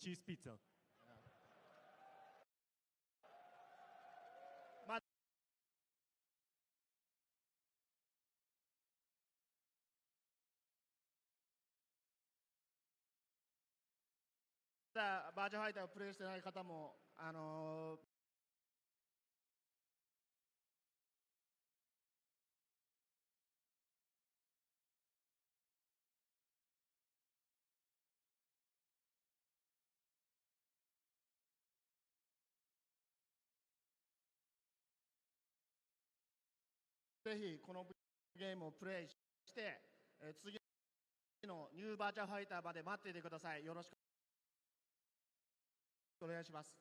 cheese pizza. バーチャファイターをプレイしてない方もぜひこのゲームをプレイして、次のニューバーチャファイターまで待っていてください。よろしくお願いします。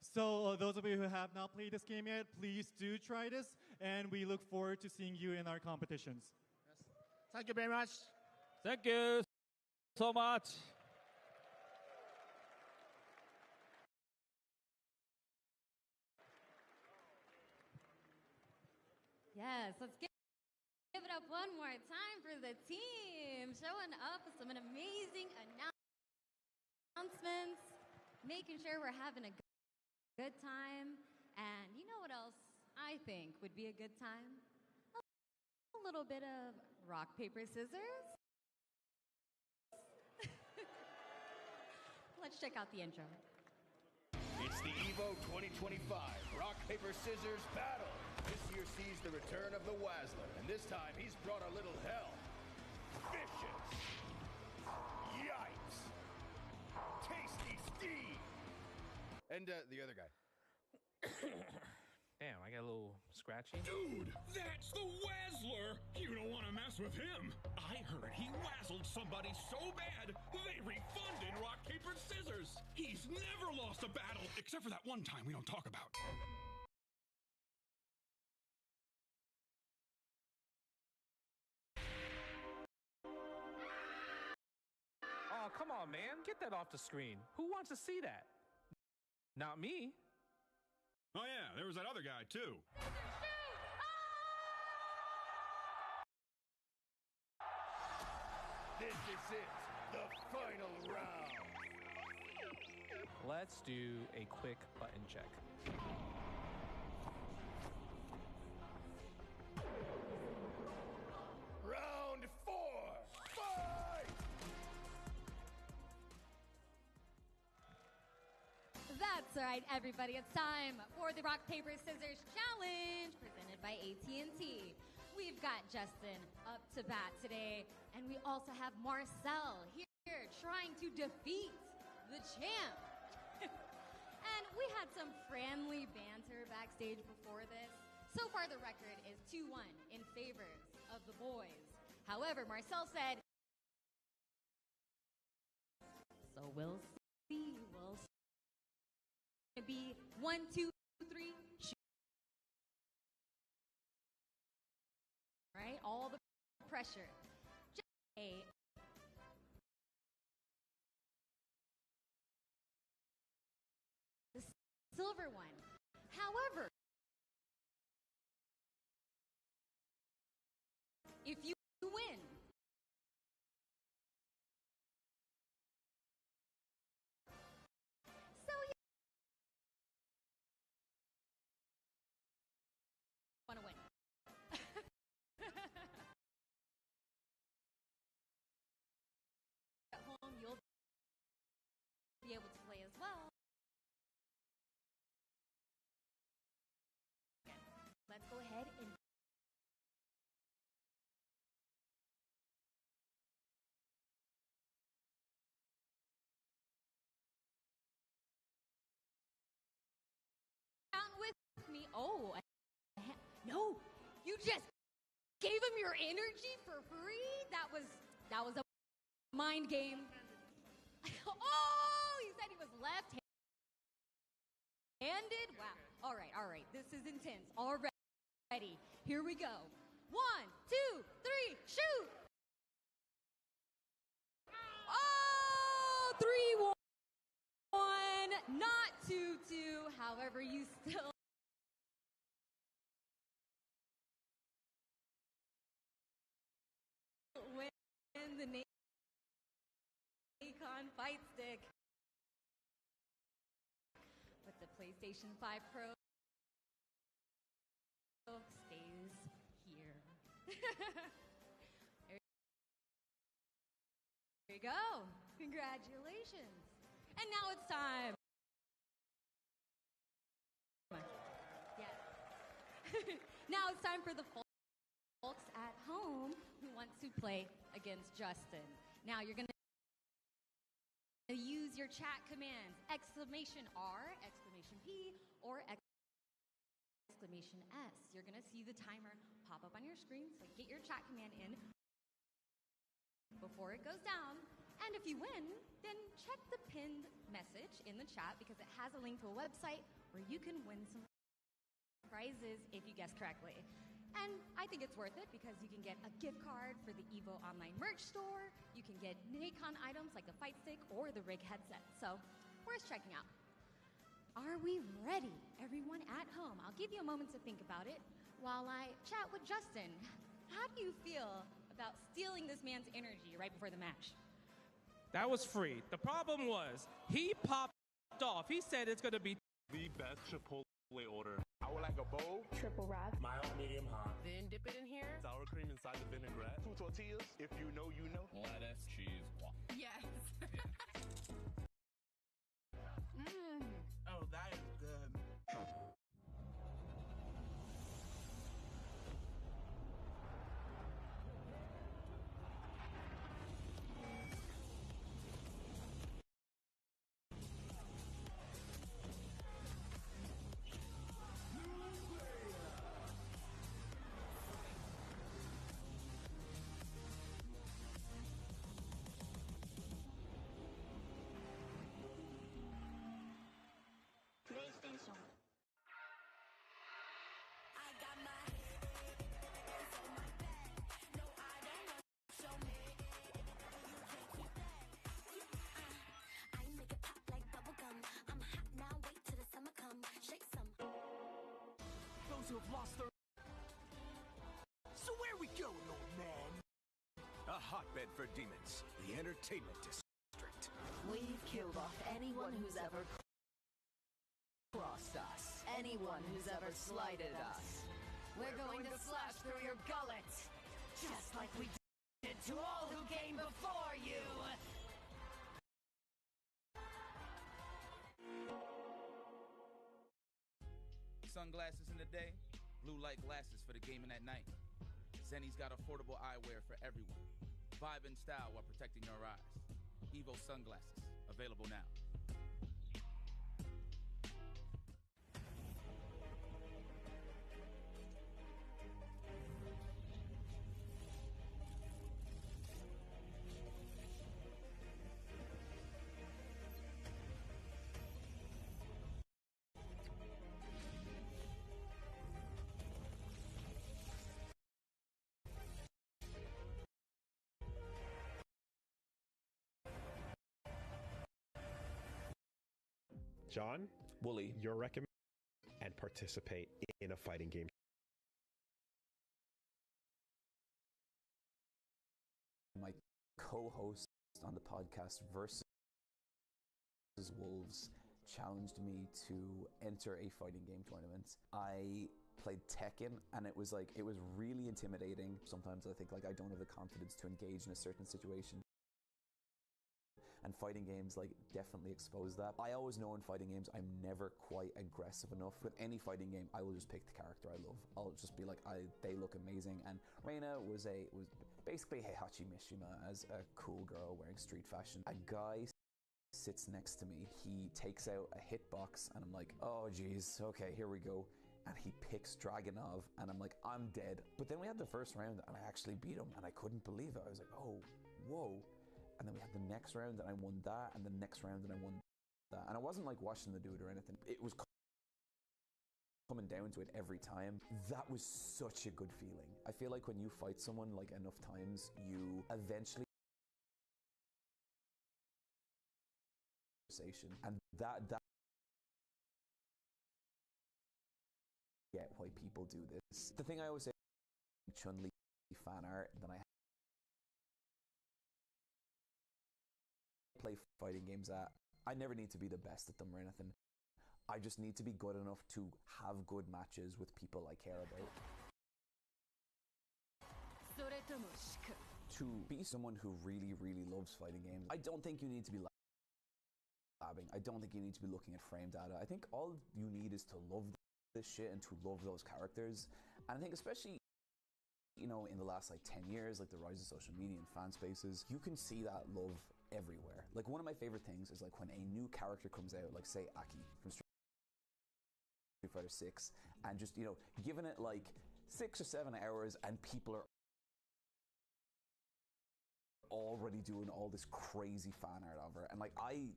So those of you who have not played this game yet, please do try this, and we look forward to seeing you in our competitions. Yes. Thank you very much. Thank you so much. Yes, let's give it up one more time for the team, showing up with some amazing announcements, making sure we're having a good time. And you know what else I think would be a good time? A little bit of rock, paper, scissors. Let's check out the intro. It's the EVO2025 Rock, Paper, Scissors Battle. This year sees the return of the Wazzler, and this time he's brought a little hell. Vicious. Yipes. Tasty Steve. And the other guy. Damn, I got a little scratchy. Dude, that's the Wazzler! You don't want to mess with him. I heard he wazzled somebody so bad, they refunded rock, paper, scissors. He's never lost a battle, except for that one time we don't talk about. Oh, come on, man. Get that off the screen. Who wants to see that? Not me. Oh yeah, there was that other guy too. This is it, the final round. Let's do a quick button check. Round 4, fight! That's right, everybody. It's time for the Rock, Paper, Scissors Challenge presented by AT&T. We've got Justin up to bat today, and we also have Marcel here trying to defeat the champ. And we had some friendly banter backstage before this. So far, the record is 2-1 in favor of the boys. However, Marcel said, so we'll see, It'd be 1, 2, 3, shoot. Right? All the pressure. Just the silver one. However, if you win, want to win. At home, you'll be able to play as well. Let's go ahead and count with me. Oh, no, you just gave him your energy for free? That was a mind game. Oh, he said he was left-handed? Wow. All right. This is intense. Already. Here we go. 1, 2, 3, shoot! Oh, 3-1, not 2-2. However, you still win the Nacon fight stick. PlayStation 5 Pro stays here. There you go. Congratulations. And now it's time. Yes. Now it's time for the folks at home who want to play against Justin. Now you're going to use your chat commands, exclamation R, exclamation P, or exclamation S. You're going to see the timer pop up on your screen, so get your chat command in before it goes down. And if you win, then check the pinned message in the chat because it has a link to a website where you can win some prizes if you guess correctly. And I think it's worth it because you can get a gift card for the EVO online merch store. You can get Nacon items like the fight stick or the rig headset. So, worth checking out. Are we ready, everyone at home? I'll give you a moment to think about it while I chat with Justin. How do you feel about stealing this man's energy right before the match? That was free. The problem was he popped off. He said it's going to be the best Chipotle order. I would like a bowl. Triple wrap. Mild, medium, hot. Then dip it in here. Sour cream inside the vinaigrette. 2 tortillas. If you know, you know. Lettuce, cheese, waffle. Yes. Oh, that is good. PlayStation. Those who have lost their... So where we going, old man? A hotbed for demons. The entertainment district. We've killed off anyone who's ever crossed us. Anyone who's ever slighted us. We're going to slash through your gullet. Just like we did to all who came before you. Sunglasses in the day, blue light glasses for the gaming at night. Zenny's got affordable eyewear for everyone. Vibe and style while protecting your eyes. EVO sunglasses, available now. John, Wooly, your recommend and participate in a fighting game. My co-host on the podcast Versus Wolves challenged me to enter a fighting game tournament. I played Tekken and it was really intimidating. Sometimes I think I don't have the confidence to engage in a certain situation. And fighting games definitely expose that. I always know in fighting games I'm never quite aggressive enough. With any fighting game, I will just pick the character I love. I'll just be like, they look amazing. And Reina was basically Heihachi Mishima as a cool girl wearing street fashion. A guy sits next to me. He takes out a hitbox, and I'm like, oh geez, okay, here we go. And he picks Dragunov, and I'm like, I'm dead. But then we had the first round, and I actually beat him, and I couldn't believe it. I was like, oh, whoa. And then we had the next round and I won that, and the next round and I won that. And I wasn't watching the dude or anything. It was coming down to it every time. That was such a good feeling. I feel like when you fight someone enough times, you eventually and that get why people do this. The thing I always say, Chun-Li fan art, then I play fighting games at. I never need to be the best at them or anything. I just need to be good enough to have good matches with people I care about. To be someone who really, really loves fighting games, I don't think you need to be labbing. I don't think you need to be looking at frame data. I think all you need is to love this shit and to love those characters. And I think especially, you know, in the last like 10 years, like the rise of social media and fan spaces, you can see that love everywhere. Like one of my favorite things is like when a new character comes out, like say Aki from Street Fighter 6, and just, you know, giving it like 6 or 7 hours and people are already doing all this crazy fan art of her, and like I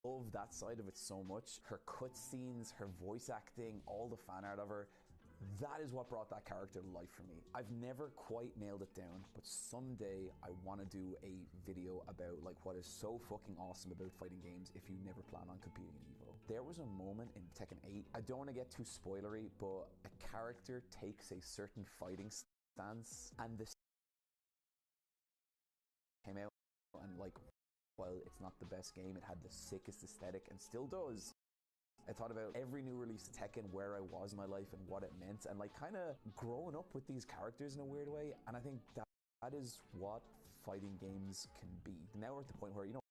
love that side of it so much. Her cutscenes, her voice acting, all the fan art of her, that is what brought that character to life for me. I've never quite nailed it down, but someday I want to do a video about like what is so fucking awesome about fighting games if you never plan on competing in EVO. There was a moment in Tekken 8, I don't want to get too spoilery, but a character takes a certain fighting stance, and this came out, and like, while it's not the best game, it had the sickest aesthetic and still does. I thought about every new release of Tekken, where I was in my life and what it meant, and like kind of growing up with these characters in a weird way. And I think that is what fighting games can be. Now we're at the point where, you know,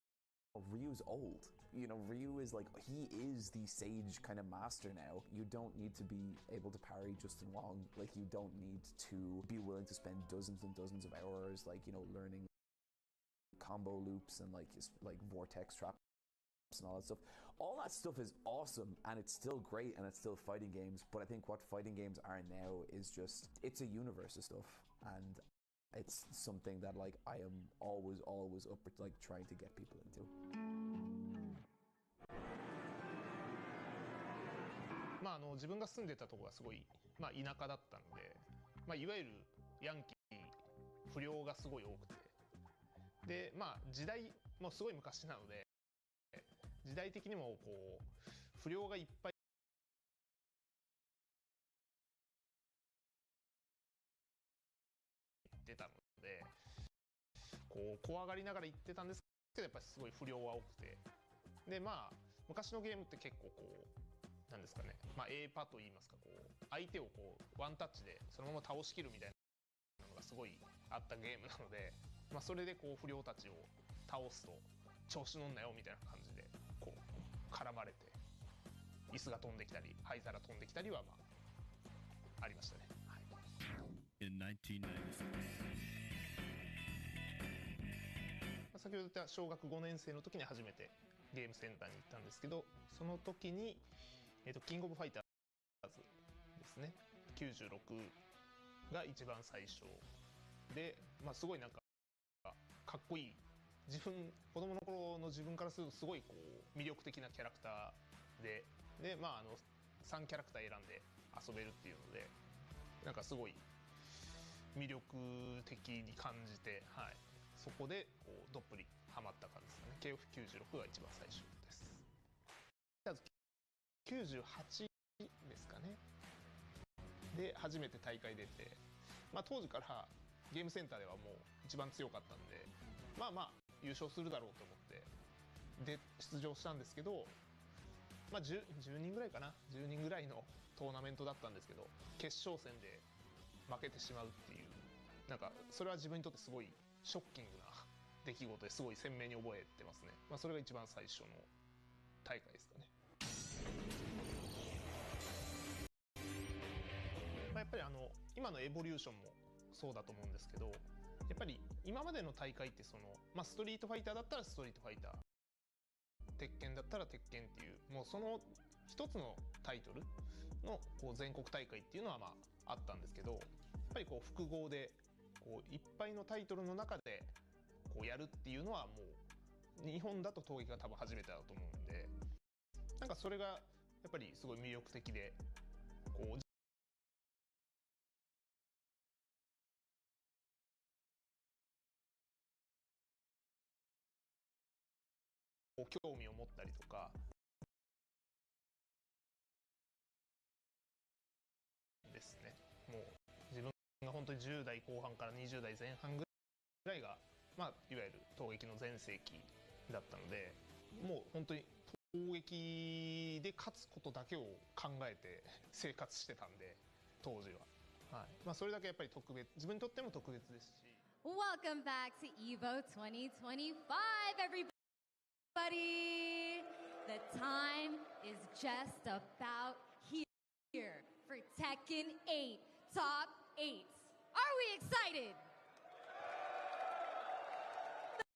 Ryu's old. You know, Ryu is like, he is the sage kind of master now. You don't need to be able to parry Justin Wong. Like, you don't need to be willing to spend dozens and dozens of hours, like, you know, learning combo loops and like vortex traps and all that stuff. All that stuff is awesome and it's still great and it's still fighting games, but I think what fighting games are now is just, it's a universe of stuff, and it's something that like I am always up with, like trying to get people into. まあ自分が住んでたところがすごいまあ田舎だったので、まあいわゆるヤンキー不良がすごい多くて。でまあ時代もすごい昔なので時代的にもこう不良がいっぱい出たのでこう怖がりながら言ってたんですけど、やっぱりすごい不良は多くて、でまあ昔のゲームって結構こうなんですかね、まあ A パと言いますか、こう相手をこうワンタッチでそのまま倒しきるみたいなのがすごいあったゲームなので。まあそれでこう不良たちを倒すと調子乗んなよみたいな感じでこう絡まれて椅子が飛んできたり灰皿飛んできたりはまあありましたね。はい、In 1996、先ほど言った小学5年生の時に初めてゲームセンターに行ったんですけど、その時にキングオブファイターズですね、96が一番最初で、まあすごいなんかかっこいい、子供の頃の自分からするとすごいこう魅力的なキャラクターで、まあ3キャラクター選んで遊べるっていうので、なんかすごい魅力的に感じて、はい、そこでこうどっぷりハマった感じですかね。KoFXVが一番最初です。98ですかね。で初めて大会出て、まあ当時からゲームセンターではもう一番強かったんで、まあまあ優勝するだろうと思ってで出場したんですけど、まあ 10人ぐらいかな、10人ぐらいのトーナメントだったんですけど、決勝戦で負けてしまうっていう、なんかそれは自分にとってすごいショッキングな出来事ですごい鮮明に覚えてますね。まあそれが一番最初の大会ですかね。まあやっぱり今のエボリューションもそうだと思うんですけど、やっぱり今までの大会ってその、まあ、ストリートファイターだったらストリートファイター、鉄拳だったら鉄拳っていう、もうその一つのタイトルのこう全国大会っていうのはまああったんですけど、やっぱりこう複合でこういっぱいのタイトルの中でこうやるっていうのはもう日本だと闘撃が多分初めてだと思うんで、なんかそれがやっぱりすごい魅力的で、こう興味を持ったりとかですね。もう自分が本当に10代後半から20代前半ぐらいが、まあ、いわゆる闘撃の全盛期だったので、もう本当に撃で勝つことだけを考えて生活してたんで、当時は。はい。まあそれだけやっぱり特別、自分にとっても特別ですし。Welcome back to EVO2025, everybody. The time is just about here for Tekken 8 Top 8. Are we excited?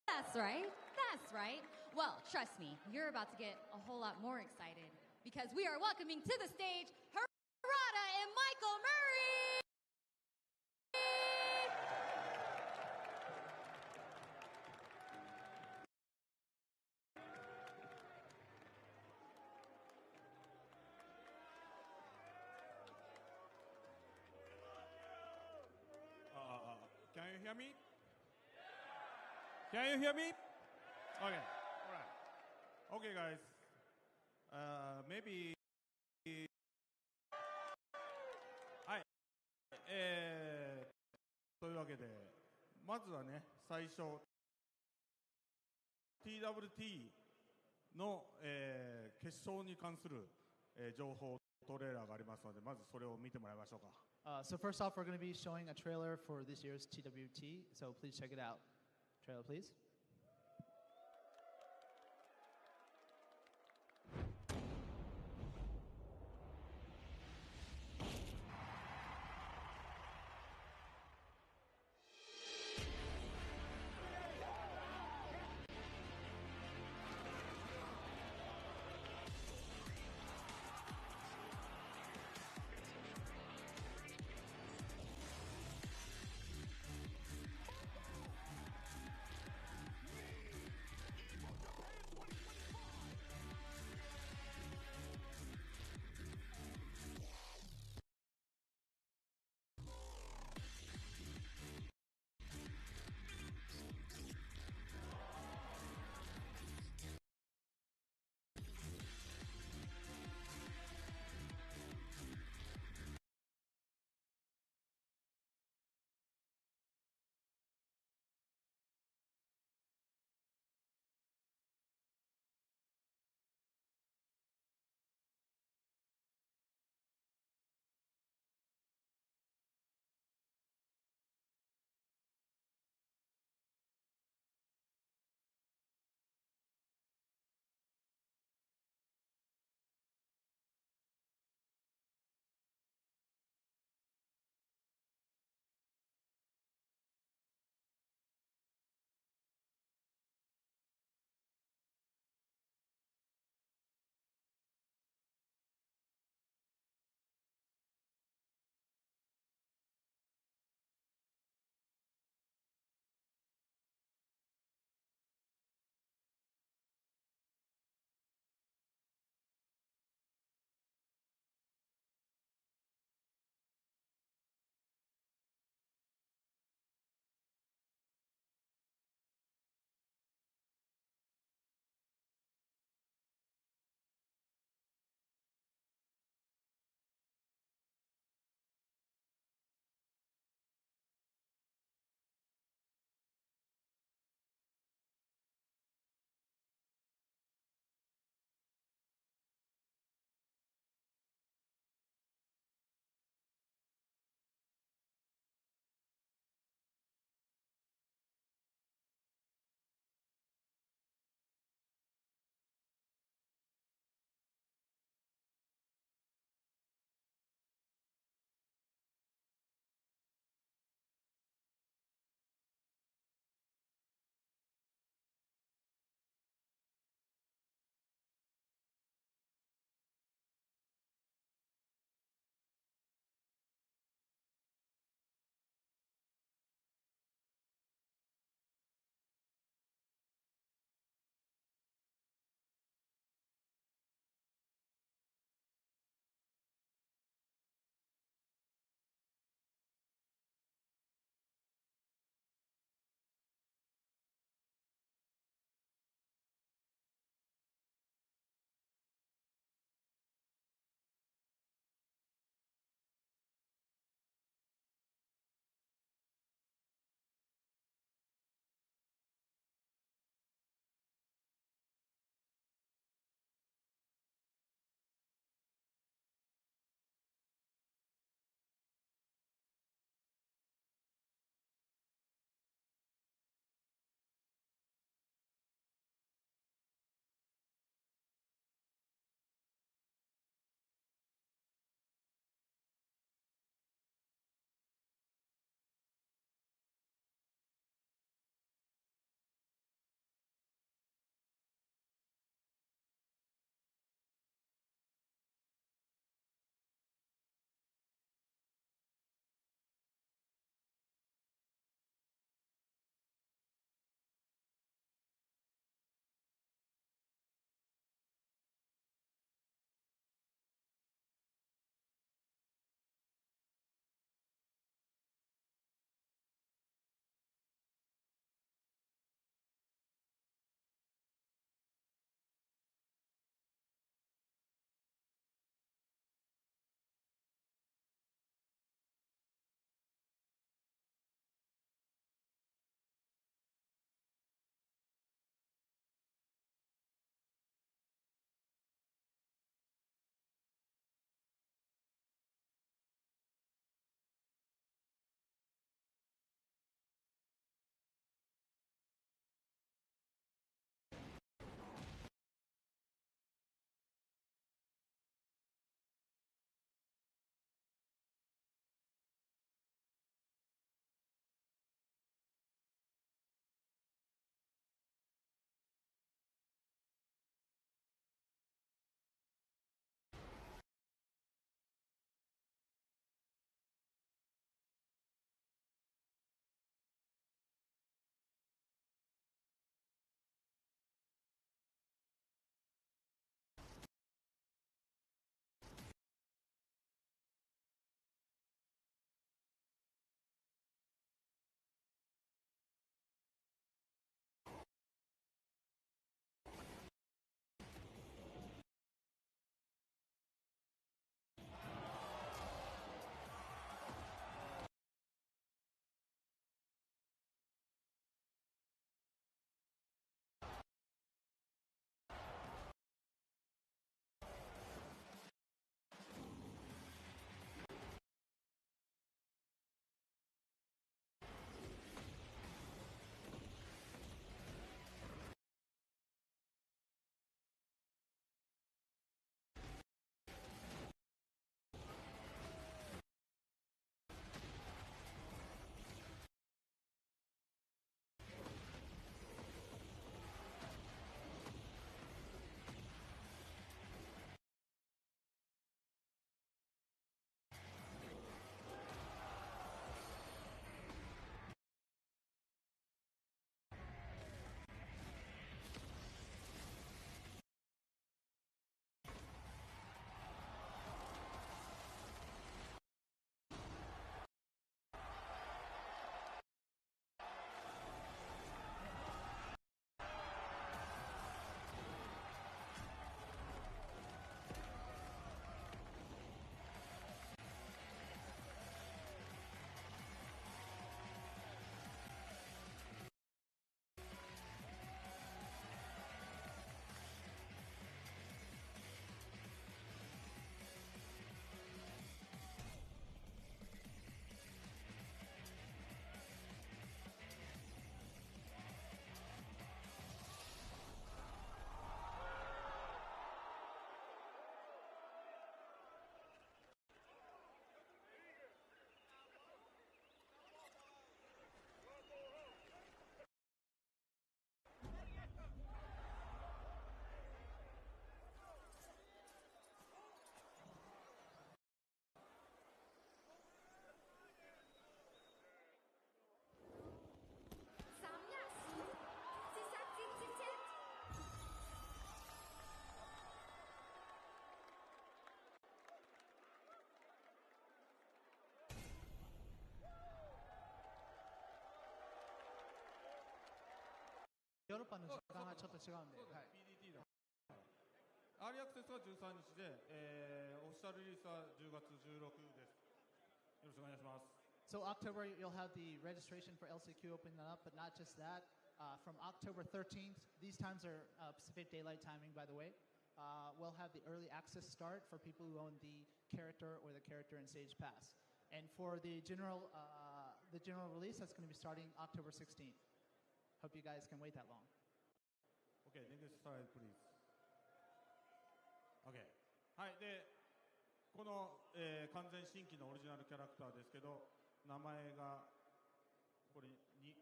That's right. That's right. Well, trust me, you're about to get a whole lot more excited because we are welcoming to the stage Harada and Michael Murray. Can you hear me? Can you hear me? Okay, alright. Okay, guys. Maybe. はい。というわけで、まずはね、最初、TWT の、決勝に関する、情報トレーラーがありますので、まずそれを見てもらいましょうか。So first off, we're going to be showing a trailer for this year's TWT, so please check it out. Trailer, please. ロッパの時間はちょっと違うんで、はい。PDT だ。アーリーアクセスは13日で、オフィシャルリリースは10月16です。よろしくお願いします。So October, you'll have the registration for LCQ opening up, but not just that. From October 13th, these times are Pacific Daylight Timing, by the way. We'll have the early access start for people who own the character or the character and stage pass. And for the general release, that's going to be starting October 16th. Hope you guys can wait that long. Okay, next slide, please. Okay. はい、で、この、完全新規のオリジナルキャラクターですけど、名前がこれに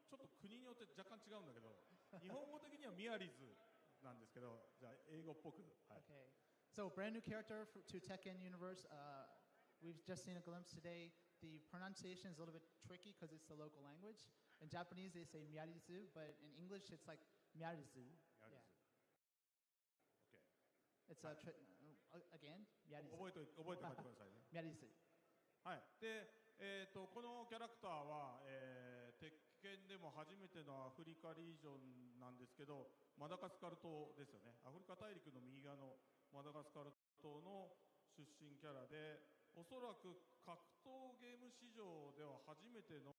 ちょっと国によって若干違うんだけど、日本語的にはミアリズなんですけど、じゃあ英語っぽく。はい。Okay. So brand new character to Tekken universe. We've just seen a glimpse today. The pronunciation is a little bit tricky because it's the local language. In Japanese, they say Miarizu, but in English, it's like Miarizu. Yeah. Okay. It's again, Miarizu. 覚えて帰ってくださいね。Miarizu. はい。で、このキャラクターは、鉄拳でも初めてのアフリカリージョンなんですけど、マダガスカル島ですよね。アフリカ大陸の右側のマダガスカル島の出身キャラで、おそらく格闘ゲーム史上では初めての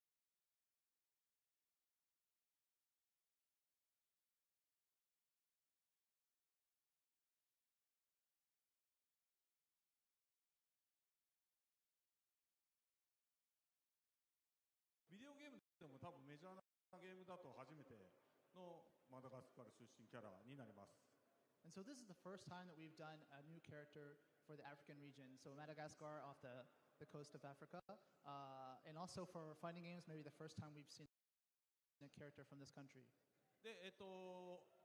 ビデオゲームでも多分メジャーなゲームだと初めてのマダガスカル出身キャラになります。And so this is the first time that we've done a new character for the African region. So Madagascar off the coast of Africa. And also for fighting games, maybe the first time we've seen a character from this country. で、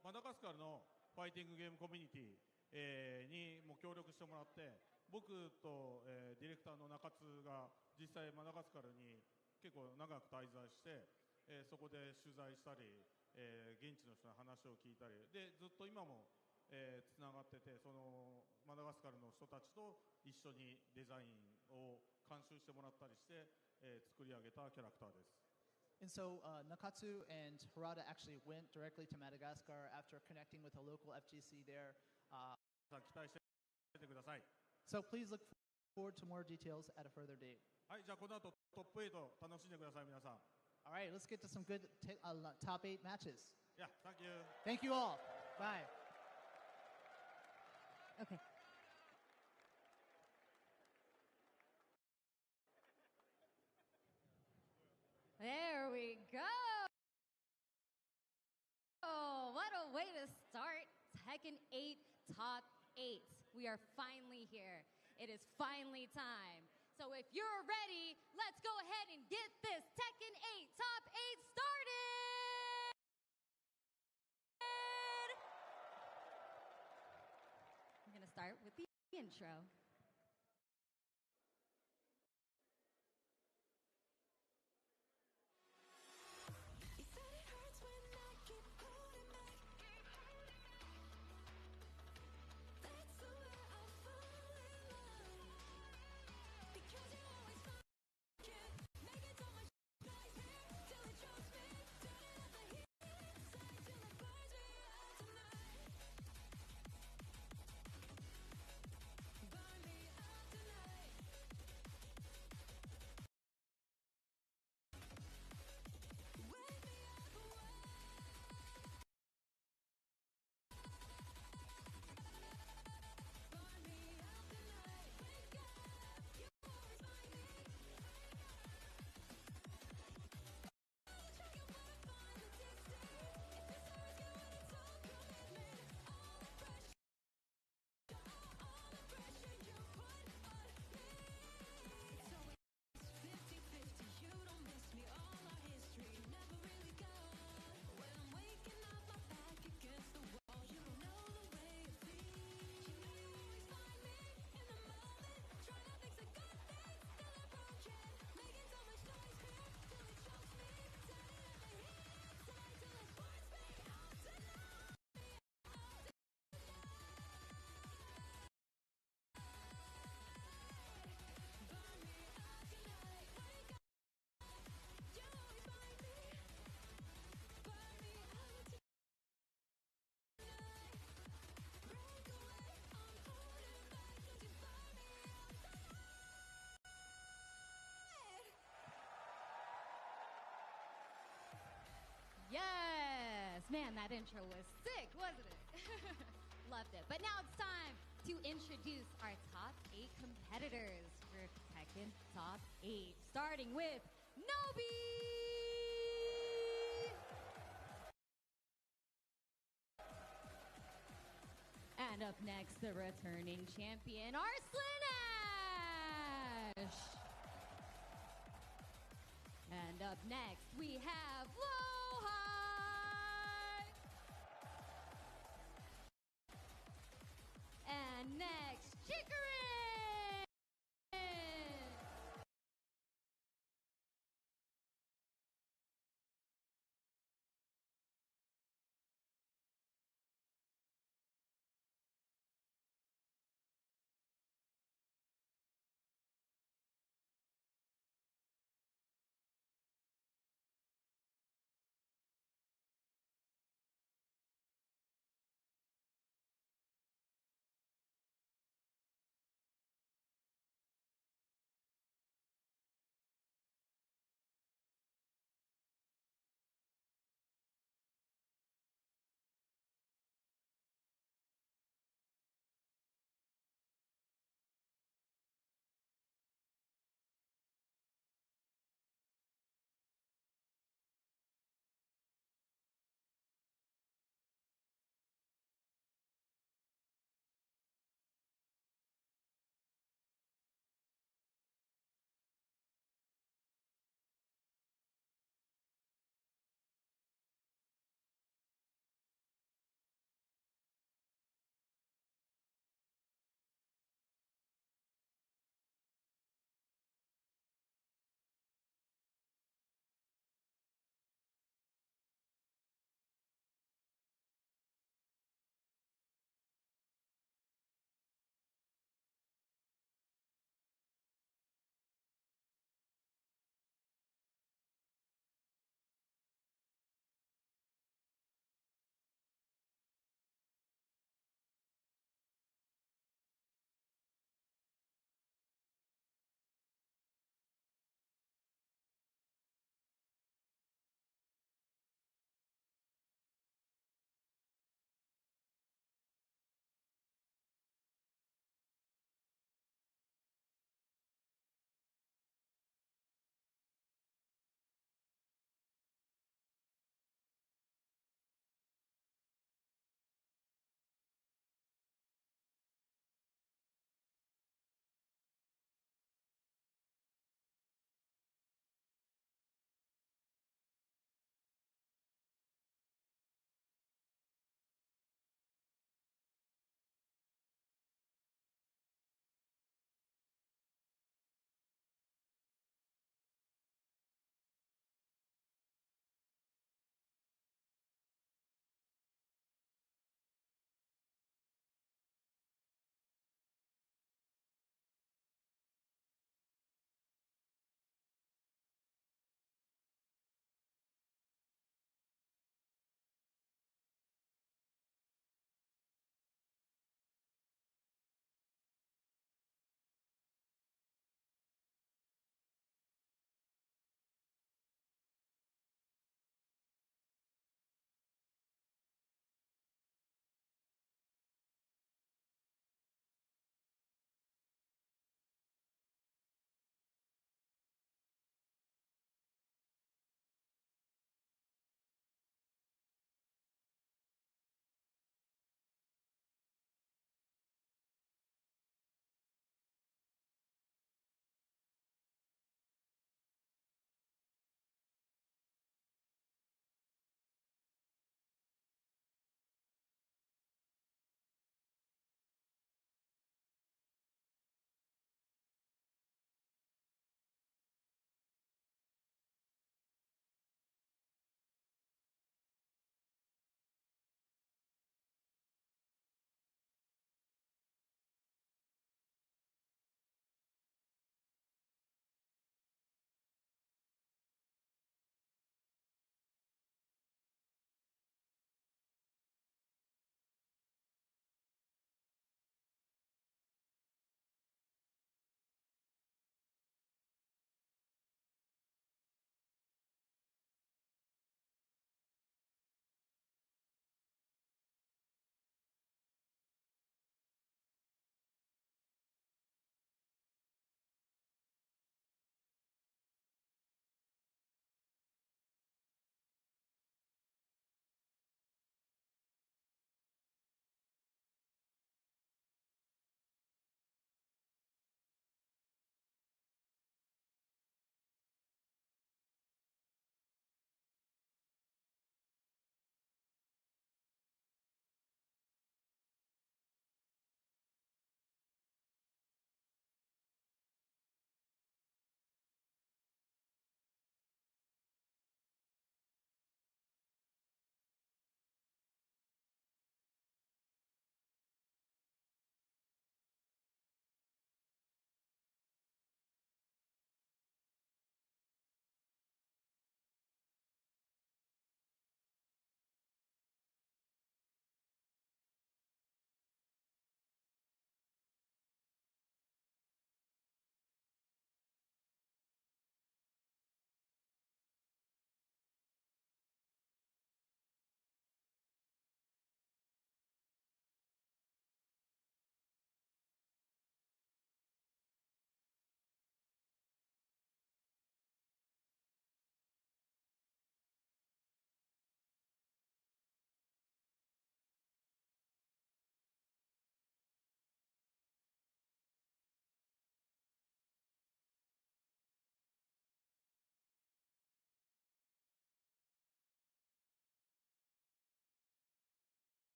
マダガスカルのファイティングゲームコミュニティ、にも協力してもらって、僕と、ディレクターの中津が実際マダガスカルに結構長く滞在して、そこで取材したり、現地の人の話を聞いたりでずっと今もつながってて、そのマダガスカルの人たちと一緒にデザインを監修してもらったりして、作り上げたキャラクターです。And so Nakatsu and Harada actually went directly to Madagascar after connecting with a local FGC there. 期待しててください。So please look forward to more details at a further date. はい、じゃあこの後トップ8楽しんでください皆さん。All right, let's get to some good top 8 matches. Yeah, thank you. Thank you all. Bye. Okay. There we go. Oh, what a way to start Tekken 8 Top 8. We are finally here. It is finally time. So if you're ready, let's go ahead and get this Tekken 8 Top 8 started! I'm going to start with the intro. Man, that intro was sick, wasn't it? Loved it. But now it's time to introduce our top 8 competitors for Tekken Top 8, starting with Nobi! And up next, the returning champion, Arslan Ash! And up next, we have Loha! And next, Chicorin!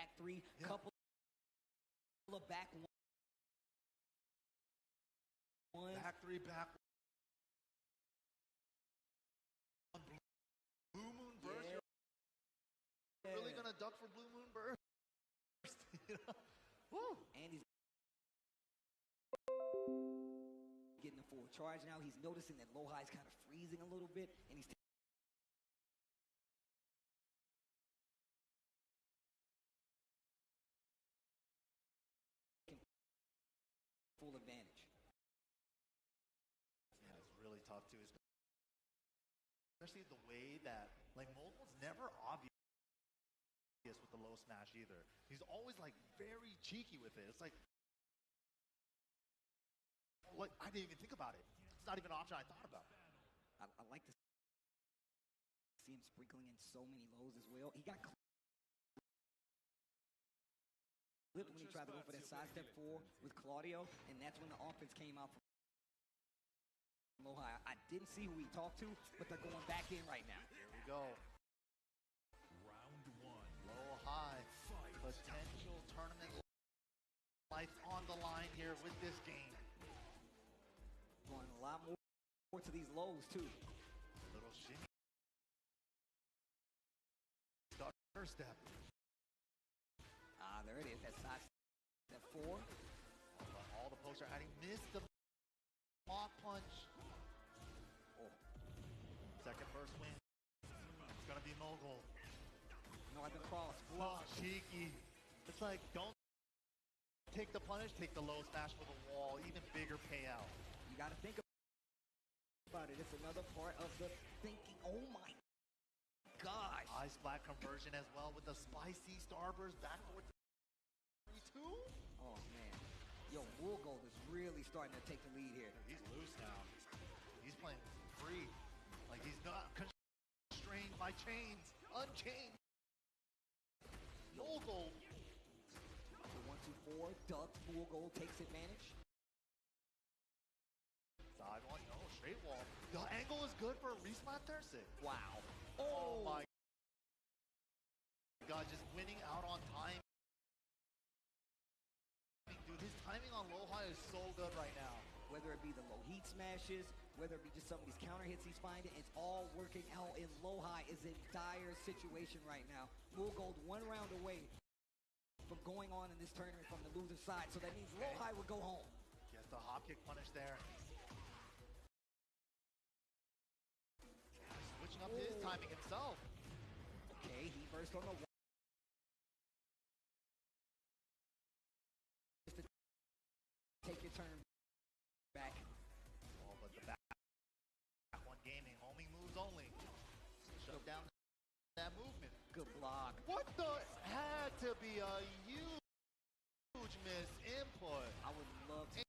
back three, couple of back one. Back three, back one. Blue Moon Burst. Yeah. You're really gonna duck for Blue Moon Burst? You know? Woo. And he's getting a full charge now. He's noticing that low high is kind of freezing a little bit, and he's taking full advantage. Yeah, it's really tough too, especially the way that like Mogul's never obvious with the low smash either. He's always like very cheeky with it. It's like I didn't even think about it. It's not even an option I thought about. I like to see him sprinkling in so many lows as well. He got clipped when he tried to go for that sidestep 4 with Claudio, and that's when the offense came out from low high. I didn't see who he talked to, but they're going back in right now. Here we go. Round one. Low high. Potential tournament life on the line here with this game. Going a lot more to these lows too. Little shimmy. Stutter step. There it is. That side step 4. All the pokes are adding. Missed the mock punch. Oh. Second burst win. It's gonna be Mogul. No, I've been crossed. Oh, cheeky. It's like, don't take the punish, take the low smash for the wall. Even bigger payout. You got to think about it. It's another part of the thinking. Oh my gosh. Ice black conversion as well with the spicy starburst back forward. 3-2. Oh man. Yo, Woolgold is really starting to take the lead here. He's loose now. He's playing free. Like he's not constrained by chains. Unchained. Woolgold. So 1-2-4. Ducks. Woolgold takes advantage. Side one. No, straight wall. The angle is good for a respawn Thursday. Wow. Oh my God, just winning out on time. Dude, his timing on low high is so good right now. Whether it be the low heat smashes, whether it be just some of these counter hits he's finding, it's all working out. And low high is in dire situation right now. Woolgold 1 round away from going on in this tournament from the loser side. So that means low high will go home. Gets the hop kick punish there. Switching up his timing himself. Okay, he burst on the wall. Take your turn back. Oh, but the back one gaming, homing moves only. Shut down that movement. Good block. What the? Had to be a huge miss input. I would love to.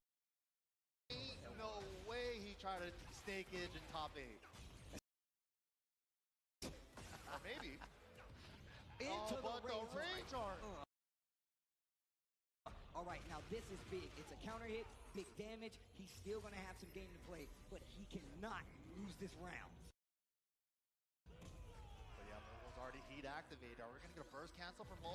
Ain't no way he tried to snake edge in top 8. Or maybe. Into but the range art. All right, now this is big. It's a counter hit, big damage. He's still going to have some game to play, but he cannot lose this round. But yeah, Mogul's already heat activated. Are we going to get a burst cancel from Mogul?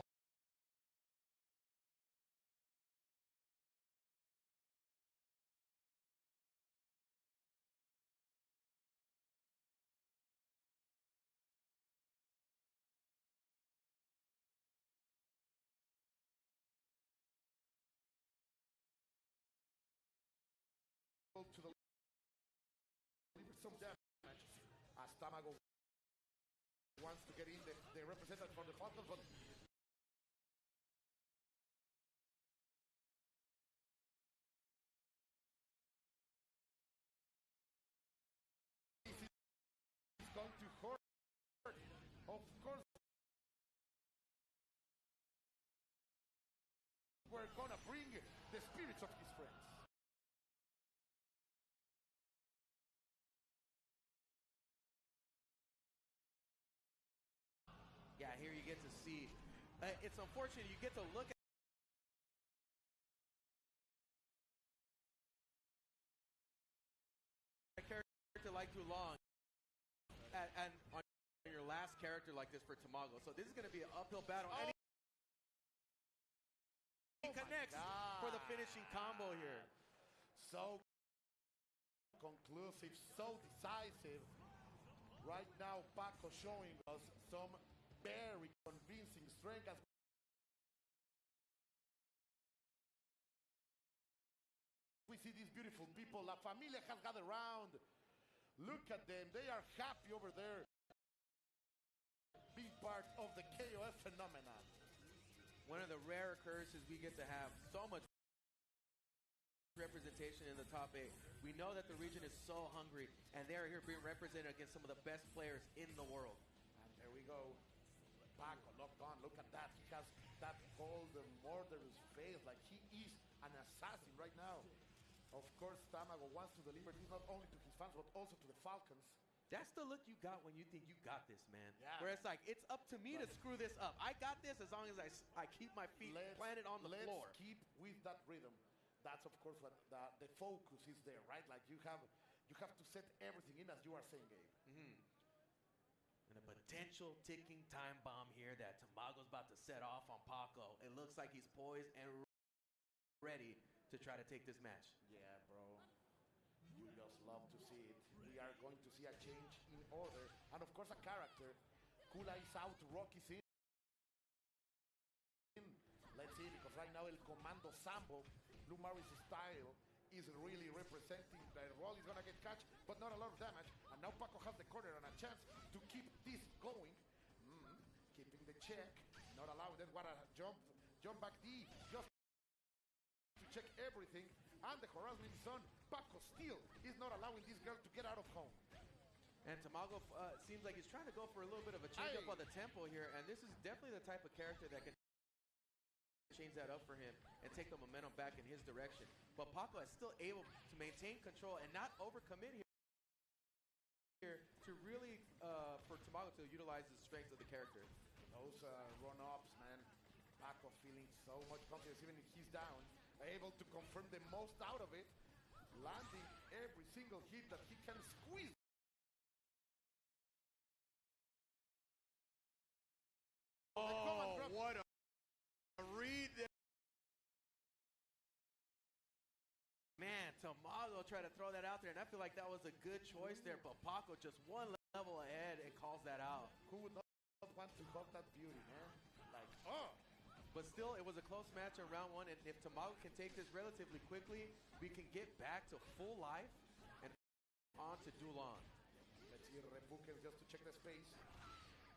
To the some damage. Astamago wants to get in the representative from the Falcons, but he's going to hurt. Of course, we're gonna bring the spirits of his friends. Yeah, here you get to see. It's unfortunate you get to look at a character like too long, and on your last character like this for Tamago. So this is going to be an uphill battle. connects for the finishing combo here. So conclusive, so decisive. Right now, Paco showing us some very convincing strength. As we see these beautiful people, La Familia has gathered around. Look at them, they are happy over there. Being part of the KOF phenomenon. One of the rare occurrences we get to have so much representation in the top 8. We know that the region is so hungry, and they are here being represented against some of the best players in the world. And there we go. Paco locked on. Look at that. He has that golden murderous face, like he is an assassin right now. Of course, Tamago wants to deliver this not only to his fans, but also to the Falcons. That's the look you got when you think you got this, man. Yeah. Where it's like, it's up to me to screw this up. I got this as long as I keep my feet planted on the floor. Let's keep with that rhythm. That's, of course, what the focus is there, right? Like, you have to set everything in, as you are saying, Gabe. And a potential ticking time bomb here that Tamago's about to set off on Paco. It looks like he's poised and ready to try to take this match. Yeah, bro. You just love to see it. We are going to see a change in order. And, of course, a character. Kula is out, Rocky's in. Let's see, because right now El Comando Sambo, Blue Maris style, is really representing. The roll is going to get catch, but not a lot of damage. And now Paco has the corner and a chance to keep this going. Keeping the check, not allowed. Then what a jump back D, just to check everything. And the harassment is on. Paco still is not allowing this girl to get out of home. And Tamago seems like he's trying to go for a little bit of a change up on the tempo here. And this is definitely the type of character that can change that up for him and take the momentum back in his direction. But Paco is still able to maintain control and not overcommit here to really, for Tamago to utilize the strengths of the character. Those run-ups, man. Paco feeling so much confidence, even if he's down, able to confirm the most out of it, landing every single hit that he can squeeze. Oh, what a read there. Man, Tamago tried to throw that out there, and I feel like that was a good choice there, but Paco just one level ahead and calls that out. Who would not want to hug that beauty, man? Like, oh! But still, it was a close match in round 1, and if Tamago can take this relatively quickly, we can get back to full life and on to Dulon. Let's see Rebuken just to check the space.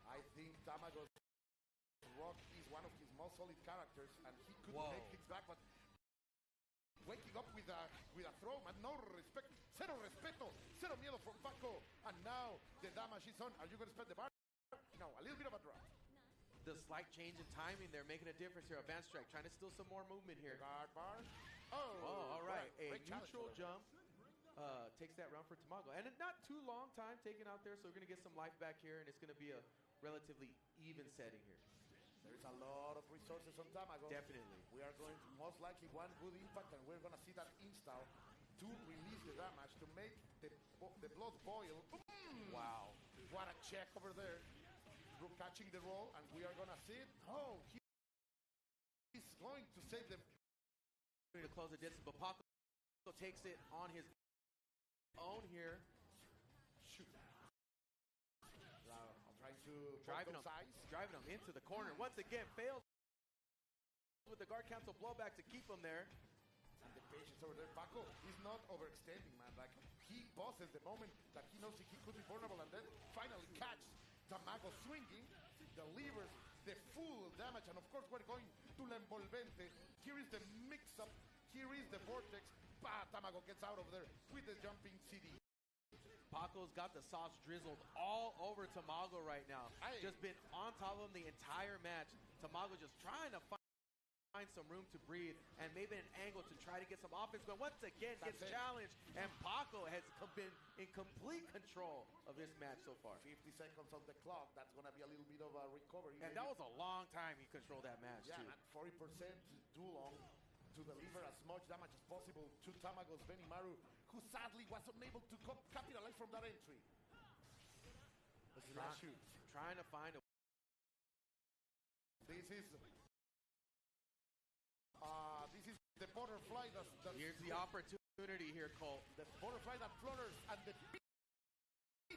I think Tamago's Rock is one of his most solid characters, and he could take hits back, but waking up with a throw, man, no respect, cero respeto, cero miedo from Paco, and now the damage is on. Are you going to spend the bar? No, a little bit of a drop. The slight change in timing there making a difference here. Advanced strike, trying to steal some more movement here. Guard bar. Oh, all right. A great neutral jump takes that round for Tamago. And not too long time taken out there, so we're going to get some life back here, and it's going to be a relatively even setting here. There's a lot of resources on Tamago. Definitely. We are going to most likely one good impact, and we're going to see that install to release the damage, to make the blood boil. Wow. What a check over there. Catching the roll, and we are going to see it. Oh, he's going to save them. To close the distance, but Paco takes it on his own here. Shoot. I'm trying to driving him into the corner. Once again, fails with the guard cancel blowback to keep him there. And the patience over there. Paco is not overextending, man. Like, he pauses the moment that he knows he could be vulnerable, and then finally catch Tamago swinging, delivers the full damage, and of course we're going to La Envolvente. Here is the mix-up, here is the vortex. Tamago gets out of there with the jumping CD. Paco's got the sauce drizzled all over Tamago right now. Just been on top of him the entire match. Tamago just trying to find some room to breathe and maybe an angle to try to get some offense, but once again gets challenged, and Paco has been in complete control of this match so far. 50 seconds on the clock. That's going to be a little bit of a recovery. And that was a long time he controlled that match, too. And 40% too long to deliver as much damage as possible to Tamago's Benimaru, who sadly was unable to capitalize from that entry. Trying to find a... This is This is the butterfly that's Here's the opportunity here, Cole. The butterfly that flutters and the bee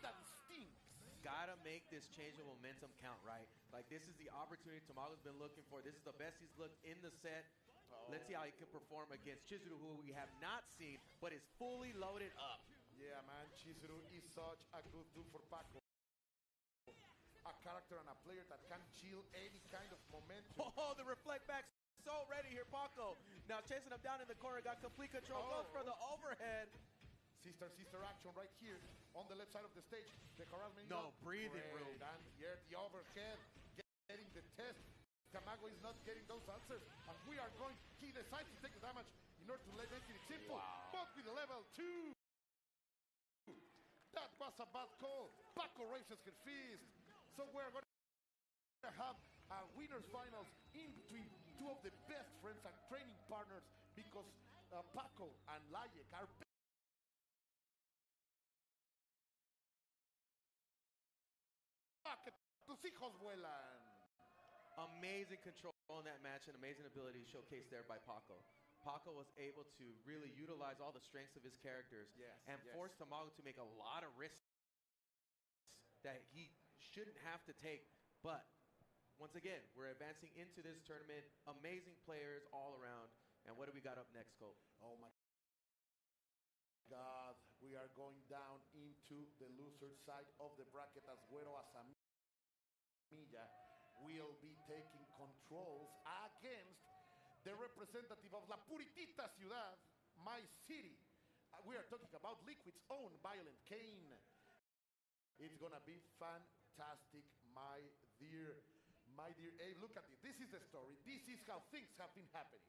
that stings. Gotta make this change of momentum count, right? Like, this is the opportunity Tamago's been looking for. This is the best he's looked in the set. Let's see how he can perform against Chizuru, who we have not seen, but is fully loaded up. Yeah, man, Chizuru is such a good dude for Paco. A character and a player that can chill any kind of momentum. Oh, the reflect back so ready here, Paco. Now chasing him down in the corner, got complete control, goes for the overhead. Sister action right here on the left side of the stage. The harassment. No breathing room. And here the overhead, getting the test. Tamago is not getting those answers, and we are going. He decides to take the damage in order to make it simple. But with the level 2, that was a bad call. Paco raises his fist. So we're going to have a winners finals in between two of the best friends and training partners, because Paco and Layek are tus hijos vuelan. Amazing control on that match and amazing ability showcased there by Paco. Paco was able to really utilize all the strengths of his characters and force Tamago to make a lot of risks that he shouldn't have to take. But once again, we're advancing into this tournament. Amazing players all around. And what do we got up next, Cole? Oh my God, we are going down into the loser side of the bracket as Güero Asamilla will be taking controls against the representative of La Puritita Ciudad, my city. We are talking about Liquid's own Violent Kane. It's gonna be fantastic, my dear. Hey, look at it. This is the story. This is how things have been happening.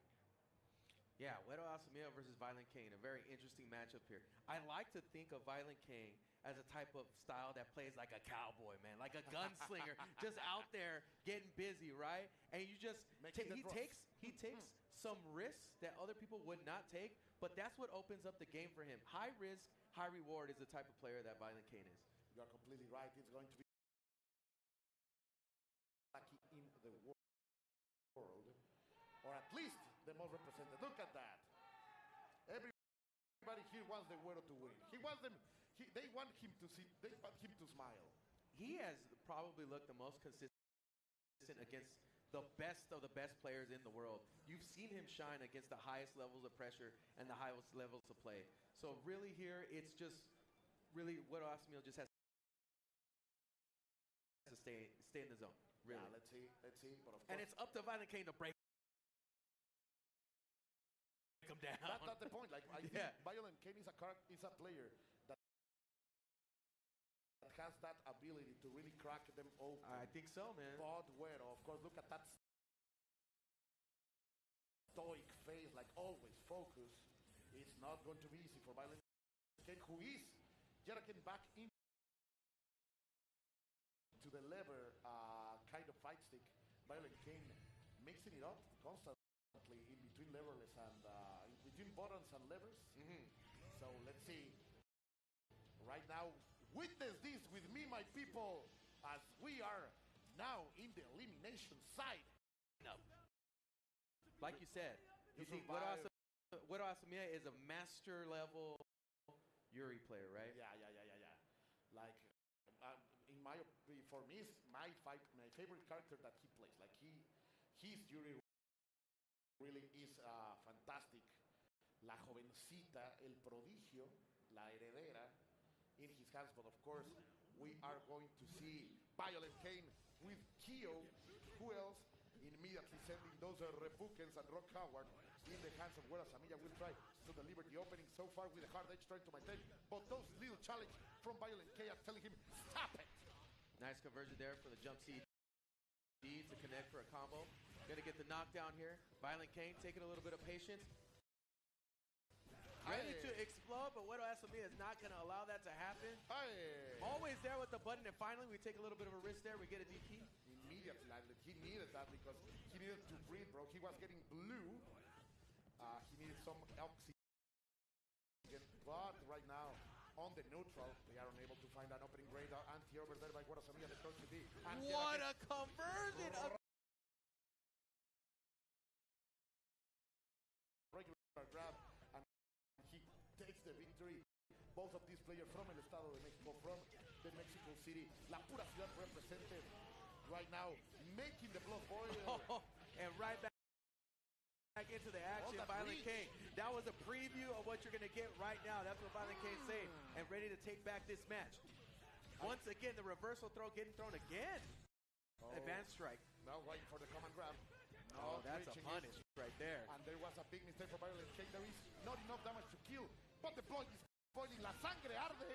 Yeah, Güero Asamilla versus Violent Kane, a very interesting matchup here. I like to think of Violent Kane as a type of style that plays like a cowboy, man, like a gunslinger, just out there getting busy, right? And you just he takes some risks that other people would not take, but that's what opens up the game for him. High risk, high reward is the type of player that Violent Kane is. You are completely right. It's going to be lucky in the world, or at least the most represented. Look at that. Everybody here wants the Güero to win. He wants them. They want him to see. They want him to smile. He has probably looked the most consistent against the best of the best players in the world. You've seen him shine against the highest levels of pressure and the highest levels of play. So really here, it's just really Güero Asamilla just has to stay in the zone. Really. Yeah, let's see. But of course, and it's up to Violent Kane to break him down. That's the point. Like I think Violent Kane is a player that has that ability to really crack them open. I think so, man. But Güero, of course, look at that stoic face, like always focused. It's not going to be easy for Violent Kane, who is yet again back into the lever kind of fight stick. Violent Kane mixing it up constantly in between leverless and in between buttons and levers. So let's see. Right now, witness this with me, my people, as we are now in the elimination side. No. Like you said, you think Güero Asamilla is a master level Yuri player, right? Yeah. Like, for me, it's my favorite character that he plays. Like his Yuri really is fantastic. La jovencita, el prodigio, la heredera, in his hands. But of course, we are going to see Violent Kane with Kyo. Who else? Immediately sending those Repukens and Rock Howard in the hands of Güero Asamilla. Will try to deliver the opening so far with a hard edge trying to maintain. But those little challenge from Violent Kane are telling him, stop it! Nice conversion there for the jump CD to connect for a combo. Gonna get the knockdown here. Violent Kane taking a little bit of patience. Ready to explode, but Güero Asamilla is not going to allow that to happen. Always there with the button, and finally we take a little bit of a risk there. We get a DP. Immediately, he needed that because he needed to breathe, bro. He was getting blue. He needed some oxygen. But right now, on the neutral, they are unable to find an opening grade anti over there by Güero Asamilla. What a conversion! both of these players from el Estado de México, from the Mexico City. La pura ciudad represented right now, making the blood boil. And right back into the action, Violent King. That was a preview of what you're going to get right now. That's what Violent King saying, and ready to take back this match. Once again, the reversal throw getting thrown again. Advanced strike. Now waiting for the command grab. Oh, that's a punish right there. And there was a big mistake for Violent King. There is not enough damage to kill, but the blood is boiling. La sangre arde.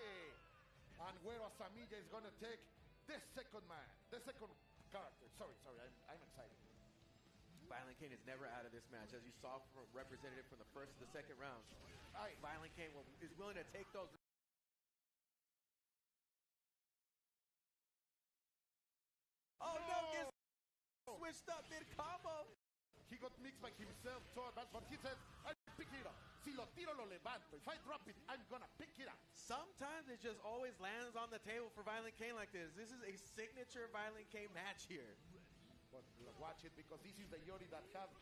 And Güero Asamilla is going to take the second man, the second character. Sorry, I'm excited. Violent King is never out of this match, as you saw from representative from the first to the second round. Violent King is willing to take those. Oh no, gets switched up mid-combo. He got mixed by himself, but he said, I pick it up. Si lo tiro, lo levanto. If I drop it, I'm gonna pick it up. Sometimes it just always lands on the table for Violent King like this. This is a signature Violent King match here. But watch it, because this is the Yori that have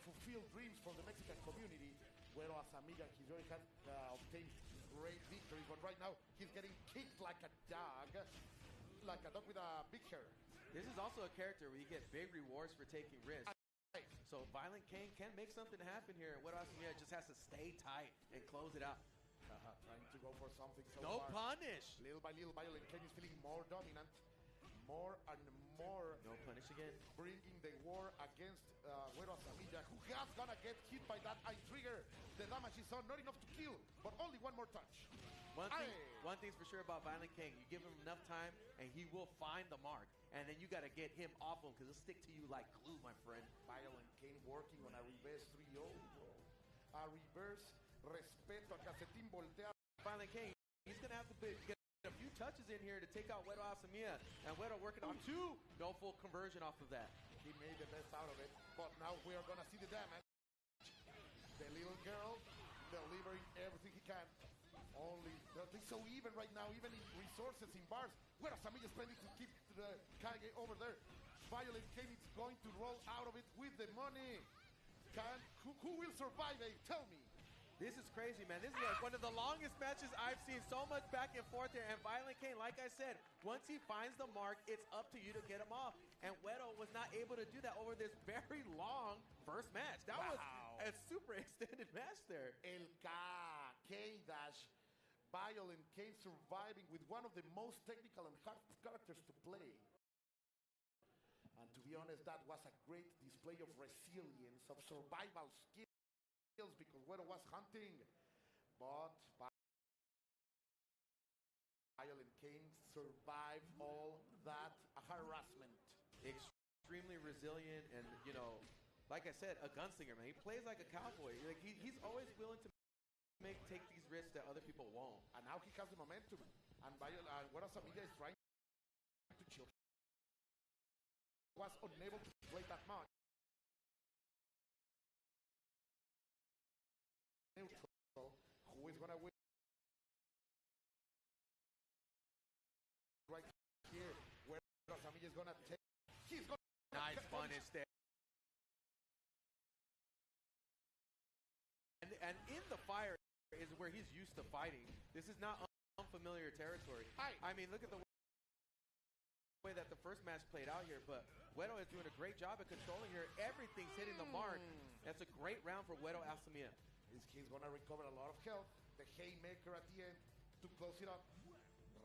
fulfilled dreams for the Mexican community. Güero Asamilla, he's already had obtained great victories, but right now he's getting kicked like a dog with a big hair. This is also a character where you get big rewards for taking risks. So Violent King can make something happen here. Güero Asamilla just has to stay tight and close it out. Trying to go for something so no far. Punish. Little by little, Violent King is feeling more dominant. More and more. No punish again. Bringing the war against Güero Asamilla, who has gonna get hit by that eye trigger. The damage is on, not enough to kill, but only one more touch. One thing's for sure about Violent King, you give him enough time and he will find the mark. And then you got to get him off him because he'll stick to you like glue, my friend. Violent King working on a reverse 3-0. A reverse respeto a Cacetín voltea. Violent King, he's going to have to get a few touches in here to take out Güero Asamilla. And Güero working on two. No full conversion off of that. He made the best out of it. But now we are going to see the damage. The little girl delivering everything he can. Only, they're so even right now, even in resources, in bars. Güero Asamilla is planning to keep the Kage over there. Violent King is going to roll out of it with the money. Who will survive, Tell me. This is crazy, man. This is like one of the longest matches I've seen. So much back and forth there. And Violent King, like I said, once he finds the mark, it's up to you to get him off. And Güero was not able to do that over this very long first match. That was a super extended match there. El K-Dash. Violent King surviving with one of the most technical and hard characters to play. And to be honest, that was a great display of resilience, of survival skills, because Güero was hunting. But Violent King survived all that harassment. Extremely resilient and, you know, like I said, a gunslinger, man. He plays like a cowboy. Like he's always willing to take these risks that other people won't. And now he has the momentum. And Güero Asamilla is trying to chill. Was unable to play that much. Neutral. Who is gonna win? Right here, where Asamilla is gonna take. He's gonna. Nice punish there. And in the fire is where he's used to fighting. This is not unfamiliar territory. I mean, look at the way that the first match played out here, but Güero is doing a great job at controlling here. Everything's hitting the mark. That's a great round for Güero Asamilla. He's going to recover a lot of health. The haymaker at the end to close it up.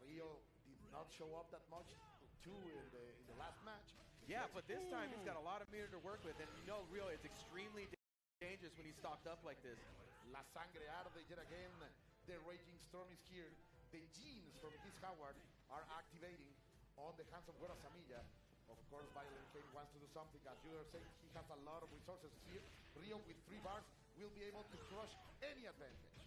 Rio did not show up that much too in the last match. Yeah, but this time he's got a lot of meter to work with, and you know Rio is extremely dangerous when he's stocked up like this. La sangre arde yet again. The raging storm is here. The genes from this Howard are activating on the hands of Güero Asamilla. Of course, Violent King wants to do something. As you are saying, he has a lot of resources here. Rio with 3 bars will be able to crush any advantage.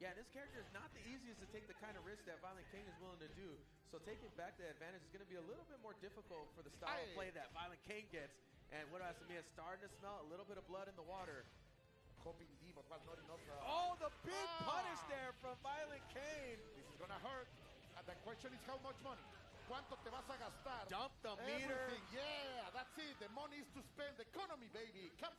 Yeah, this character is not the easiest to take the kind of risk that Violent King is willing to do. So taking back the advantage is going to be a little bit more difficult for the style of play that Violent King gets. And Güero Asamilla is starting to smell a little bit of blood in the water. Hoping D, but was not enough. Oh, the big punish there from Violent King. This is gonna hurt. And the question is how much money? ¿Cuánto te vas a gastar? Dump the meter. Everything. Yeah, that's it. The money is to spend. The economy, baby. Come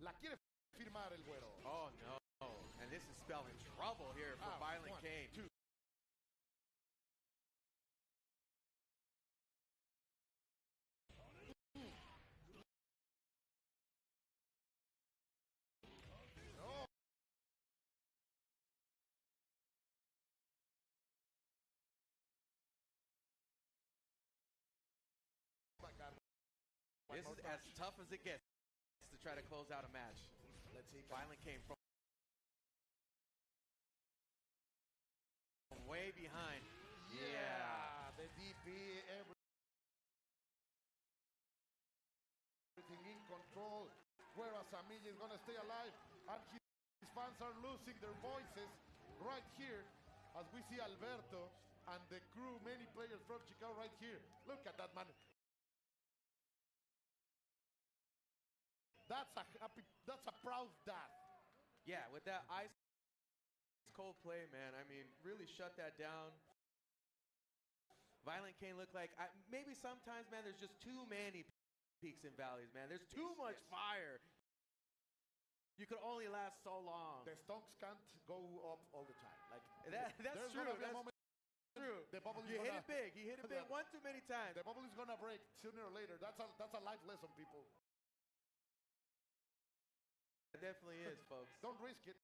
La quiere firmar el güero. Oh, no. And this is spelling trouble here for Violent One, Kane. two. This is as tough as it gets to try to close out a match. Let's see. Violent came from way behind. Yeah, the DP, everything in control. Whereas Amilla is going to stay alive, and his fans are losing their voices right here as we see Alberto and the crew, many players from Chicago right here. Look at that, man. That's a proud dad. Yeah, with that ice cold play, man. I mean, really shut that down. Violent Kane looked like, maybe sometimes, man, there's just too many peaks and valleys, man. There's too much fire. You could only last so long. The stonks can't go up all the time. Like that's true. That's true. The bubble you hit it big. You hit it big one too many times. The bubble is gonna break sooner or later. That's a life lesson, people. It definitely is, folks. Don't risk it.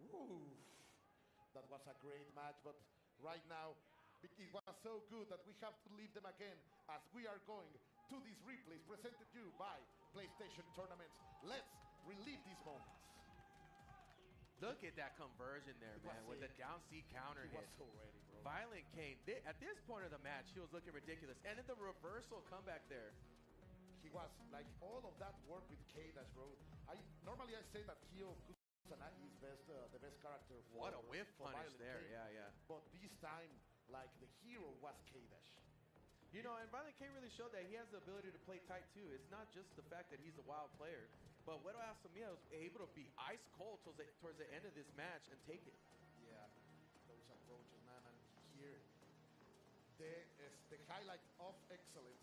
Ooh, that was a great match, but right now it was so good that we have to leave them again as we are going to these replays presented to you by PlayStation Tournaments. Let's relive these moments. Look at that conversion there, man, with the down C counter hit. Was so ready, bro. Violent Kane, at this point of the match, he was looking ridiculous. And then the reversal comeback there. He was like all of that work with K-Dash, bro. Normally I say that Kyo Kusanagi is the best character for What a whiff punish there, Kane. yeah. But this time, like the hero was K-Dash. You know, and Violent Kane really showed that he has the ability to play tight too. It's not just the fact that he's a wild player, but Güero Asamiya was able to be ice cold towards the end of this match and take it. Yeah, those approaches, man, and here the highlight of excellence,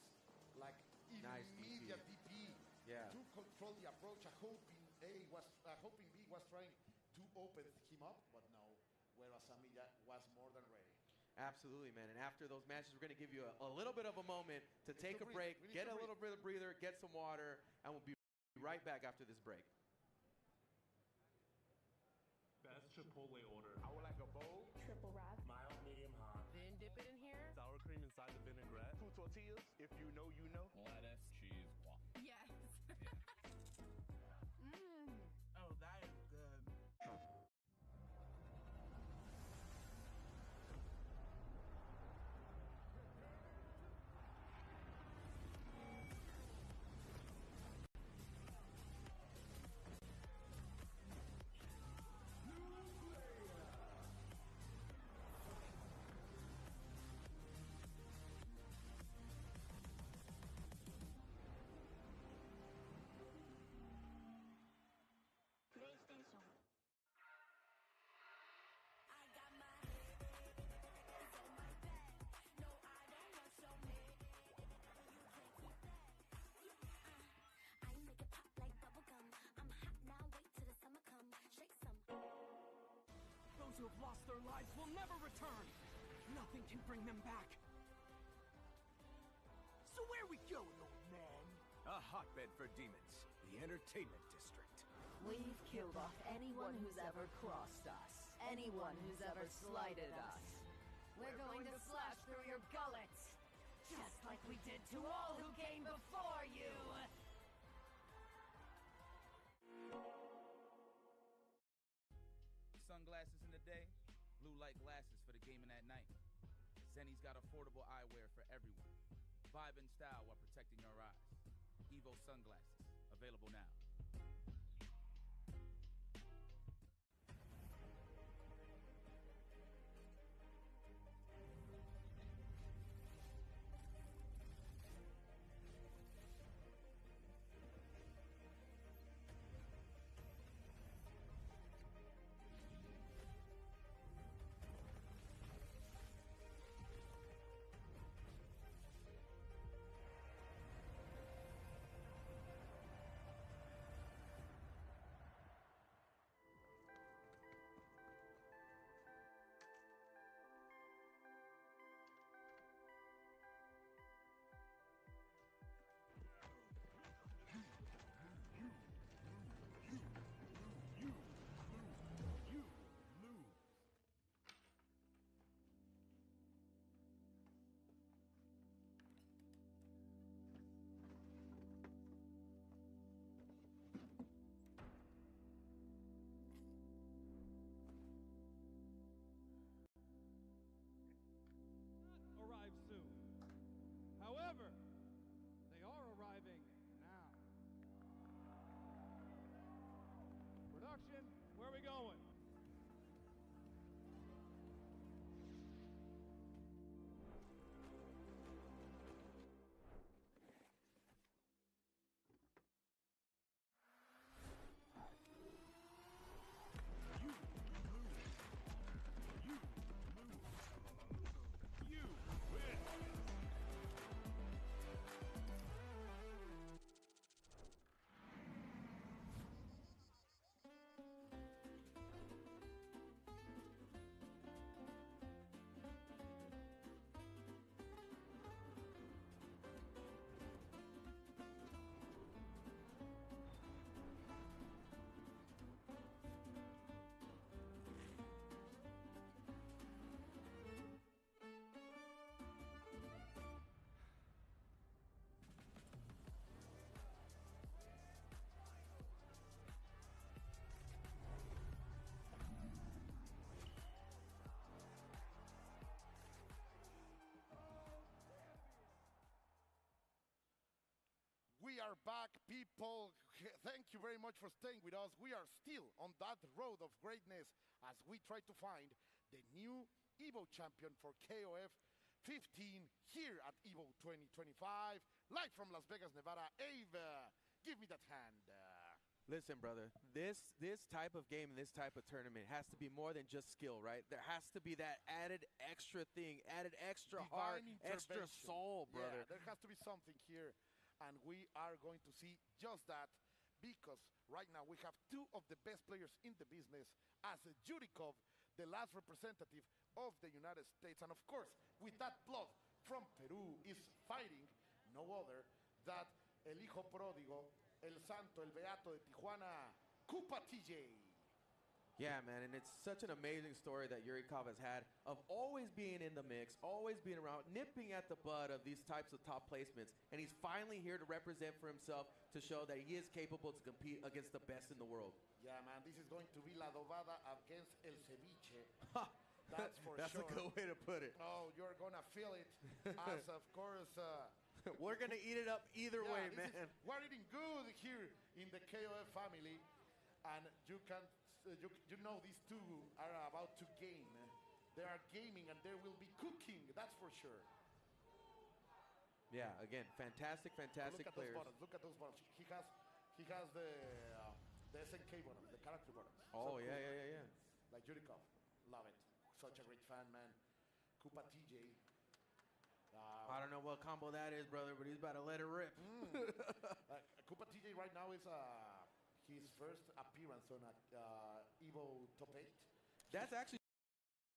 like nice immediate DP. Yeah. To control the approach, hoping B was trying to open him up, but no, Güero Asamiya was more than ready. Absolutely, man. And after those matches, we're going to give you a little bit of a moment to take a break, get a little bit of breather, get some water, and we'll be right back after this break. Best Chipotle order. I would like a bowl. Triple wrap. Mild, medium, hot. Then dip it in here. Sour cream inside the vinaigrette. 2 tortillas. If you know, you know. Lettuce, cheese, guac. Yes. Oh, that is good. Those who have lost their lives will never return. Nothing can bring them back. So where we going, old man? A hotbed for demons. The entertainment district. We've killed off anyone who's ever crossed us. Anyone who's ever slighted us. We're going to slash through your gullets. Just like we did to all who came before you. Sunglasses in the day, blue light glasses for the gaming at night. Zenny's got affordable eyewear for everyone. Vibe in style while protecting your eyes. EVO sunglasses, available now. are back, people. Thank you very much for staying with us. We are still on that road of greatness as we try to find the new EVO champion for KoF15 here at EVO 2025. Live from Las Vegas, Nevada. Ava, give me that hand. Listen, brother, this type of game and this type of tournament has to be more than just skill, right? There has to be that added extra thing, added extra heart, extra soul, brother. Yeah, there has to be something here. And we are going to see just that because right now we have two of the best players in the business as Jurikov, the last representative of the United States. And of course, with that blood from Peru is fighting no other than el hijo pródigo, el santo, el beato de Tijuana, Koopa TJ. Yeah, man, and it's such an amazing story that Jurikov has had of always being in the mix, always being around, nipping at the bud of these types of top placements, and he's finally here to represent for himself to show that he is capable to compete against the best in the world. Yeah, man, this is going to be la adobada against el ceviche. That's for That's sure. a good way to put it. Oh, you're going to feel it as, of course... we're going to eat it up either way, man. We're eating good here in the KOF family, and you can... You know these two are about to game. They are gaming and there will be cooking, that's for sure. Yeah, again, fantastic players. Look at those buttons. He has the SNK buttons, the character buttons. Oh, so yeah, cool. yeah. Like Jurikov. Love it. Such a great fan, man. Koopa TJ. I don't know what combo that is, brother, but he's about to let it rip. Koopa TJ right now is his first appearance on EVO Top8. That's actually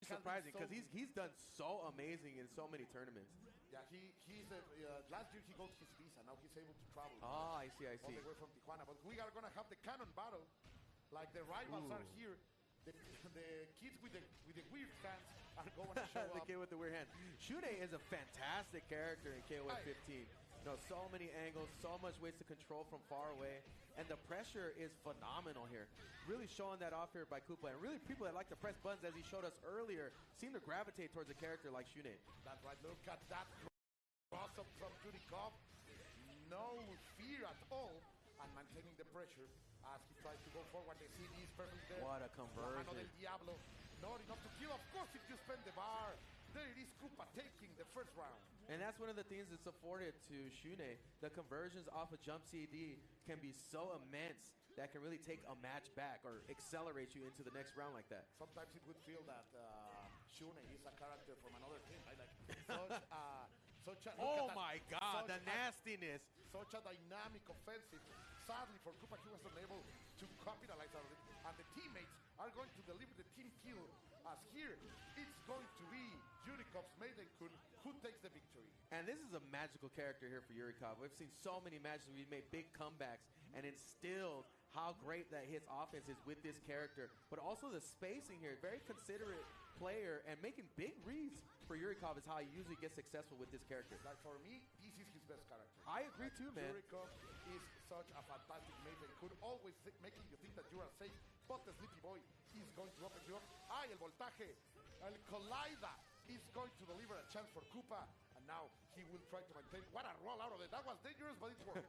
surprising because he's done so amazing in so many tournaments. Yeah, he's last year he got his visa. Now he's able to travel. Oh, I see. All the way from Tijuana. But we are gonna have the cannon battle, like the rivals are here. The kids with the weird hands are going to show up. The kid with the weird hand. Shune is a fantastic character in KOF15. You know, so many angles, so much ways to control from far away. And the pressure is phenomenal here. Really showing that off here by Koopa. And really people that like to press buttons, as he showed us earlier, seem to gravitate towards a character like Shune. That's right. Look at that cross-up from Jurikov. No fear at all. And maintaining the pressure as he tries to go forward. The CD is perfect there. What a conversion. Mano del Diablo. Not enough to kill. Of course, if you spend the bar. There it is, Koopa taking the first round. And that's one of the things that's afforded to Shune. The conversions off a jump CD can be so immense that can really take a match back or accelerate you into the next round like that. Sometimes it would feel that Shune is a character from another team. Right? Like oh my God, the nastiness. Such a dynamic offensive. Sadly for Koopa, he was unable to capitalize on it. And the teammates are going to deliver the team kill. As here, it's going to be Jurikov's Maiden-kun who takes the victory. And this is a magical character here for Jurikov. We've seen so many matches where he's made big comebacks and instilled how great that his offense is with this character. But also the spacing here, very considerate player and making big reads for Jurikov is how he usually gets successful with this character. Like for me, this is his best character. I agree too, man. Jurikov is such a fantastic Maiden-kun, always making you think that you are safe. But the Sleepy Boy is going to open you up. El voltaje, el Collider is going to deliver a chance for Koopa. And now he will try to maintain. What a roll out of it. That was dangerous, but it worked.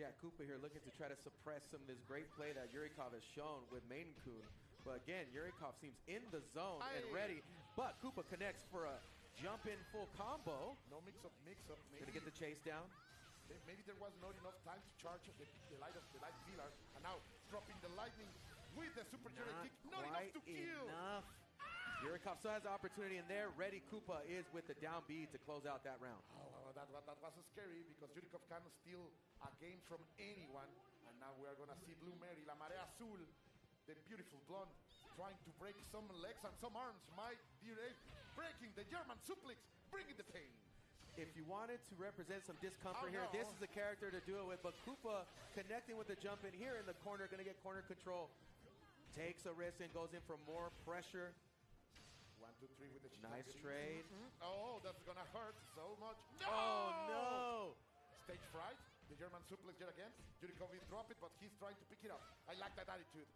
Yeah, Koopa here looking to try to suppress some of this great play that Jurikov has shown with Maiden-kun. But again, Jurikov seems in the zone and ready. But Koopa connects for a jump-in full combo. No mix-up. Gonna get the chase down. Maybe there was not enough time to charge the light pillar. And now dropping the lightning with the super Jurek kick. Not enough to kill. Jurikov still has the opportunity in there. Ready Koopa is with the down B to close out that round. Oh, that was scary because Jurikov can steal a game from anyone. And now we are going to see Blue Mary, La Marea Azul, the beautiful blonde, trying to break some legs and some arms. My dear Abe, breaking the German suplex, bringing the pain. If you wanted to represent some discomfort here, this is a character to do it with. But Koopa connecting with the jump in here in the corner, going to get corner control. Takes a risk and goes in for more pressure. 1, 2, 3 with the nice trade. Oh, that's going to hurt so much. No! Oh, no! Stage fright. The German suplex yet again. Jurikov will drop it, but he's trying to pick it up. I like that attitude.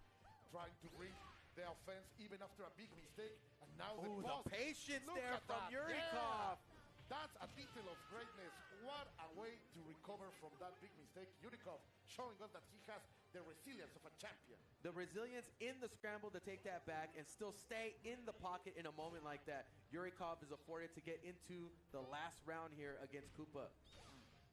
Trying to bring the offense even after a big mistake. And now the patience there from Jurikov. Yeah. That's a detail of greatness. What a way to recover from that big mistake. Yurikov showing us that he has the resilience of a champion. The resilience in the scramble to take that back and still stay in the pocket in a moment like that. Yurikov is afforded to get into the last round here against Koopa.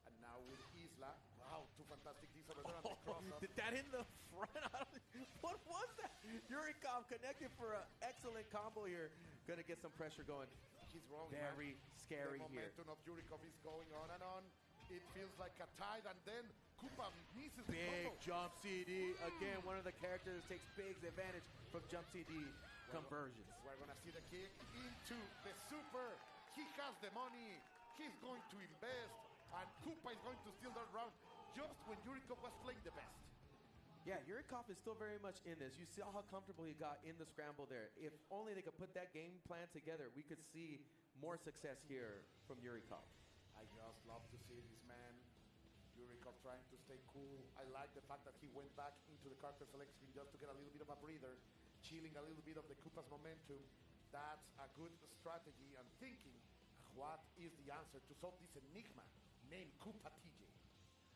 And now with Isla. Wow, two fantastic Ds over there on the cross-up. Did that in the front? What was that? Yurikov connected for an excellent combo here. Gonna get some pressure going. He's wrong, Very scary the here. momentum of Yurikov is going on and on. It feels like a tide, and then Koopa misses the Big combo. jump CD. Again, one of the characters that takes big advantage from jump CD conversions. We're going to see the kick into the super. He has the money. He's going to invest, and Koopa is going to steal that round just when Yurikov was playing the best. Yeah, Yurikov is still very much in this. You saw how comfortable he got in the scramble there. If only they could put that game plan together, we could see more success here from Yurikov. I just love to see this man, Yurikov, trying to stay cool. I like the fact that he went back into the character select screen just to get a little bit of a breather, chilling a little bit of the Koopa's momentum. That's a good strategy, and thinking what is the answer to solve this enigma named Koopa TJ.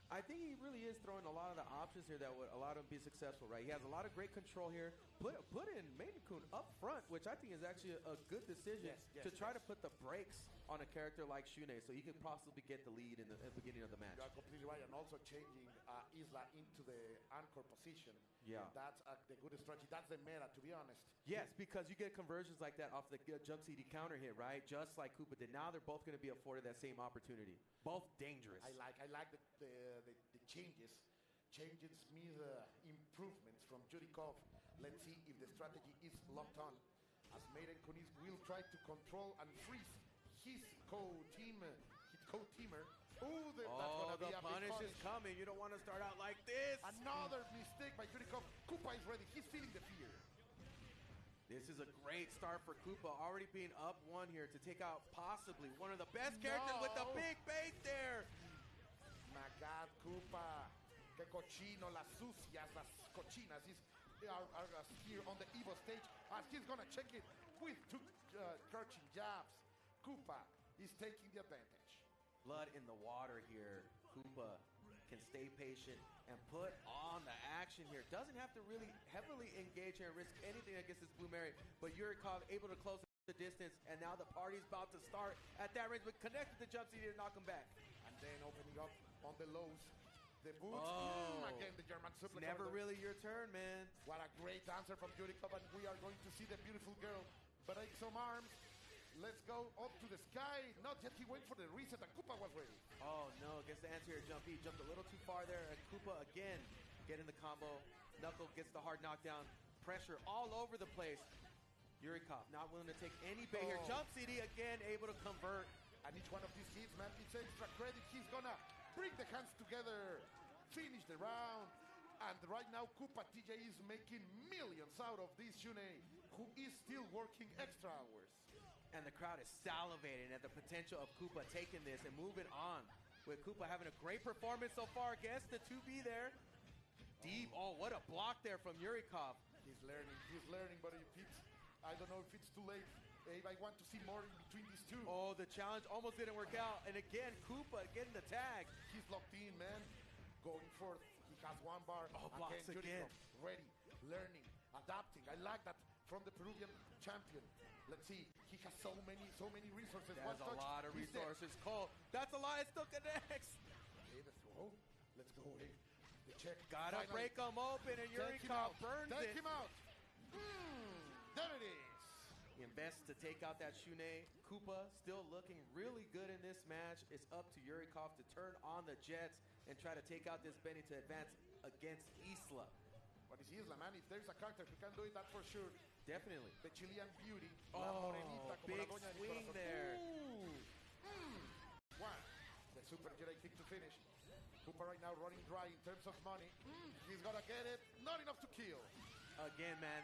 I think he really is throwing a lot of the options here that would allow him to be successful, right? He has a lot of great control here. Put in Maiden-kun up front, which I think is actually a good decision to try to put the brakes on a character like Shune so he could possibly get the lead in the beginning of the match. You are completely right, and also changing Isla into the anchor position. Yeah. That's the good strategy. That's the meta, to be honest. Yes, because you get conversions like that off the jump CD counter hit, right? Just like Koopa did. Now they're both going to be afforded that same opportunity. Both dangerous. I like the changes means improvements from Yurikov. Let's see if the strategy is locked on, as Maiden-kun will try to control and freeze his co-teamer. Oh, that's gonna be a punish big is coming. You don't want to start out like this. Another mistake by Yurikov. Koopa is ready. He's feeling the fear. This is a great start for Koopa, already being up one here to take out possibly one of the best characters with the big bait there. My God, Koopa. Que cochino, las sucias, las cochinas are here on the EVO stage, and he's gonna check it with two crouching jabs. Koopa is taking the advantage. Blood in the water here. Koopa can stay patient and put on the action here. Doesn't have to really heavily engage here and risk anything against this Blue Mary, but Yurikov able to close the distance, and now the party's about to start at that range, but connected the jump CD to knock him back. And then opening up on the lows. The boots. Again, the German suplex. Never really your turn, man. What a great answer from Yurikov, and we are going to see the beautiful girl break some arms. Let's go up to the sky. Not yet. He went for the reset, and Koopa was ready. Oh, no. Gets the anti-air jump. He jumped a little too far there, and Koopa again getting the combo. Knuckle gets the hard knockdown. Pressure all over the place. Yurikov not willing to take any bait here. Jump CD again, able to convert. And each one of these hits, man, it's extra credit. He's gonna bring the hands together, finish the round. And right now, Koopa TJ is making millions out of this Shune, who is still working extra hours. And the crowd is salivating at the potential of Koopa taking this and moving on. With Koopa having a great performance so far against the 2B there. Deep, what a block there from Yurikov. He's learning, but I don't know if it's too late. If I want to see more in between these two. Oh, the challenge almost didn't work out. And again, Koopa getting the tag. He's locked in, man. Going forth. He has one bar. Blocks again. Ready, learning, adapting. I like that from the Peruvian champion. Let's see. He has so many resources. That's a lot of resources. Cole, that's a lot. It still connects. Okay, the throw. Let's go. Hey, the check. Gotta break him open, and Yurikov burns it. Take him out. There it is. He invests to take out that Shune. Koopa still looking really good in this match. It's up to Yurikov to turn on the jets and try to take out this Benny to advance against Isla. What is Isla, man? If there's a character who can do it, that's for sure. Definitely. The Chilean beauty. Big swing there. One. The Super Jedi kick to finish. Koopa right now running dry in terms of money. He's gonna get it. Not enough to kill. Again, man,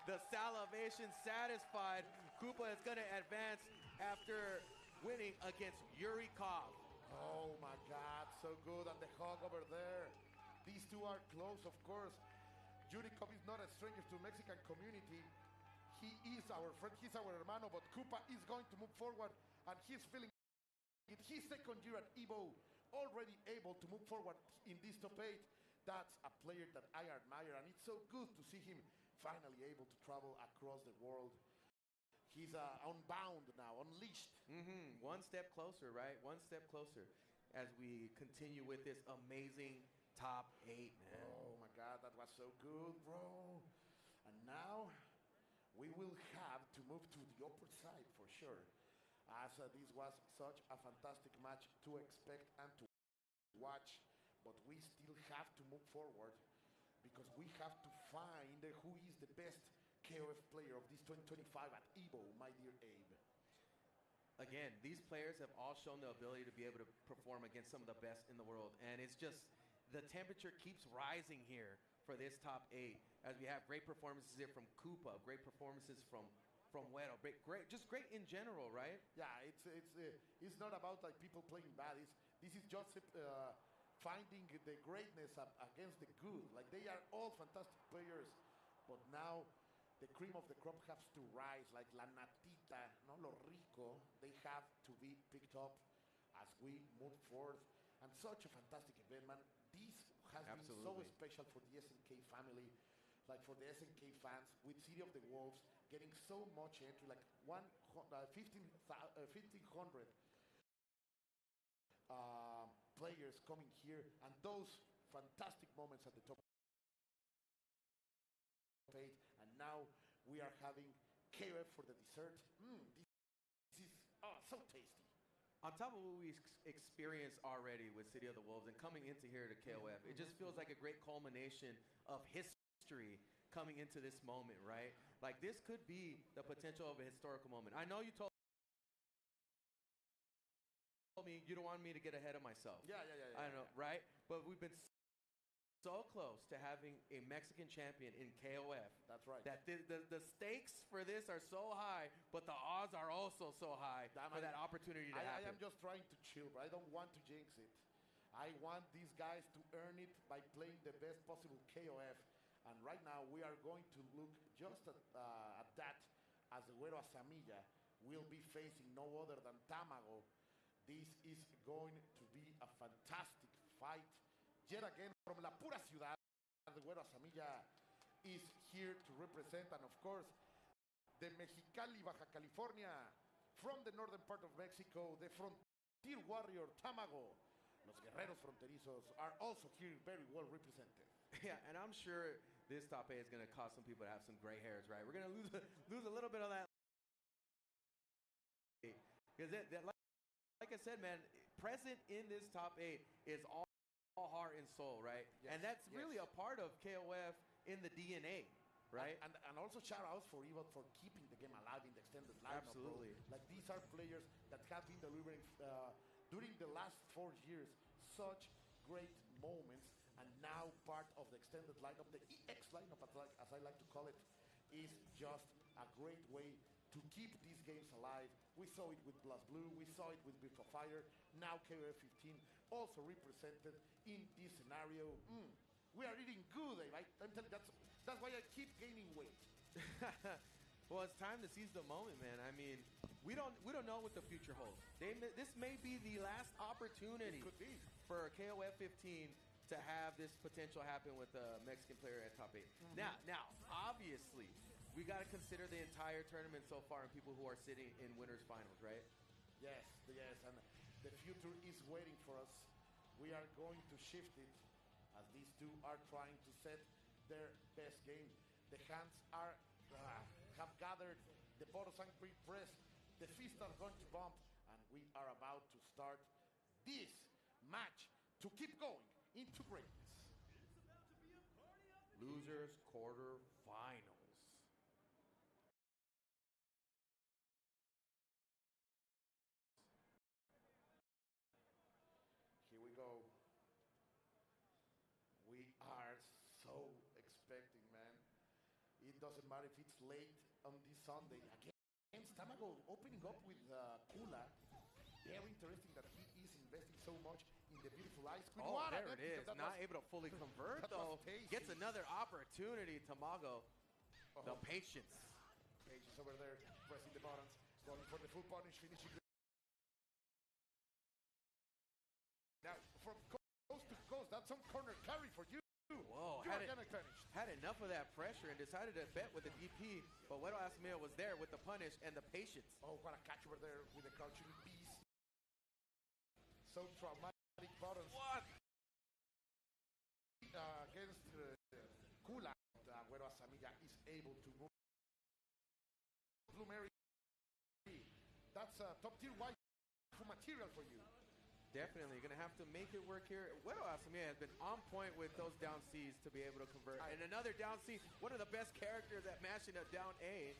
the salivation satisfied. Koopa is going to advance after winning against Yurikov. Oh my God, so good. And the hug over there. These two are close, of course. Yurikov is not a stranger to the Mexican community. He is our friend, he's our hermano, but Koopa is going to move forward, and he's feeling his second year at EVO, already able to move forward in this top 8. That's a player that I admire, and it's so good to see him finally able to travel across the world. He's unbound now, unleashed. One step closer, right? One step closer as we continue with this amazing top 8, man. Oh my God, that was so good, bro. And now we will have to move to the upper side for sure, as this was such a fantastic match to expect and to watch. But we still have to move forward because we have to find who is the best KOF player of this 2025 at EVO, my dear Abe. Again, these players have all shown the ability to be able to perform against some of the best in the world. And it's just, the temperature keeps rising here for this top 8 as we have great performances here from Koopa, great performances from Wero, just great in general, right? Yeah, it's not about like people playing bad. This is just finding the greatness against the good. Like they are all fantastic players, but now the cream of the crop has to rise. Like la natita, no lo rico, they have to be picked up as we move forward. And such a fantastic event, man. This has been so special for the SNK family, like for the SNK fans, with City of the Wolves getting so much entry, like 1,500 players coming here, and those fantastic moments at the top 8, and now we are having KOF for the dessert. This is so tasty. On top of what we experienced already with City of the Wolves and coming into here to KOF, it just feels like a great culmination of history coming into this moment, right? Like this could be the potential of a historical moment. I know you told me you don't want me to get ahead of myself. Yeah. I know, right? But we've been so close to having a Mexican champion in KOF. That's right. That the stakes for this are so high, but the odds are also so high for that opportunity to happen. I am just trying to chill, but I don't want to jinx it. I want these guys to earn it by playing the best possible KOF. And right now we are going to look just at that, as Güero Asamilla will be facing no other than Tamago. This is going to be a fantastic fight. Yet again, from La Pura Ciudad, Güero Asamilla is here to represent, and of course, the Mexicali, Baja California, from the northern part of Mexico, the frontier warrior Tamago. Los Guerreros Fronterizos are also here very well represented. Yeah, and I'm sure this top 8 is going to cause some people to have some gray hairs, right? We're going to lose a little bit of that. Because like I said, man, present in this top 8 is all heart and soul, right? Yes, and that's really a part of KOF in the DNA, right? And also shout outs for EVO for keeping the game alive in the extended lineup. Absolutely. Bro. Like these are players that have been delivering during the last 4 years such great moments, and now part of the extended lineup, the EX lineup as I like to call it, is just a great way to keep these games alive. We saw it with Blast Blue, we saw it with Virtua Fire, now KOF 15 also represented in this scenario. We are eating good, eh? Right? I'm telling you, that's why I keep gaining weight. Well, it's time to seize the moment, man. I mean, we don't know what the future holds. This may be the last opportunity for KOF 15 to have this potential happen with a Mexican player at top 8. Now, obviously, we got to consider the entire tournament so far and people who are sitting in winners finals, right? Yes, and the future is waiting for us. We are going to shift it as these two are trying to set their best game. The hands have gathered, the bottles are pre-pressed, the fists are going to bump, and we are about to start this match to keep going into greatness. Losers quarter finals. Here we go. We are so expecting, man. It doesn't matter if it's late on this Sunday. Against Tamago, opening up with Kula. Very interesting that he is investing so much in the beautiful ice cream. Oh, there it is. Not able to fully convert, though. Gets another opportunity, Tamago. The patience. Patience over there, pressing the buttons, going for the full punish, finishing had enough of that pressure and decided to bet with the DP, but Güero Asamiya was there with the punish and the patience. Oh, what a catch over there with the crouching beast. So traumatic buttons. What? Against Kula, Güero Asamiya is able to move. Blue Mary, that's top tier waifu material for you. Definitely, you're going to have to make it work here. Güero Asamiya has been on point with those down Cs to be able to convert. And another down C, one of the best characters at mashing a down A.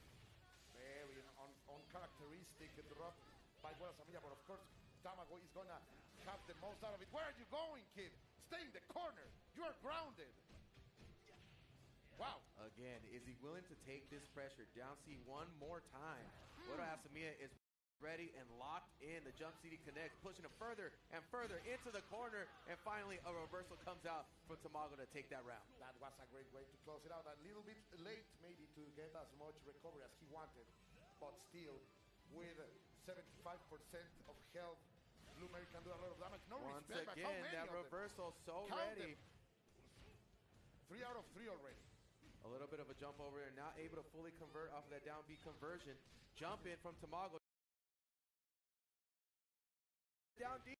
Very uncharacteristic drop by Güero Asamiya, but of course, Tamago is going to have the most out of it. Where are you going, kid? Stay in the corner. You are grounded. Wow. Again, is he willing to take this pressure? Down C one more time. Güero Asamiya is ready and locked in. The jump CD connects, pushing him further and further into the corner, and finally a reversal comes out from Tamago to take that round. That was a great way to close it out. A little bit late maybe to get as much recovery as he wanted, but still with 75% of health, Blue Mary can do a lot of damage. No Once respect, again, that reversal so ready. 3 out of 3 already. A little bit of a jump over there, not able to fully convert off of that down B conversion. Jump in from Tamago. Down D.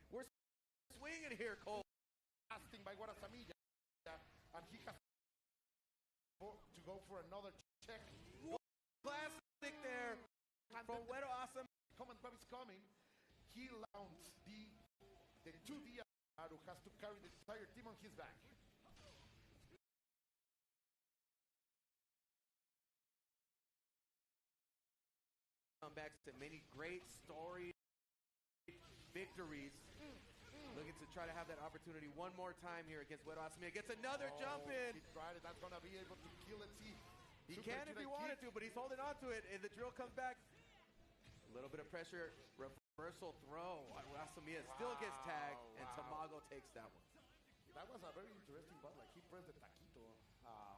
We're swinging here, Cole. Casting by Güero Asamiya, and he has to go for another check. Classic there from Güero Asamiya. Command Bob is coming. He launches the 2D who has to carry the entire team on his back. Comebacks to many great stories. Victories. Looking to try to have that opportunity one more time here against Güero Asamiya. Gets another jump in. He tried it. That's going to be able to kill it. He can if he wanted to, but he's holding on to it, and the drill comes back. A little bit of pressure. Reversal throw. Asamiya still gets tagged, and Tamago takes that one. That was a very interesting ball. Like, he pressed the taquito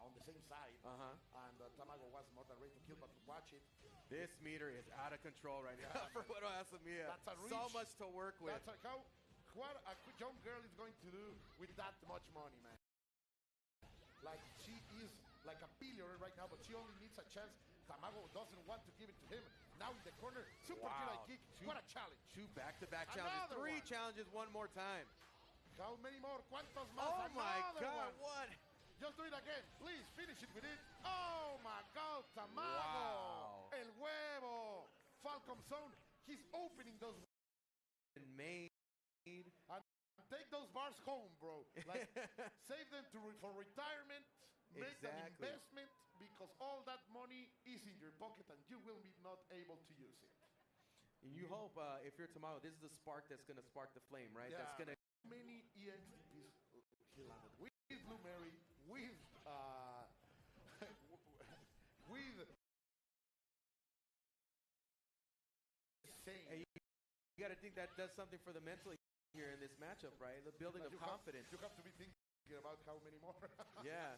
on the same side, and Tamago was more than ready to kill, but watch it. This meter is out of control right now for Güero Asamiya. That's a reach. So much to work with. That's what a young girl is going to do with that much money, man. Like, she is like a billionaire right now, but she only needs a chance. Tamago doesn't want to give it to him. Now in the corner, super July kick. What a challenge. 2 back-to-back challenges. 3 challenges, one more time. How many more? ¿Cuántos más? Oh my God, what? Just do it again. Please finish it with it. Oh my God, Tamago. El huevo. Falcon zone. He's opening those. Made. And take those bars home, bro. Like, save them for retirement. Make an investment, because all that money is in your pocket and you will be not able to use it. And you hope, if you're Tamago, this is the spark that's going to spark the flame, right? Yeah. That's going to. Many EXTPs he landed with Blue Mary, with Hey, you got to think that does something for the mental here in this matchup, right? The building of confidence. You have to be thinking about how many more. Yeah.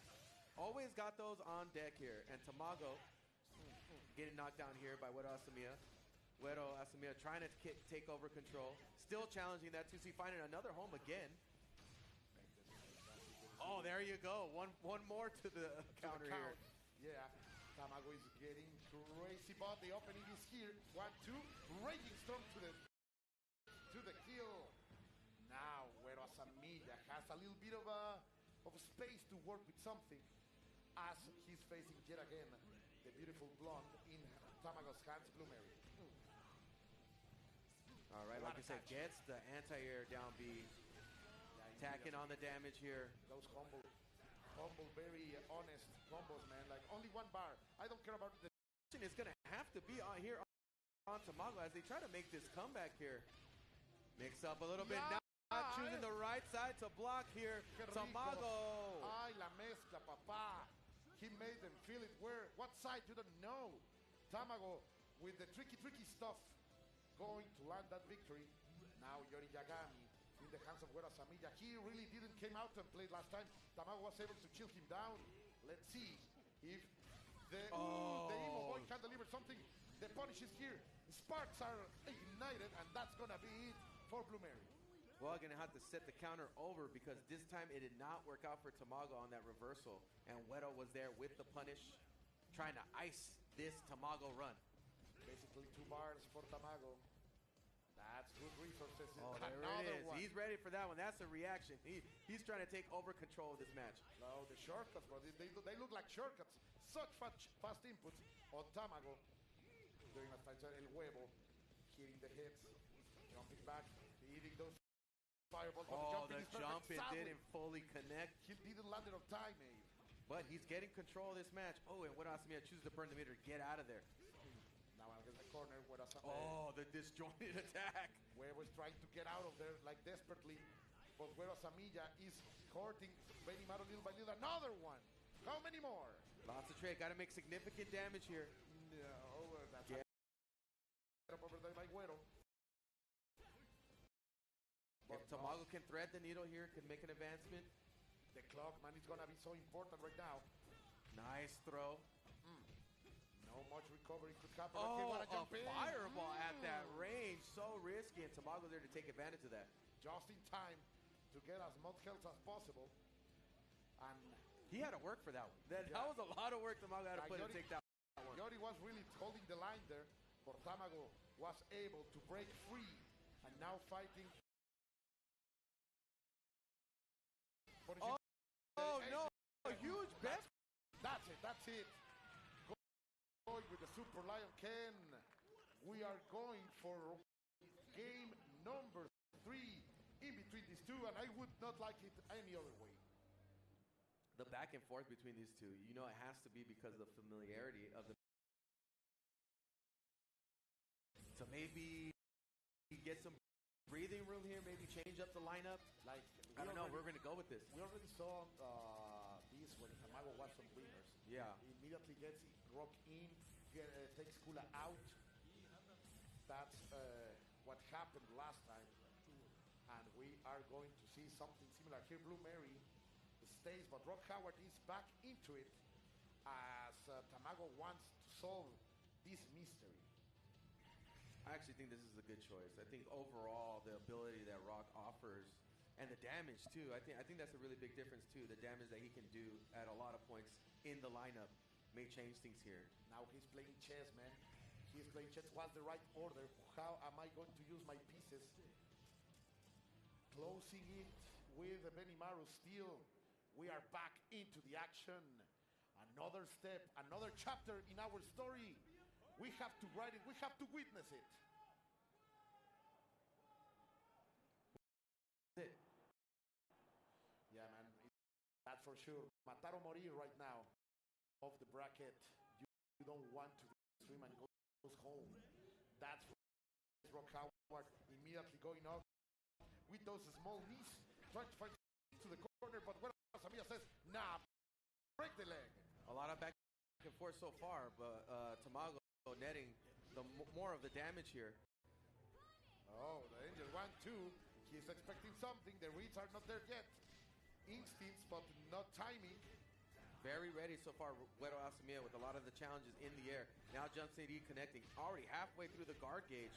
Always got those on deck here. And Tamago getting knocked down here by Güero Asamiya. Güero Asamiya trying to take over control. Still challenging that 2C, finding another home again. Oh, there you go. One more to the counter here. Yeah, Tamago is getting crazy, but the opening is here. 1, 2, raging storm to the kill. Now Güero Asamiya has a little bit of space to work with something, as he's facing yet again the beautiful blonde in Tamago's hands, Blue Mary. All right, like I said, gets the anti-air down B. Tacking on the damage here. Those humble, very honest combos, man. Like, only 1 bar. I don't care about the... It's going to have to be on here on Tamago as they try to make this comeback here. Mix up a little bit. Not choosing the right side to block here. Tamago. Ay, la mezcla, papá. He made them feel it. What side? You don't know. Tamago with the tricky stuff going to land that victory. Now Yori Yagami in the hands of Güero Asamiya. He really didn't came out and played last time. Tamago was able to chill him down. Let's see if the Emo Boy can deliver something. The punish is here. Sparks are ignited, and that's gonna be it for Blue Mary. Well, going to have to set the counter over because this time it did not work out for Tamago on that reversal. And Wedo was there with the punish, trying to ice this Tamago run. Basically 2 bars for Tamago. That's good resources. Oh, there it is. One. He's ready for that one. That's a reaction. He's trying to take over control of this match. No, the shortcuts, bro. They look like shortcuts. Such fast inputs on Tamago. Doing a el huevo. Hitting the hits. Jumping back. Hitting those fireballs. Oh, the jumping didn't fully connect. He didn't land it on time, maybe. But he's getting control of this match. Oh, and what else? Chooses to burn the meter. Get out of there. Now against the corner. Oh, the disjointed attack. Huevo is trying to get out of there like desperately. But Huevo Samilla is courting Benimaru little by little. Another one. How many more? Lots of trade. Got to make significant damage here. No, that's up over there by Huevo. If Tamago can thread the needle here, can make an advancement. The clock, man, is going to be so important right now. Nice throw. No much recovery could happen. Oh, a fireball at that range. So risky, and Tamago there to take advantage of that. Just in time to get as much health as possible. And he had to work for that one. That was a lot of work Tamago had to put to take that one. Yori was really holding the line there, but Tamago was able to break free and now fighting. Oh no, a huge bet. That's it. Going with the Super Lion Ken. We are going for game number 3 in between these two, and I would not like it any other way. The back and forth between these two, you know it has to be because of the familiarity of the. So maybe get some breathing room here, maybe change up the lineup. Like I don't know, we're going to go with this. We already saw this when Tamago was some winners. Yeah. He immediately gets Rock in, takes Kula out. That's what happened last time. And we are going to see something similar here. Blue Mary stays, but Rock Howard is back into it as Tamago wants to solve this mystery. I actually think this is a good choice. I think overall the ability that Rock offers and the damage too. I think that's a really big difference too. The damage that he can do at a lot of points in the lineup may change things here. Now he's playing chess, man. He's playing chess. What's the right order? How am I going to use my pieces? Closing it with Benimaru still. We are back into the action. Another step, another chapter in our story. We have to write it. We have to witness it. Yeah, man. That's for sure. Matar o morir right now. Off the bracket. You don't want to swim and goes home. That's Rock Howard immediately going off with those small knees. Trying to find to the corner, but what Samia says, nah, break the leg. A lot of back and forth so far, but Tamago netting more of the damage here. Oh, the Angel 1-2. He's expecting something. The reads are not there yet. Instincts, but not timing. Very ready so far, Wedo Asamiya with a lot of the challenges in the air. Now jump CD connecting, already halfway through the guard gauge.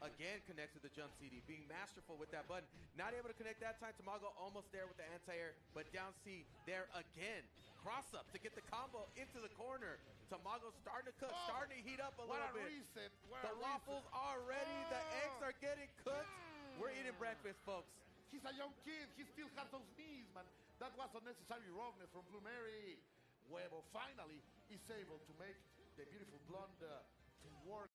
Again connects to the jump CD, being masterful with that button. Not able to connect that time. Tamago almost there with the anti-air, but down C there again. Cross up to get the combo into the corner. Tamago starting to cook, starting to heat up a little bit. Reset. The waffles are ready. The eggs are getting cooked. We're eating breakfast, folks. He's a young kid. He still has those knees, man. That was unnecessary wrongness from Blue Mary. Huevo finally is able to make the beautiful blonde to work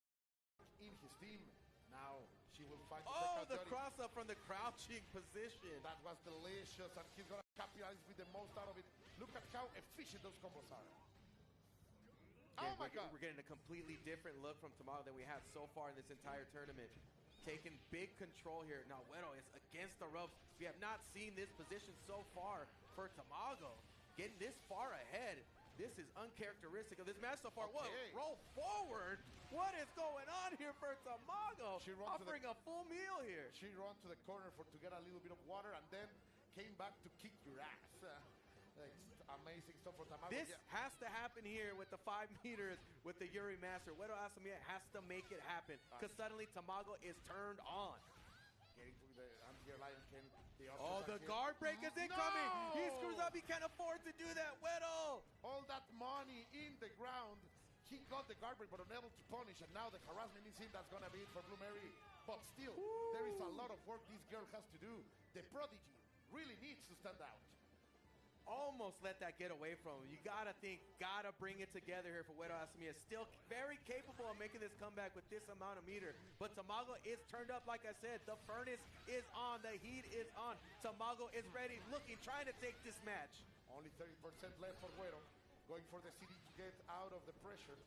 in his team. Now she will fight to take out the cross up from the crouching position. That was delicious, and he's going to capitalize with the most out of it. Look at how efficient those combos are. Oh my God. We're getting a completely different look from Tamago than we have so far in this entire tournament. Taking big control here. Now Wedo is against the ropes. We have not seen this position so far for Tamago. Getting this far ahead. This is uncharacteristic of this match so far. Okay. Whoa, roll forward. What is going on here for Tamago? Offering a full meal here. She ran to the corner to get a little bit of water and then came back to kick your ass. Amazing stuff for Tamago. This has to happen here with the 5 meters with the Yuri Master. Wedo Asamiya has to make it happen because suddenly Tamago is turned on. Getting to the anti-air Lion King. Oh, the guard break is incoming. No! He screws up. He can't afford to do that. Weddle. All that money in the ground. He got the guard break, but unable to punish. And now the harassment is in. That's going to be it for Blue Mary. But still, there is a lot of work this girl has to do. The Prodigy really needs to stand out. Almost let that get away from him. You gotta bring it together here for Weddle Asamiya. Still very capable of making this comeback with this amount of meter. But Tamago is turned up, like I said. The furnace is on. The heat is on. Tamago is ready, looking, trying to take this match. Only 30% left for Weddle. Going for the CD to get out of the pressure.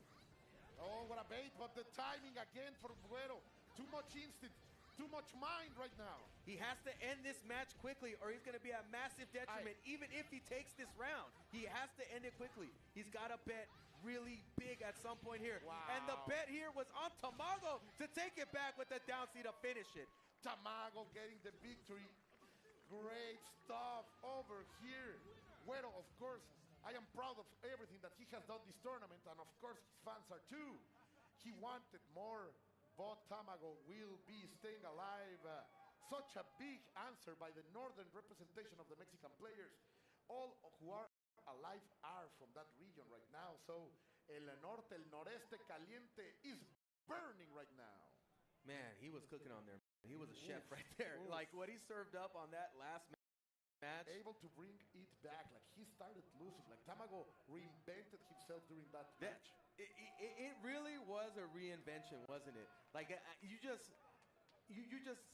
Oh, what a bait, but the timing again for Weddle. Too much instinct. Too much mind right now. He has to end this match quickly or he's going to be at massive detriment even if he takes this round. He has to end it quickly. He's got to bet really big at some point here. Wow. And the bet here was on Tamago to take it back with the down C to finish it. Tamago getting the victory. Great stuff over here. Weddle, of course, I am proud of everything that he has done this tournament, and of course his fans are too. He wanted more. But Tamago will be staying alive. Such a big answer by the northern representation of the Mexican players. All who are alive are from that region right now. So el norte, el noreste caliente is burning right now. Man, he was cooking on there. He was a chef right there. Like what he served up on that last match. Able to bring it back. Like he started losing. Like Tamago reinvented himself during that match. It really was a reinvention, wasn't it? Like you just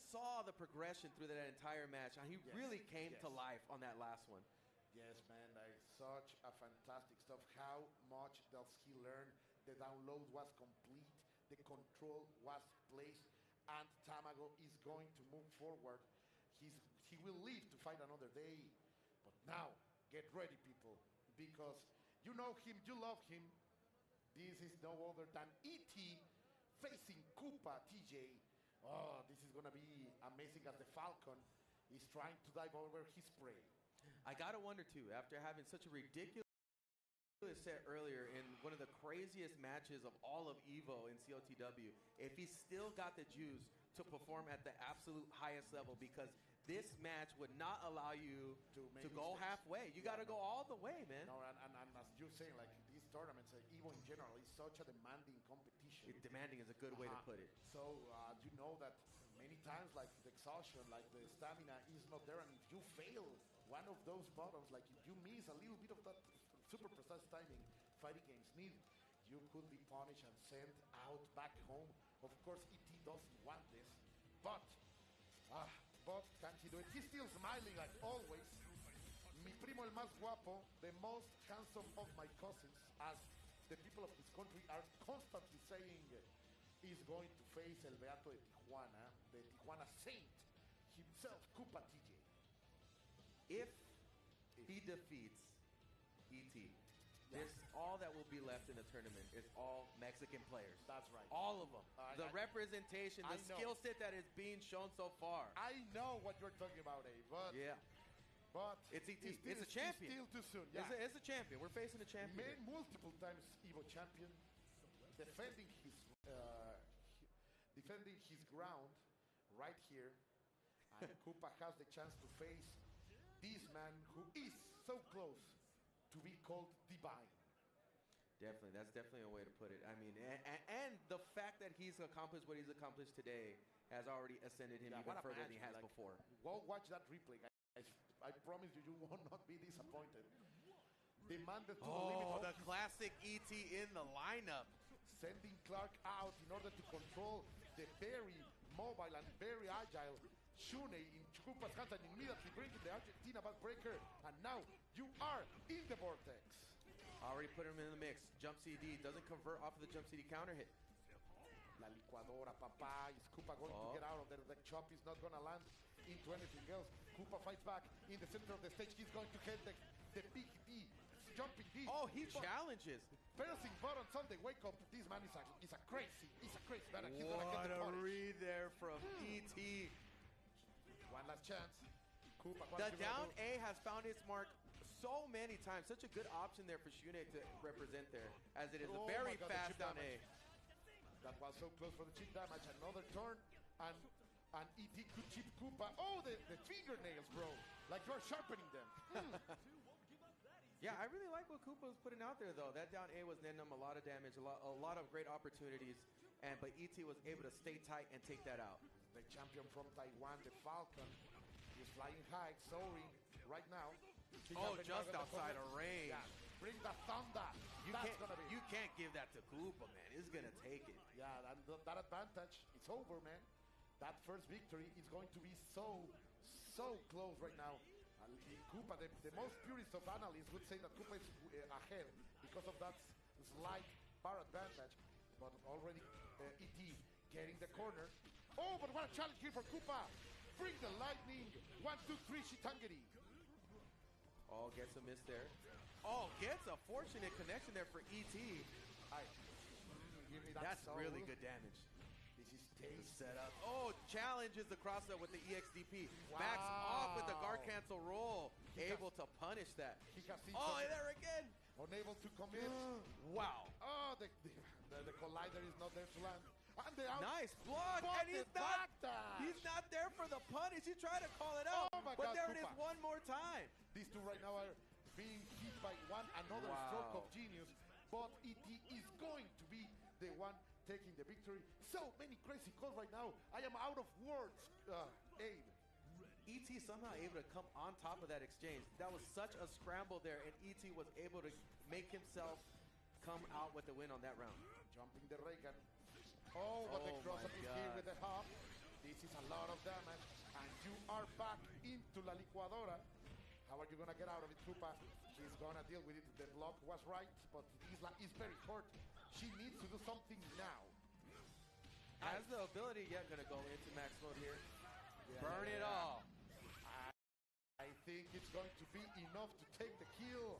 saw the progression through that entire match, and he really came to life on that last one. Yes, man, like such a fantastic stuff. How much does he learn? The download was complete, the control was placed, and Tamago is going to move forward. He will live to fight another day. But now, get ready, people, because you know him, you love him. This is no other than E.T. facing Koopa TJ. Oh, this is going to be amazing as the Falcon is trying to dive over his prey. I got to wonder, too, after having such a ridiculous set earlier in one of the craziest matches of all of EVO in COTW, if he still got the juice to perform at the absolute highest level, because this match would not allow you to go halfway. You got to go all the way, man. No, and as you're saying, like these tournaments, EVO in general is such a demanding competition. Demanding is a good way to put it. So you know that many times, like the exhaustion, like the stamina is not there, and if you fail one of those buttons, like if you miss a little bit of that super precise timing fighting games need, you could be punished and sent out back home. Of course, ET doesn't want this, but can he do it? He's still smiling like always. Mi primo el más guapo, the most handsome of my cousins, as the people of his country are constantly saying, is going to face el Beato de Tijuana, the Tijuana Saint himself, Koopa TJ. If he defeats ET, this all that will be left in the tournament is all Mexican players. That's right. All of them. The representation, the skill set that is being shown so far. I know what you're talking about, Abe, but but it's ET. It's a champion. It's still too soon. Yeah. It's a champion. We're facing a champion. Multiple times EVO champion, defending his ground right here, and Koopa has the chance to face this man who is so close to be called divine. Definitely, that's definitely a way to put it. I mean, and the fact that he's accomplished what he's accomplished today has already ascended him even further than he has before. Go watch that replay. I promise you, you will not be disappointed. Demanded to the limit. Oh, the classic ET in the lineup. Sending Clark out in order to control the very mobile and very agile Shune in Koopa's hands, and immediately bringing the Argentina backbreaker. And now you are in the vortex. Already put him in the mix. Jump CD doesn't convert off of the jump CD counter hit. La licuadora, papá. Is Koopa going to get out of there? The chop is not going to land into anything else. Koopa fights back in the center of the stage. He's going to hit the big D. Jumping D. Oh, he challenges. Pressing buttons on the wake up. This man is a crazy. He's a crazy man. He's going to get the What a read there from ET. One last chance. Koopa, the down A has found its mark so many times. Such a good option there for Shune to represent there, as it is a very fast down A. That was so close for the cheap damage. Another turn, and And ET could chip Koopa. Oh, the fingernails, bro. Like you're sharpening them. Yeah, I really like what Koopa was putting out there, though. That down A was netting him a lot of damage, a lot of great opportunities, but ET was able to stay tight and take that out. The champion from Taiwan, the Falcon, is flying high, soaring right now. Just outside of range. Yeah. Bring the thunder. You can't give that to Koopa, man. He's going to take it. Yeah, that advantage, it's over, man. That first victory is going to be so close right now. Koopa, the most purist of analysts would say that Koopa is ahead because of that slight bar advantage. But already ET getting the corner. Oh, but what a challenge here for Koopa. Bring the lightning. 1, 2, 3, Shitangiri. Oh, gets a miss there. Oh, gets a fortunate connection there for ET. Give me That's really good damage. This is set up. Oh, challenges the crossover with the EXDP. Wow. Backs off with the guard cancel roll. Able to punish that. There again. Unable to commit. Wow. Oh, the collider is not there to land. And nice block. And he's not there for the punish. He tried to call it out. Oh my but God, there Koopa. it is one more time. These two right now are being hit by another stroke of genius. But ET is going to be the one taking the victory. So many crazy calls right now. I am out of words, Abe. ET somehow able to come on top of that exchange. That was such a scramble there, and ET was able to make himself come out with the win on that round. Jumping the Reagan. Oh, but the cross-up is here with the hop. This is a lot of damage, and you are back into La Licuadora. How are you going to get out of it, Koopa? She's going to deal with it. The block was right, but Isla is very hurt. She needs to do something now. Has the ability yet going to go into max mode here. Burn it all. I think it's going to be enough to take the kill.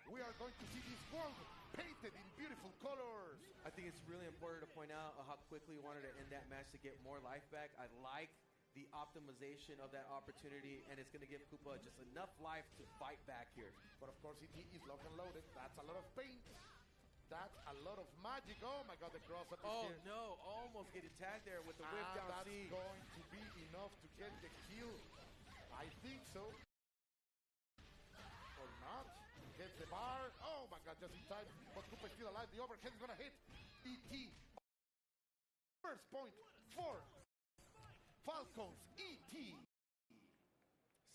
We are going to see this world painted in beautiful colors. I think it's really important to point out how quickly he wanted to end that match to get more life back. I like the optimization of that opportunity, and it's going to give Koopa just enough life to fight back here. But of course, he is lock and loaded. That's a lot of paint. That's a lot of magic. Oh my God, the cross-up is here. Oh no, almost getting tagged there with the whip down that's C. Going to be enough to get the kill. I think so. Or not. Gets the bar. Oh my God, just in time. But Koopa is still alive. The overhead is going to hit ET. First point for Falcons. ET.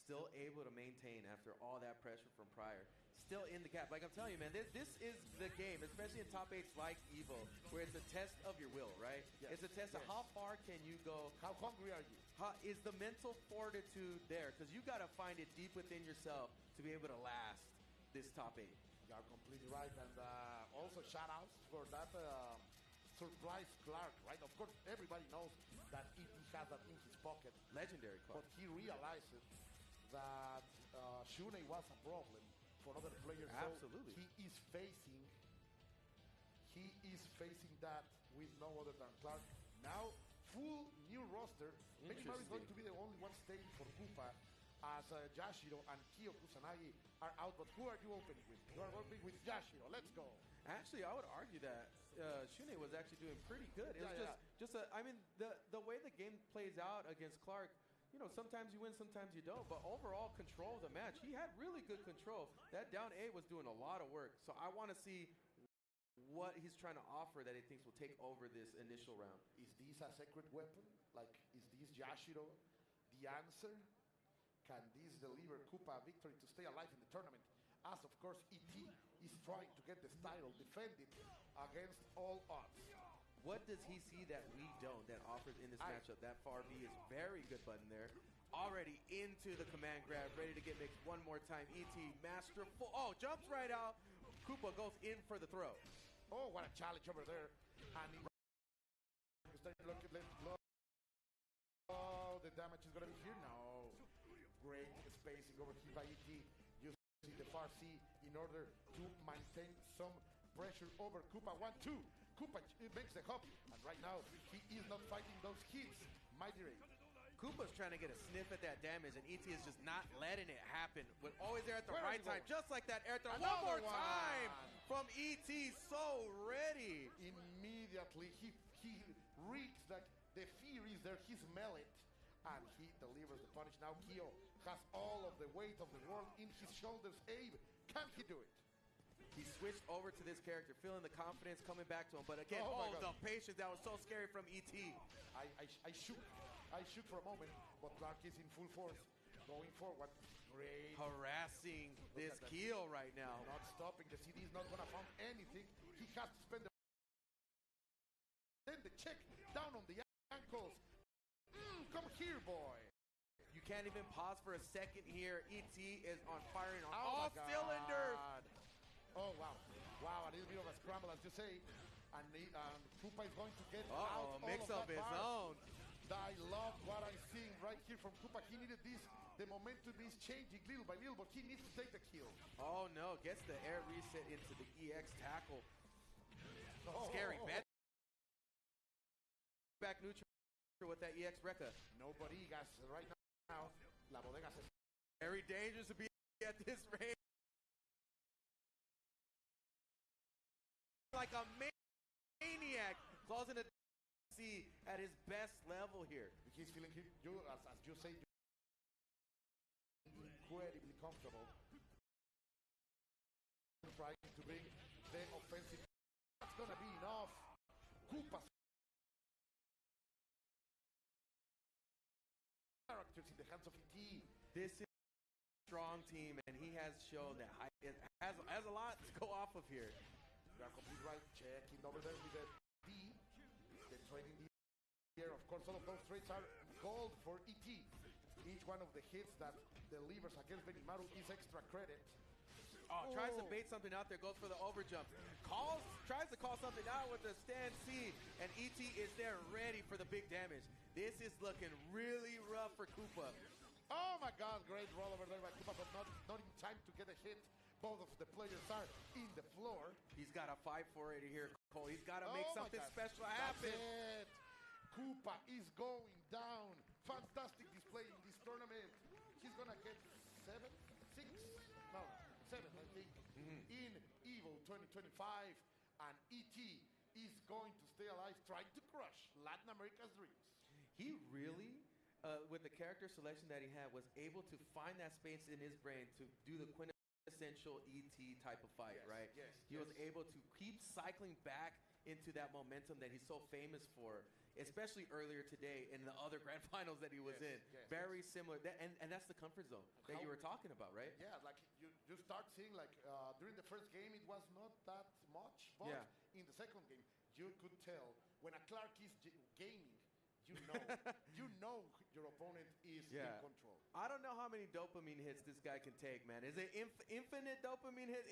Still able to maintain after all that pressure from prior. Still in the gap. Like I'm telling you, man, this is the game, especially in top 8s like EVO, where it's a test of your will, right? Yes. It's a test of how far can you go. How hungry are you? Is the mental fortitude there? Because you got to find it deep within yourself to be able to last this top 8. You are completely right. And also shout-outs for that surprise Clark, right? Of course, everybody knows that ET has that in his pocket. Legendary Clark. But he realizes that Shunei was a problem for other players. Absolutely. So he is facing that with no other than Clark. Now, full new roster. Benimari is going to be the only one staying for Koopa, as Yashiro and Kyo Kusanagi are out. But who are you opening with? You are opening with Yashiro. Let's go. Actually, I would argue that Shunei was actually doing pretty good. It was I mean, the way the game plays out against Clark, you know, sometimes you win, sometimes you don't. But overall control of the match, he had really good control. That down A was doing a lot of work. So I want to see what he's trying to offer that he thinks will take over this initial round. Is this a secret weapon? Like, is this Yashiro the answer? Can this deliver Koopa a victory to stay alive in the tournament? As, of course, ET is trying to get the title, defend it against all odds. What does he see that we don't, that offers in this matchup? That far B is very good button there. Already into the command grab, ready to get mixed one more time. ET, masterful. Oh, jumps right out. Koopa goes in for the throw. Oh, what a challenge over there. And oh, the damage is going to be here now. Great spacing over here by ET. Using the far C in order to maintain some pressure over Koopa. 1-2. Koopa makes the hop. And right now, he is not fighting those hits. Mighty Ray. Koopa's trying to get a sniff at that damage, and ET is just not letting it happen. But always there at the right time, just like that air throw. One more time from ET, so ready. Immediately, he reeks that the fear is there. He smell it. and he delivers the punish. Now Kyo has all of the weight of the world in his shoulders. Abe, can he do it? He switched over to this character, feeling the confidence coming back to him. But again, the patience that was so scary from ET. I shook for a moment, but Clark is in full force. Going forward, great. Harassing this Keel right now. Not stopping. The CD is not going to find anything. He has to spend the... Then the check down on the ankles. Come here, boy. You can't even pause for a second here. ET is on firing on all cylinders. Oh, wow. Wow, a little bit of a scramble, as you say. And Koopa is going to get out mix all of that his bar. own. I love what I'm seeing right here from Koopa. He needed this. The momentum is changing little by little, but he needs to take the kill. Oh, no. Gets the air reset into the EX tackle. Scary. Back neutral with that EX Rekka. No Bodigas right now. La Bodega is very dangerous to be at this range. Like a maniac. Closing the C at his best level here. He's feeling, as you say, incredibly comfortable. Trying to bring the offensive. That's going to be enough. Koopa characters in the hands of ET. This is a strong team, and he has shown that it has a lot to go off of here. You are completely right. Checking over there with the D. The trade in the air. Of course, all of those trades are gold for ET. Each one of the hits that delivers against Benimaru is extra credit. Tries to bait something out there, goes for the overjump. Tries to call something out with the stand C, and ET is there ready for the big damage. This is looking really rough for Koopa. Oh my God, great roll over there by Koopa, but not in time to get a hit. Both of the players are in the floor. He's got to fight for it here, Cole. He's got to make something special happen. That's it. Koopa is going down. Fantastic display in this tournament. He's going to get 7, I think, in EVO 2025. And ET is going to stay alive, trying to crush Latin America's dreams. He really, with the character selection that he had, was able to find that space in his brain to do the quintessential ET type of fight, right? Yes. He was able to keep cycling back into that momentum that he's so famous for, especially earlier today in the other grand finals that he was in. Very similar. And that's the comfort zone that you were talking about, right? Yeah, like you start seeing, like, during the first game, it was not that much, but in the second game, you could tell when a Clark is gaming, you know your opponent is in control. I don't know how many dopamine hits this guy can take, man. Is it infinite dopamine hit,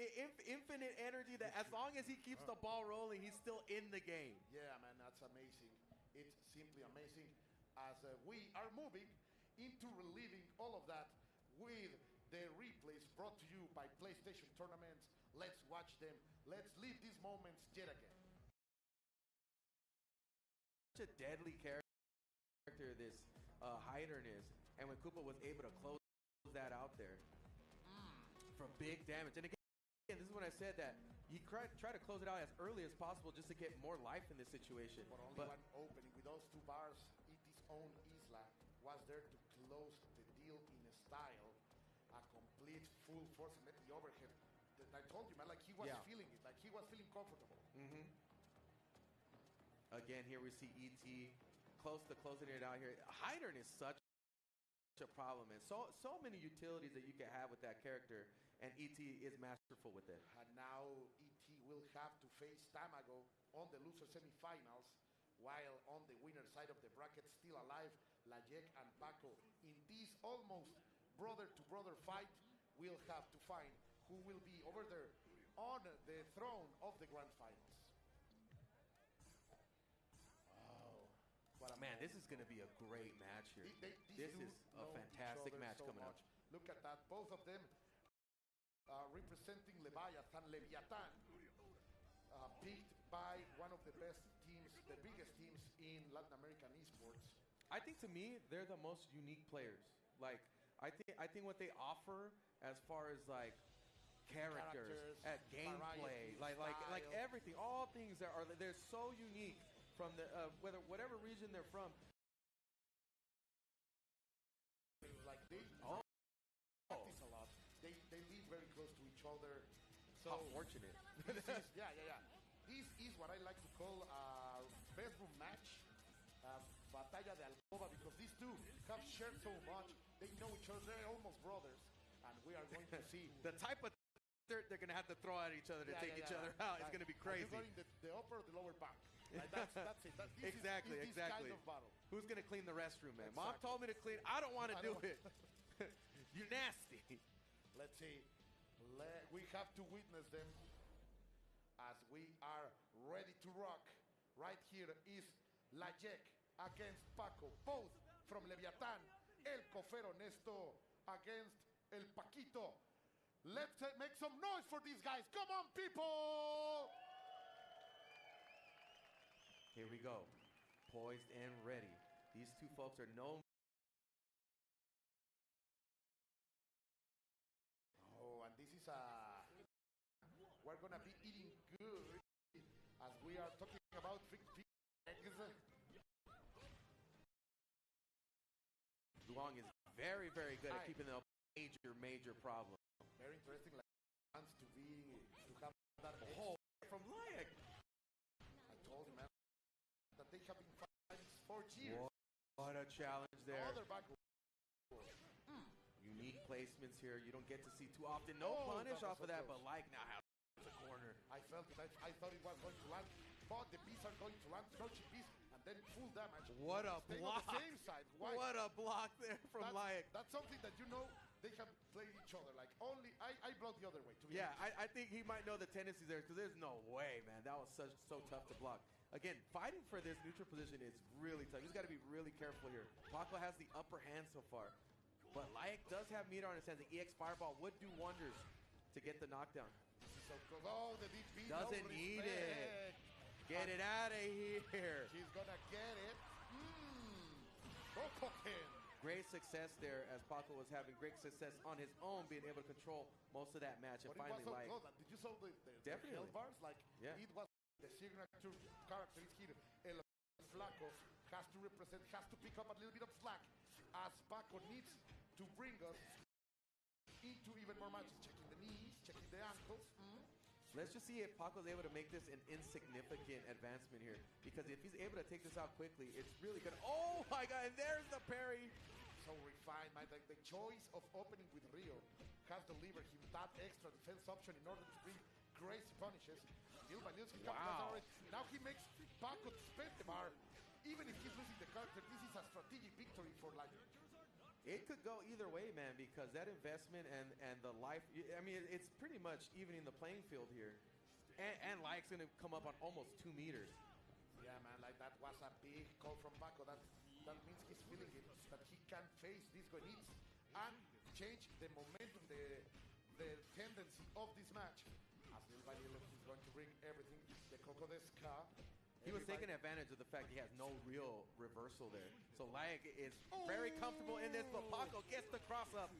infinite energy that as long as he keeps the ball rolling, he's still in the game? Yeah, man, that's amazing. It's simply amazing as we are moving into reliving all of that with the replays brought to you by PlayStation Tournaments. Let's watch them. Let's live these moments yet again. Such a deadly character this Hydern is, and when Koopa was able to close that out there for big damage. And again, this is when I said that you try to close it out as early as possible just to get more life in this situation. But only one opening with those two bars. ET's own Isla was there to close the deal in style. A complete full force and met the overhead. I told you, man, like he was feeling it, like he was feeling comfortable. Again, here we see ET close to closing it out here. Hydern is such a problem, and so many utilities that you can have with that character, and ET is masterful with it. And now ET will have to face Tamago on the loser semifinals, while on the winner side of the bracket, still alive, Lajek and Paco. In this almost brother-to-brother fight, we'll have to find who will be over there on the throne of the grand finals. Man, this is going to be a great match here. This is a fantastic match coming up. Look at that. Both of them representing Leviathan, picked by one of the best teams, the biggest teams in Latin American esports. I think, to me, they're the most unique players. Like, I think what they offer as far as, like, characters at gameplay, like everything, all things that are, they're so unique. From the whatever region they're from, practice a lot. They live very close to each other. So how fortunate. This is, yeah. This is what I like to call a bedroom match, batalla de alcoba, because these two have shared so much. They know each other. They're almost brothers, and we are going to see the type of dirt they're going to have to throw at each other to take each other out. It's going to be crazy. Are you going the upper or the lower bank? Like that's it. This exactly. Is this kind of battle. Who's going to clean the restroom, man? Exactly. Mom told me to clean. I don't want to do it. You're nasty. Let's see. We have to witness them as we are ready to rock. Right here is Lajek against Paco, both from Leviatán. El Cofero Nesto against El Paquito. Let's make some noise for these guys. Come on, people! Here we go. Poised and ready. These two folks are known. Oh, and this is we're gonna be eating good as we are talking about big eggs. Luong is very, very good at keeping them up. Major problem. Very interesting. Like, wants to have that hole from Layak. I told you, man, that they have been fighting for years. What a challenge there. Another back. Unique placements here. You don't get to see too often. No punish off of that, but like now has the corner. I felt it. I thought it was going to land, but the bees are going to land. Crouching bees, and then full damage. What a block. On the same side. Why? What a block there from Layak. That's something that you know. They have played each other. Like only I blocked the other way. To be honest. I think he might know the tendencies there because there's no way, man. That was so tough to block. Again, fighting for this neutral position is really tough. He's got to be really careful here. Paco has the upper hand so far, but Layak does have meter on his hands. The EX Fireball would do wonders to get the knockdown. So close. Oh, the DP doesn't need it. Get it out of here. She's gonna get it. Bokoken. Great success there as Paco was having great success on his own, being able to control most of that match. And but finally, it was so close. Did you saw the health bars? Like, it was the signature character is here. El Flaco has to represent, has to pick up a little bit of slack as Paco needs to bring us into even more matches. Checking the knees, checking the ankles. Let's just see if Paco's able to make this an insignificant advancement here. Because if he's able to take this out quickly, it's really good. Oh my God, and there's the parry. So refined, man. The choice of opening with Rio has delivered him that extra defense option in order to bring crazy punishes. Wow. Now he makes Paco spend the bar. Even if he's losing the character, this is a strategic victory for Layak. It could go either way, man, because that investment and the life, I mean, it's pretty much evening the playing field here. And Layak's going to come up on almost 2 meters. Yeah, man, like that was a big call from Paco. That means he's feeling it, that he can face these Gonits and change the momentum, the tendency of this match. As little by little, he's going to bring everything, the Coco de Ska. He was taking advantage of the fact he has no real reversal there. So Layak is very comfortable in this, but Paco gets the cross up.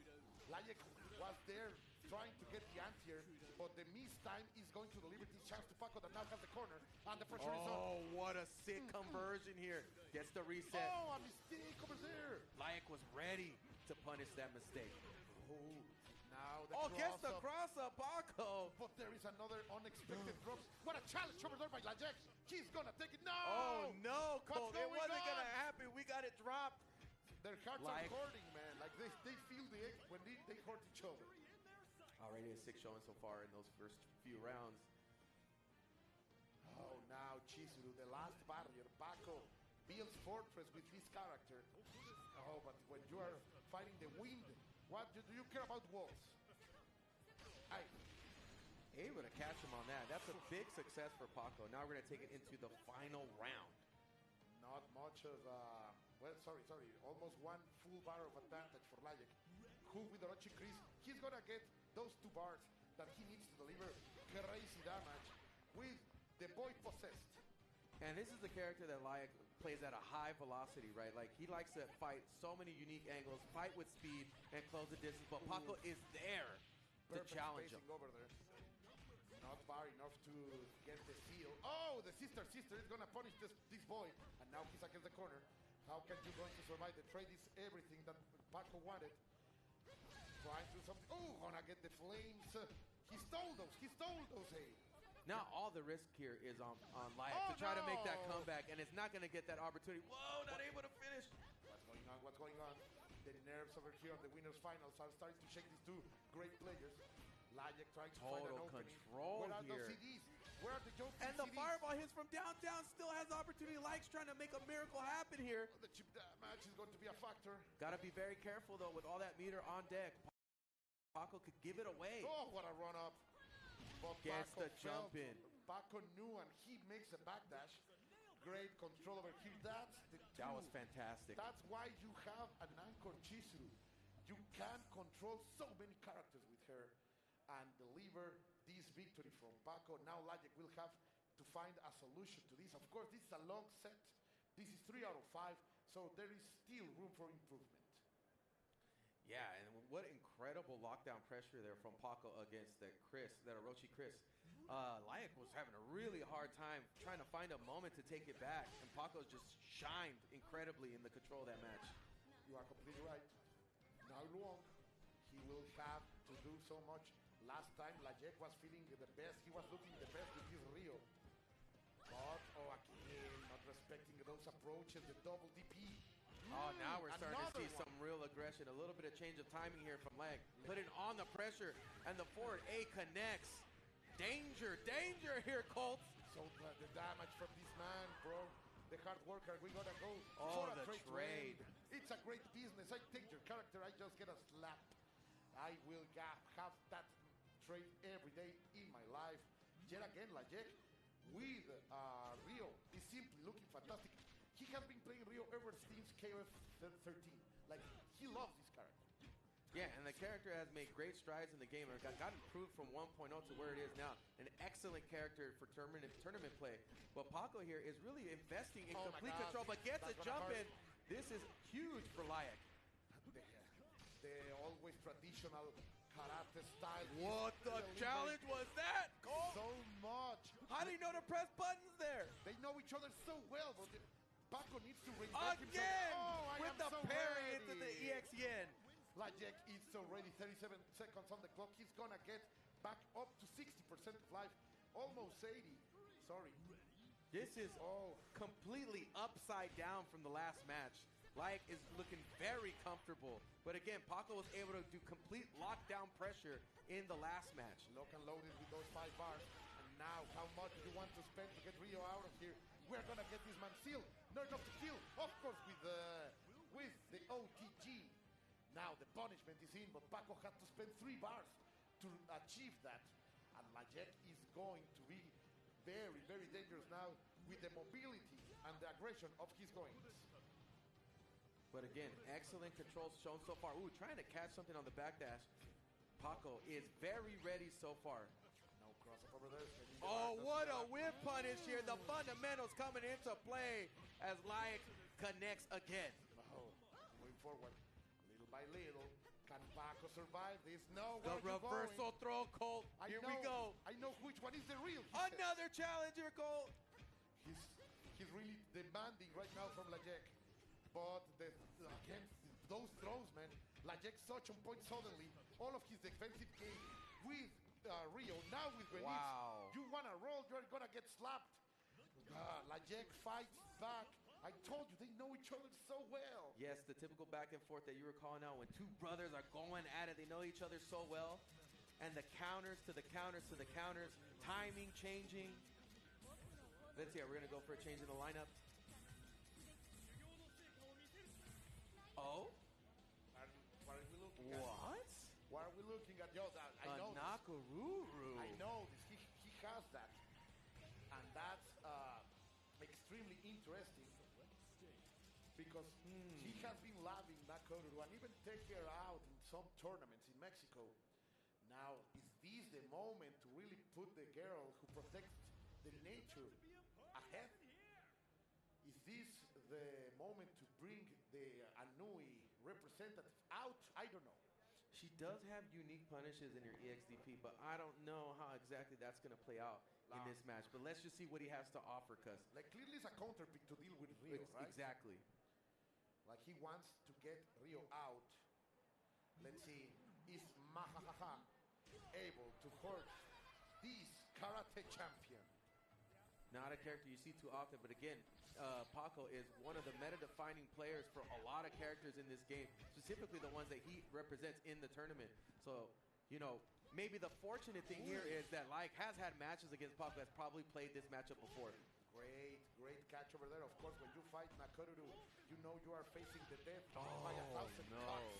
Layak was there trying to get the anti-air, but the miss time is going to deliver this chance to Paco that now has the corner, and the pressure is on. Oh, what a sick conversion here. Gets the reset. Oh, a mistake over there. Layak was ready to punish that mistake. Oh, now the gets the cross up, Paco. But there is another unexpected drop. What a challenge over there by Layak. She's gonna take it. No! Oh, no, Cole. It wasn't gonna happen. We got it dropped. Their hearts are hurting, man. Like they feel the egg when they hurt each other. Already a 6 showing so far in those first few rounds. Oh, now Chizuru, the last barrier. Paco builds fortress with this character. Oh, but when you are fighting the wind, what do you care about walls? Able to catch him on that. That's a big success for Paco. Now we're going to take it into the final round. Not much of, almost 1 full bar of advantage for Layak. Who with Orochi Chris, he's going to get those 2 bars that he needs to deliver crazy damage with the boy possessed. And this is the character that Layak plays at a high velocity, right? Like, he likes to fight so many unique angles, fight with speed, and close the distance. But Paco is there to challenge him. Over there. Not far enough to get the seal. Oh, the sister is gonna punish this boy, and now he's against the corner. How can you going to survive? The trade is everything that Paco wanted. trying to do something. Oh, gonna get the flames. He stole those, hey. Now all the risk here is on Liak to try to make that comeback, and it's not going to get that opportunity. Whoa, not able to finish. What's going on? The nerves over here on the winners finals are starting to shake these two great players. Liak trying to find an opening. Control Where are here. those CDs? Where are the Joe And the fireball hits from downtown, still has opportunity. Liak's trying to make a miracle happen here. The chip match is going to be a factor. Got to be very careful, though, with all that meter on deck. Paco could give it away. Oh, what a run-up. But Gets Paco the jump in. Paco knew, and he makes a backdash. Great control over here. That was fantastic. That's why you have an anchor Chizuru. You can control so many characters with her and deliver this victory from Paco. Now Liak will have to find a solution to this. Of course, this is a long set. This is 3 out of 5, so there is still room for improvement. Yeah, and what incredible lockdown pressure there from Paco against that Orochi Chris. Liak was having a really hard time trying to find a moment to take it back, and Paco just shined incredibly in the control of that match. You are completely right. Now Luong, he will have to do so much. Last time, Liak was feeling the best. He was looking the best with his Rio. But, again, not respecting those approaches, the double DP. Oh, now we're starting to see some real aggression. A little bit of change of timing here from Liak. Putting on the pressure, and the forward A connects. Danger here, Colt. So the damage from this man, bro. The hard worker, we're gonna go for a the trade. It's a great business. I take your character, I just get a slap. I will have that trade every day in my life. Yet again, Liak with Rio is simply looking fantastic. He has been playing Rio ever since KoF13. Like, he loves this character. Yeah, and the character has made great strides in the game and got improved from 1.0 to where it is now. An excellent character for tournament play. But Paco here is really investing in complete control, but gets a jump in. This is huge for Liak. The always traditional karate style. What the challenge was that, Cole? So much. How do you know to press buttons there? They know each other so well, but Paco needs to reinvent himself. Again! With the so parry ready. into the EXN. Liak is already 37 seconds on the clock. He's gonna get back up to 60% of life. Almost 80. Sorry. This is completely upside down from the last match. Liak is looking very comfortable. But again, Paco was able to do complete lockdown pressure in the last match. Lock and loaded with those 5 bars. And now, how much do you want to spend to get Rio out of here? We're gonna get this man sealed. Nerf up to kill. Of course, with the OTG. Now the punishment is in, but Paco had to spend 3 bars to achieve that. And Liak is going to be very, very dangerous now with the mobility and the aggression of his goings. But again, excellent control shown so far. Ooh, trying to catch something on the backdash. Paco is very ready so far. No crossover over there. Oh, what a whip punish here. The fundamentals coming into play as Liak connects again. Oh, moving forward. Little by little. Can Paco survive this? No. The reversal throw, Colt. Here we go. I know which one is the real. Another challenger, Colt. He's really demanding right now from Liak. But again, those throws, man. Liak such on point suddenly. All of his defensive game with Rio, now with Renix. Wow. You want to roll, you're going to get slapped. Liak fights back. I told you, they know each other so well. Yes, the typical back and forth that you were calling out when two brothers are going at it. They know each other so well. And the counters to the counters to the counters. Timing changing. Let's see, we're going to go for a change in the lineup. Oh? What are we looking at? What? What are we looking at? Yo, I know Nakaruru. I know this. He has that. And that's extremely interesting. Because he has been loving Nakaruru and even take her out in some tournaments in Mexico. Now, is this the moment to really put the girl who protects the nature ahead? Is this the moment to bring the Anui representative out? I don't know. She does have unique punishes in her EXDP, but I don't know how exactly that's going to play out in this match. But let's just see what he has to offer, cuz. Like, clearly it's a counter pick to deal with Rio, right? Exactly. Like, he wants to get Rio out. Let's see. Is Mahahaha, able to hurt this karate champion. Not a character you see too often, but again, Paco is one of the meta-defining players for a lot of characters in this game, specifically the ones that he represents in the tournament. So, you know, maybe the fortunate thing here is that Like has had matches against Paco, has probably played this matchup before. Great catch over there. Of course, when you fight Nakoruru, you know you are facing the death by 1,000 cuts.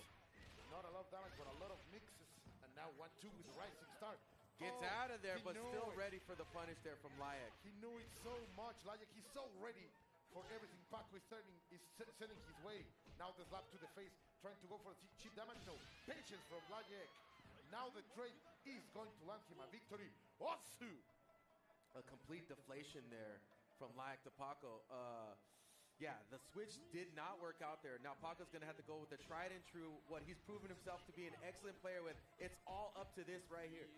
Not a lot of damage, but a lot of mixes. And now 1-2 with Rising Star. Gets out of there, but still ready for the punish there from Layak. He knew it so much. Layak, he's so ready for everything Paco is sending his way. Now the slap to the face, trying to go for cheap damage. No, patience from Layak. Now the trade is going to land him a victory. Osu! A complete deflation there from Layak to Paco. Yeah, the switch did not work out there. Now Paco's going to have to go with the tried and true, what he's proven himself to be an excellent player with. It's all up to this right here.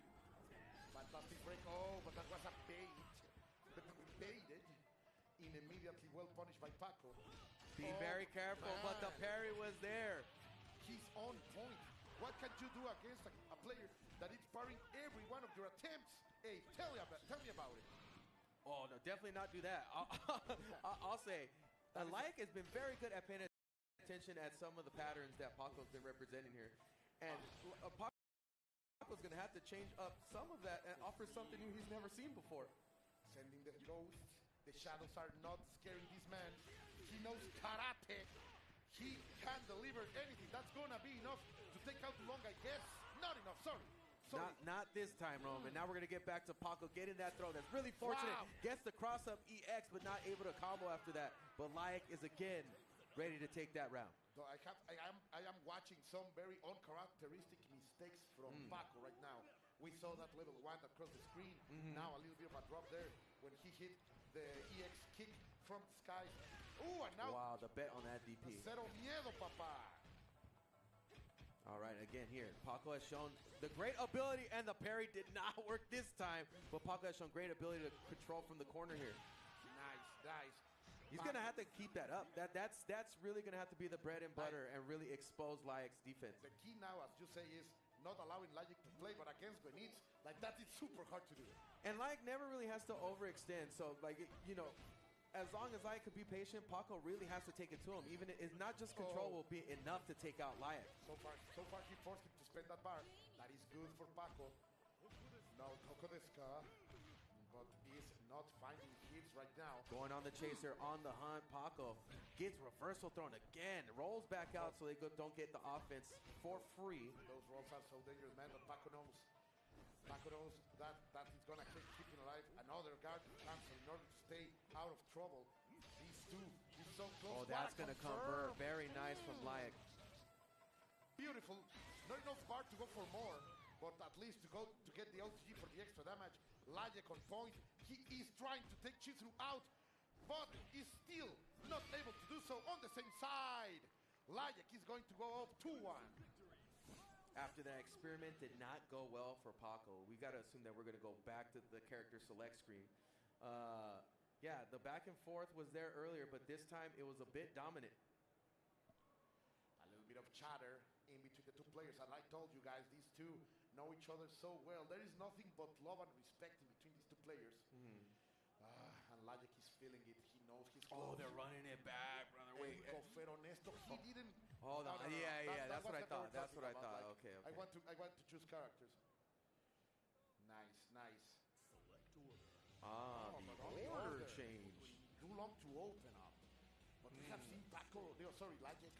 Fantastic break. Oh, but that was a bait. Baited. And immediately well punished by Paco. Be very careful, but the parry was there. He's on point. What can you do against a player that is parrying every one of your attempts? Hey, tell me about it. Oh, no, definitely not do that. I'll say, Layak has been very good at paying attention at some of the patterns that Paco's been representing here. And Paco's going to have to change up some of that and offer something new he's never seen before. Sending the ghosts. The shadows are not scaring this man. He knows karate. He can deliver anything. That's going to be enough to take out Long, I guess. Not enough, sorry. Not this time, Roman. Now we're going to get back to Paco getting that throw. That's really fortunate. Wow. Gets the cross-up EX, but not able to combo after that. But Layak is again ready to take that round. So I am watching some very uncharacteristic mistakes from Paco right now. We saw that level 1 across the screen. Now a little bit of a drop there when he hit the EX kick from the sky. Ooh, and now... Wow, the bet on that DP. Cero miedo, papá. All right, again here, Paco has shown the great ability, and the parry did not work this time, but Paco has shown great ability to control from the corner here. Nice. He's going to have to keep that up. That's really going to have to be the bread and butter and really expose Layak's defense. The key now, as you say, is not allowing Layak to play, but against Benitez, like that is super hard to do. And Layak never really has to overextend, so like, you know, as long as Layak could be patient, Paco really has to take it to him. Even it's not just control will be enough to take out Layak. So far he forced him to spend that bar. That is good for Paco. Now Toko Deska, but is not finding hits right now. Going on the chaser, on the hunt. Paco gets reversal thrown again. Rolls back out so they don't get the offense for free. Those rolls are so dangerous, man, but Paco knows. Paco knows that he's going to keep him alive. Another guard cancel in order to stay out of trouble. These two, he's so close. Oh, that's going to convert. Very nice from Layak. Beautiful. Not enough bar to go for more, but at least to get the OTG for the extra damage. Layak on point. He is trying to take Chizuru out, but is still not able to do so on the same side. Layak is going to go up 2-1. After that experiment did not go well for Paco, we got to assume that we're going to go back to the character select screen. Yeah, the back and forth was there earlier, but this time it was a bit dominant. A little bit of chatter in between the two players. And I told you guys, these two know each other so well. There is nothing but love and respect in between these two players. And Layak is feeling it. He knows he's close. Oh, they're running it back, brother. Wait. He didn't. Oh, no. Yeah. That's what I thought. That's what I thought. Like, okay. I want to choose characters. Nice. The order change. Too long to open up. But we have seen Paco, Layak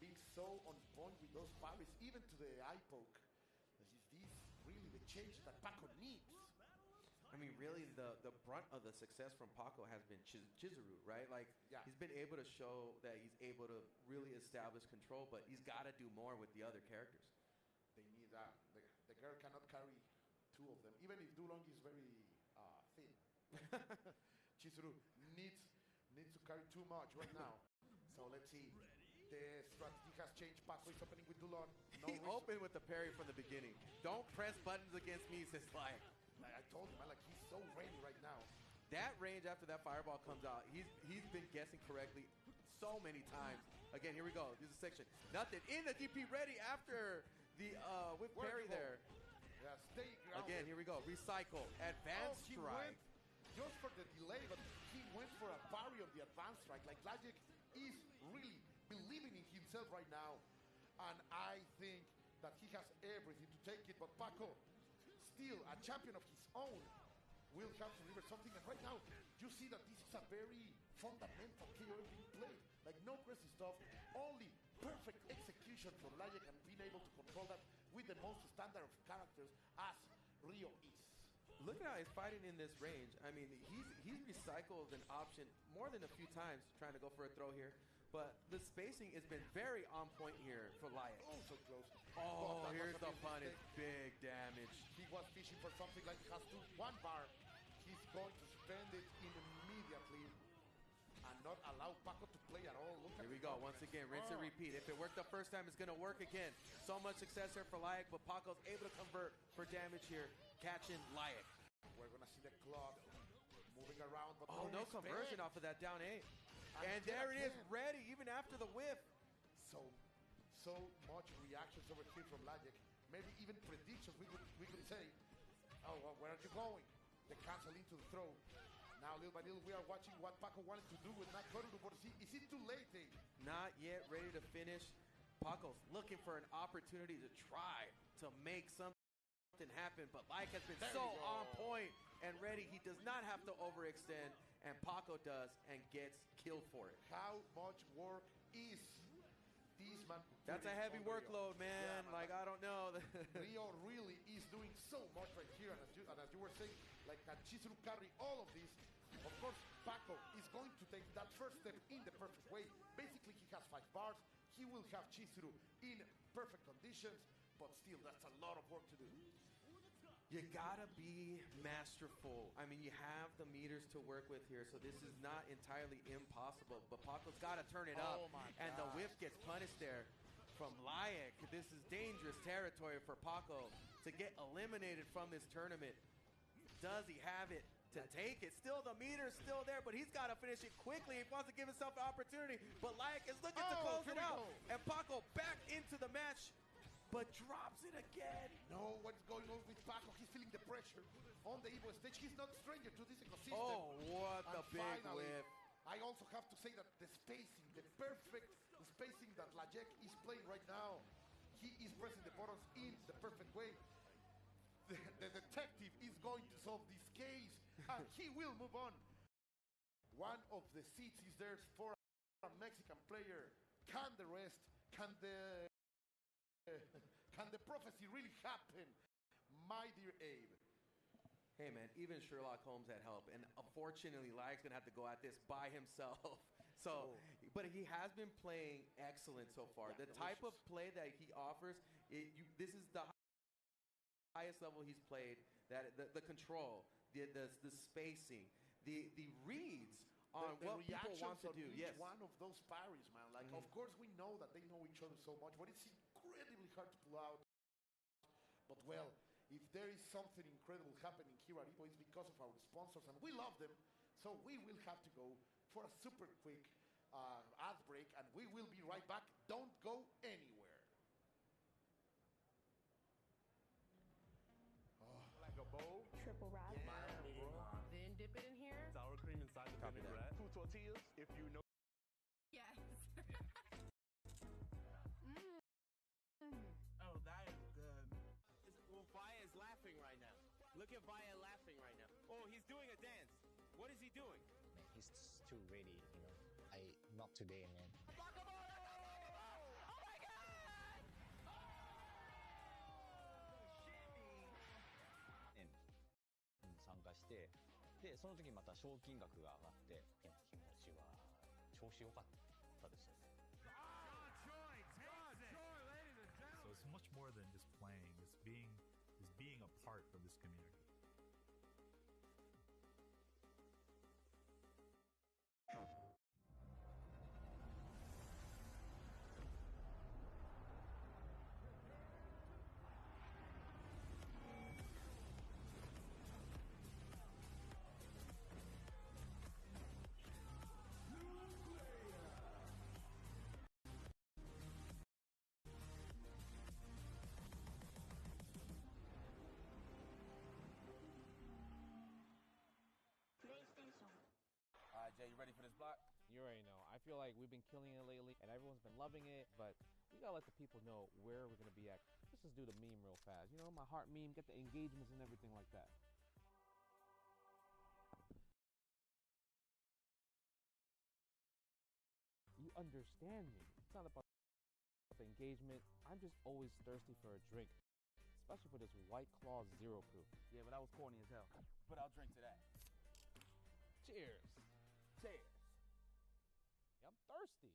being so on point with those parries, even to the eye poke. Is this really the change that Paco needs? I mean, really, the brunt of the success from Paco has been Chizuru, right? Like, he's been able to show that he's able to really establish control, but he's got to do more with the other characters. They need that. The girl cannot carry two of them, even if Dulong is very thin. Chizuru needs to carry too much right now. So let's see. The strategy has changed. Paco is opening with Dulong. He opened with the parry from the beginning. Don't press buttons against me, says Layak. I told him, like, he's so ready right now. That range after that fireball comes out, he's been guessing correctly so many times. Again, here we go. This is section. Nothing in the DP ready after the whip Where'd parry you go? there. Yeah, stay grounded. Again, here we go. Recycle. Advanced he strike. went just for the delay, but he went for a parry of the advanced strike. Like, Logic is really believing in himself right now. And I think that he has everything to take it. But Paco, still a champion of his own, will have to deliver something. And right now, you see that this is a very fundamental KO being played. Like, no crazy stuff, only perfect execution from Logic and being able to control that with the most standard of characters as Rio is. Look at how he's fighting in this range. I mean, he's recycled an option more than a few times trying to go for a throw here. But the spacing has been very on point here for Lyak. Oh, so close. Oh, But here's the that was a punish. mistake. Big damage. He was fishing for something like he has to one bar. He's going to spend it immediately and not allow Paco to play at all. Look Here at we the go. confidence. Once again, rinse and repeat. If it worked the first time, it's going to work again. So much success here for Lyak, but Paco's able to convert for damage here, catching Lyak. We're going to see the clock moving around. But Oh, no respect. conversion off of that down A. And yet there it is, again. ready, even after the whip. So much reactions over here from Logic. Maybe even predictions we could say. Oh, well, where are you going? They cancel into the throw. Now, little by little, we are watching what Paco wanted to do with not Korudu, but is it too late, eh? Not yet ready to finish. Paco's looking for an opportunity to try to make something happen, but Lyak has been There so we go. on point and ready. He does not have to overextend, and Paco does and gets killed for it. How much work is this man? That's a putting heavy on Rio? workload, man. Yeah, Like, I don't know. Rio really is doing so much right here, and as you were saying, like, can Chizuru carry all of this? Of course, Paco is going to take that first step in the perfect way. Basically, he has 5 bars. He will have Chizuru in perfect conditions, but still, that's a lot of work to do. You gotta be masterful. I mean, you have the meters to work with here, so this is not entirely impossible. But Paco's gotta turn it up, Oh my and the gosh. whip gets punished there from Lyak. This is dangerous territory for Paco to get eliminated from this tournament. Does he have it to take it? Still, the meter's still there, but he's gotta finish it quickly. He wants to give himself an opportunity, but Lyak is looking to close here it we out. go. And Paco back into the match, but drops it again. No, what's going on with Paco? He's feeling the pressure on the EVO stage. He's not a stranger to this ecosystem. Oh, what And a big finally, whip. I also have to say that the spacing, the perfect spacing that Logic is playing right now, he is pressing the buttons in the perfect way. The detective is going to solve this case, and he will move on. One of the seats is there for a Mexican player. Can the rest, can the prophecy really happen, my dear Abe? Hey man, even Sherlock Holmes had help, and unfortunately, Lyak's gonna have to go at this by himself. So, but he has been playing excellent so far. Yeah, The type of play that he offers, this is the highest level he's played. That the control, the spacing, the reads on The what people want to reactions do. on each Yes. one of those parries, man. Like, of course, we know that they know each other so much, but it's incredibly hard to pull out. But well, if there is something incredible happening here at EVO, it's because of our sponsors, and we love them. So we will have to go for a super quick ad break, and we will be right back. Don't go anywhere. Like a bowl. Triple wrap. Then dip it in here. Sour cream inside the Copy vinaigrette. that. 2 tortillas, if you know. Yes. Oh, that is good. Well, Vaya is laughing right now. Look at Vaya laughing right now. Oh, he's doing a dance. What is he doing? He's too ready, you know. Not today, man. Oh my god! 参加して、でその時また賞金額が上がって、気持ちは調子良かったですよね。So it's much more than just playing. It's being a part of this community. Jay, you ready for this block? You already know. I feel like we've been killing it lately, and everyone's been loving it, but we gotta let the people know where we're gonna be at. Let's just do the meme real fast. You know, my heart meme, get the engagements and everything like that. You understand me. It's not about the engagement. I'm just always thirsty for a drink, especially for this White Claw Zero Proof. Yeah, but that was corny as hell. But I'll drink to that. Cheers. Cheers. Yeah, I'm thirsty.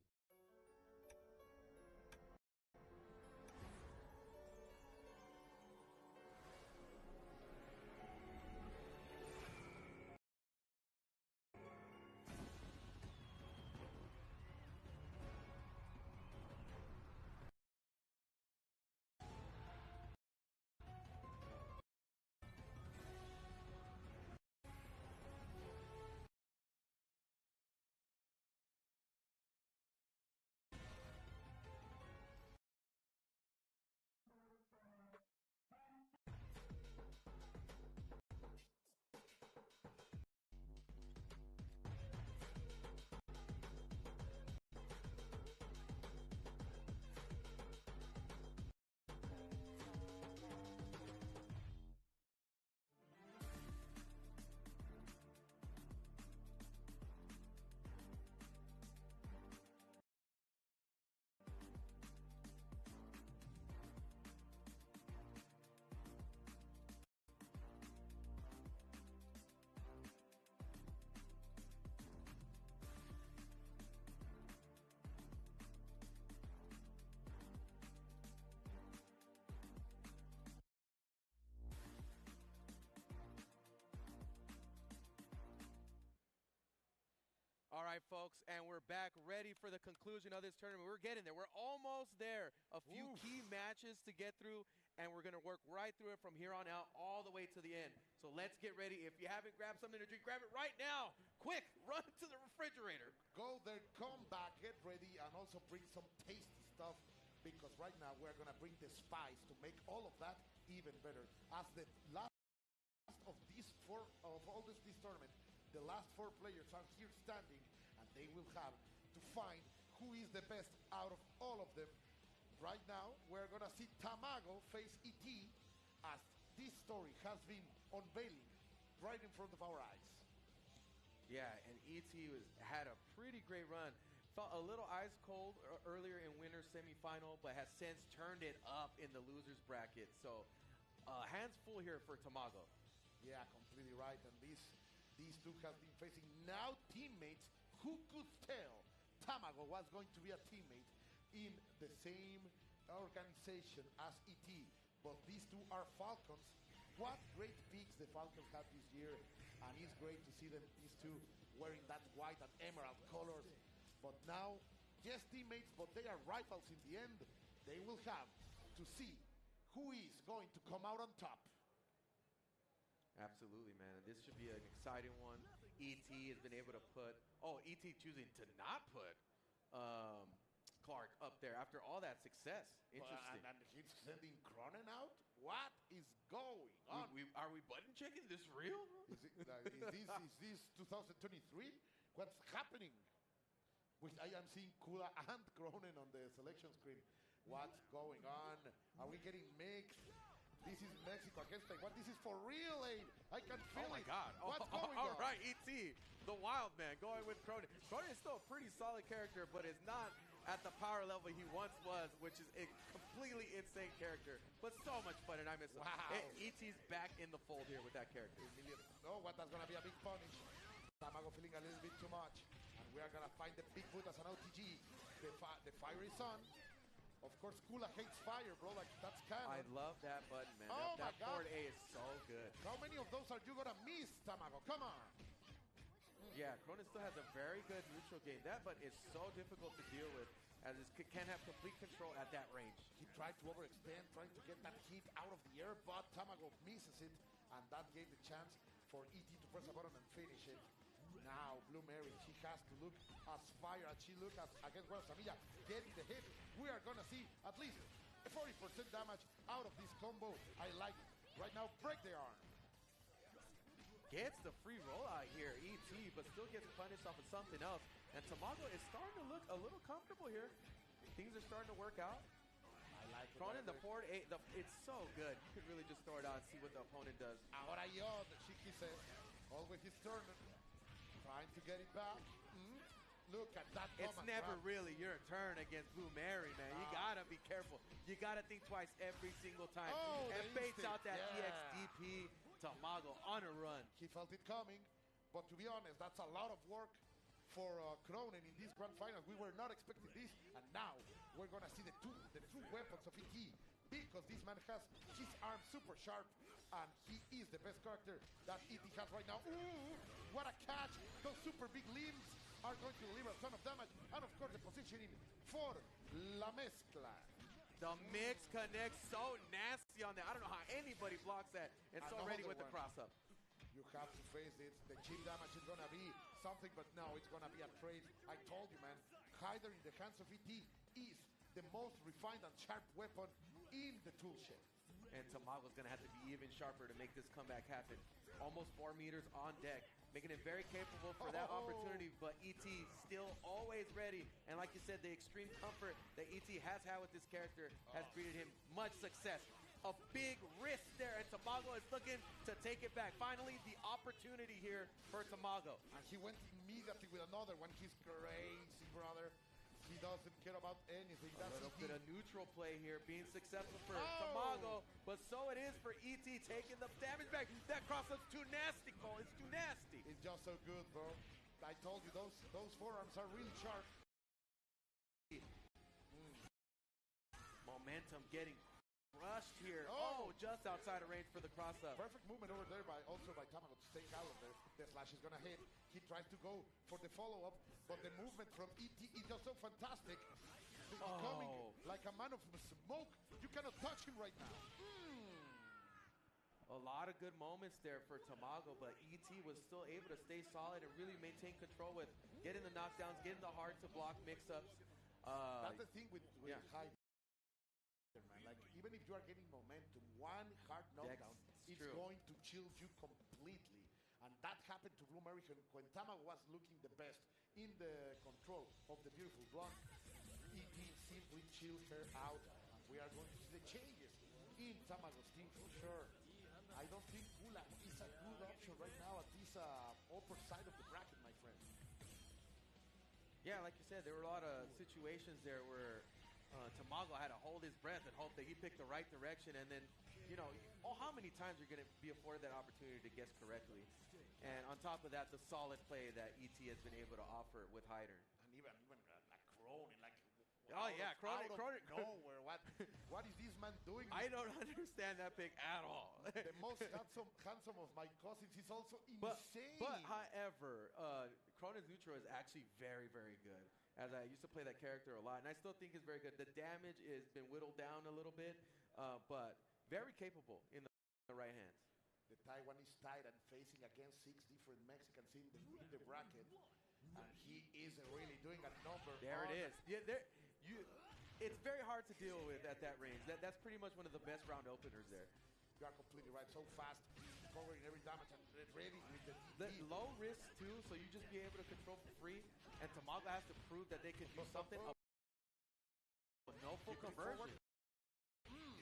All right, folks, and we're back ready for the conclusion of this tournament. We're getting there. We're almost there. A few key matches to get through, and we're going to work right through it from here on out all the way to the end. So let's get ready. If you haven't grabbed something to drink, grab it right now. Quick, run to the refrigerator. Go there, come back, get ready, and also bring some tasty stuff, because right now we're going to bring the spice to make all of that even better. As the last of these four, of all this tournament, the last four players are here standing, and they will have to find who is the best out of all of them. Right now, we're going to see Tamago face ET, as this story has been unveiling right in front of our eyes. Yeah, and ET had a pretty great run. Felt a little ice cold earlier in winner's semifinal, but has since turned it up in the loser's bracket. So, hands full here for Tamago. Yeah, completely right. And these two have been facing now teammates who could tell Tamago was going to be a teammate in the same organization as ET. But these two are Falcons. What great picks the Falcons had this year. And it's great to see them, these two, wearing that white and emerald colors. But now, yes, teammates, but they are rivals in the end. They will have to see who is going to come out on top. Absolutely, man. And this should be an exciting one. ET has been able to put... Oh, ET choosing to not put Clark up there after all that success. Interesting. And he's sending Cronin out? What is going on? Are we button checking this real? Is this 2023? What's happening? I am seeing Kula and Cronin on the selection screen. What's going on? Are we getting mixed? This is Mexico against Taiwan. This is for real, Abe. I can feel it. Oh, my God. What's going on? All right, ET, the wild man, going with Cronin. Cronin is still a pretty solid character, but is not at the power level he once was, which is a completely insane character, but so much fun, and I miss him. Wow. ET's back in the fold here with that character. Oh, what that's going to be a big punish. Tamago feeling a little bit too much. And we are going to find the Bigfoot as an OTG. The fiery sun. Of course, Kula hates fire, bro. Like, that's canon. I love that button, man. Oh, that my God. forward A is so good. How many of those are you going to miss, Tamago? Come on. Yeah, Cronin still has a very good neutral game. That button is so difficult to deal with, as it can't have complete control at that range. He tried to overextend, trying to get that hit out of the air, but Tamago misses it, and that gave the chance for ET to press a button and finish it. Now, Blue Mary, she has to look as fire as she looked against Guasamilla, getting the hit. We are going to see at least 40% damage out of this combo. I like it. Right now, break the arm. gets the free rollout here, ET, but still gets punished off of something else. And Tamago is starting to look a little comfortable here. Things are starting to work out. I like it. Cronin, the forward 8, it's so good. You could really just throw it out and see what the opponent does. Ahora yo, the Shiki says, always his turn. Trying to get it back. Look at that. It's never really your turn against Blue Mary, man. You gotta be careful. You gotta think twice every single time. And baits out that EXDP. Tamago on a run. He felt it coming, but to be honest, that's a lot of work for Cronin in this grand finals. We were not expecting this, and now we're gonna see the true weapons of ET, because this man has his arm super sharp, and he is the best character that ET has right now. Ooh, what a catch! Those super big limbs are going to deliver a ton of damage, and of course the positioning for La Mezcla. The mix connects so nasty on that. I don't know how anybody blocks that. And so ready with the cross-up. You have to face it. The chip damage is going to be something, but no, it's going to be a trade. I told you, man, Hyder in the hands of ET is the most refined and sharp weapon in the tool shed. And Tamago's going to have to be even sharper to make this comeback happen. Almost 4 meters on deck, making it very capable for that opportunity, but ET still always ready. And like you said, the extreme comfort that ET has had with this character has breeded him much success. A big risk there, and Tamago is looking to take it back. Finally, the opportunity here for Tamago. And he went immediately with another one. He's crazy, brother. He doesn't care about anything. A little bit of neutral play here, being successful for Tamago, but so it is for ET, taking the damage back. That cross-up's too nasty, Cole. It's too nasty. It's just so good, bro. I told you, those forearms are really sharp. Momentum getting crushed here. Oh, just outside of range for the cross-up. Perfect movement over there by Tamago to stay out of there. The slash is going to hit. He tries to go for the follow-up, but the movement from ET is just so fantastic. He's coming like a man of smoke. You cannot touch him right now. A lot of good moments there for Tamago, but ET was still able to stay solid and really maintain control with getting the knockdowns, getting the hard-to-block mix-ups. That's the thing with Hyder, man. Like, even if you are getting momentum, one hard knockdown is going to chill you completely. And that happened to Blue Mary when Tamago was looking the best in the control of the beautiful blonde. ET simply chilled her out. And we are going to see the changes in Tamago's team for sure. I don't think Gula is a good option right now at this upper side of the bracket, my friend. Yeah, like you said, there were a lot of situations there where Tamago had to hold his breath and hope that he picked the right direction, and then, you know, how many times you're going to be afforded that opportunity to guess correctly. And on top of that, the solid play that ET has been able to offer with Hyder. And even like Cronin, like Cronin. Nowhere. What is this man doing? I don't understand that pick at all. The most handsome of my cousins is also insane. But however, Cronin's neutral is actually very, very good. As I used to play that character a lot, and I still think it's very good. The damage has been whittled down a little bit, but very capable in the right hands. The Taiwan is tied and facing against 6 different Mexicans in the bracket, and he isn't really doing a number. There it is. Yeah, it's very hard to deal with at that range. That's pretty much one of the best round openers there. You are completely right. So fast, covering every damage and ready with the low risk too, so you just be able to control for free. And Tamago has to prove that they can do something. No full conversion.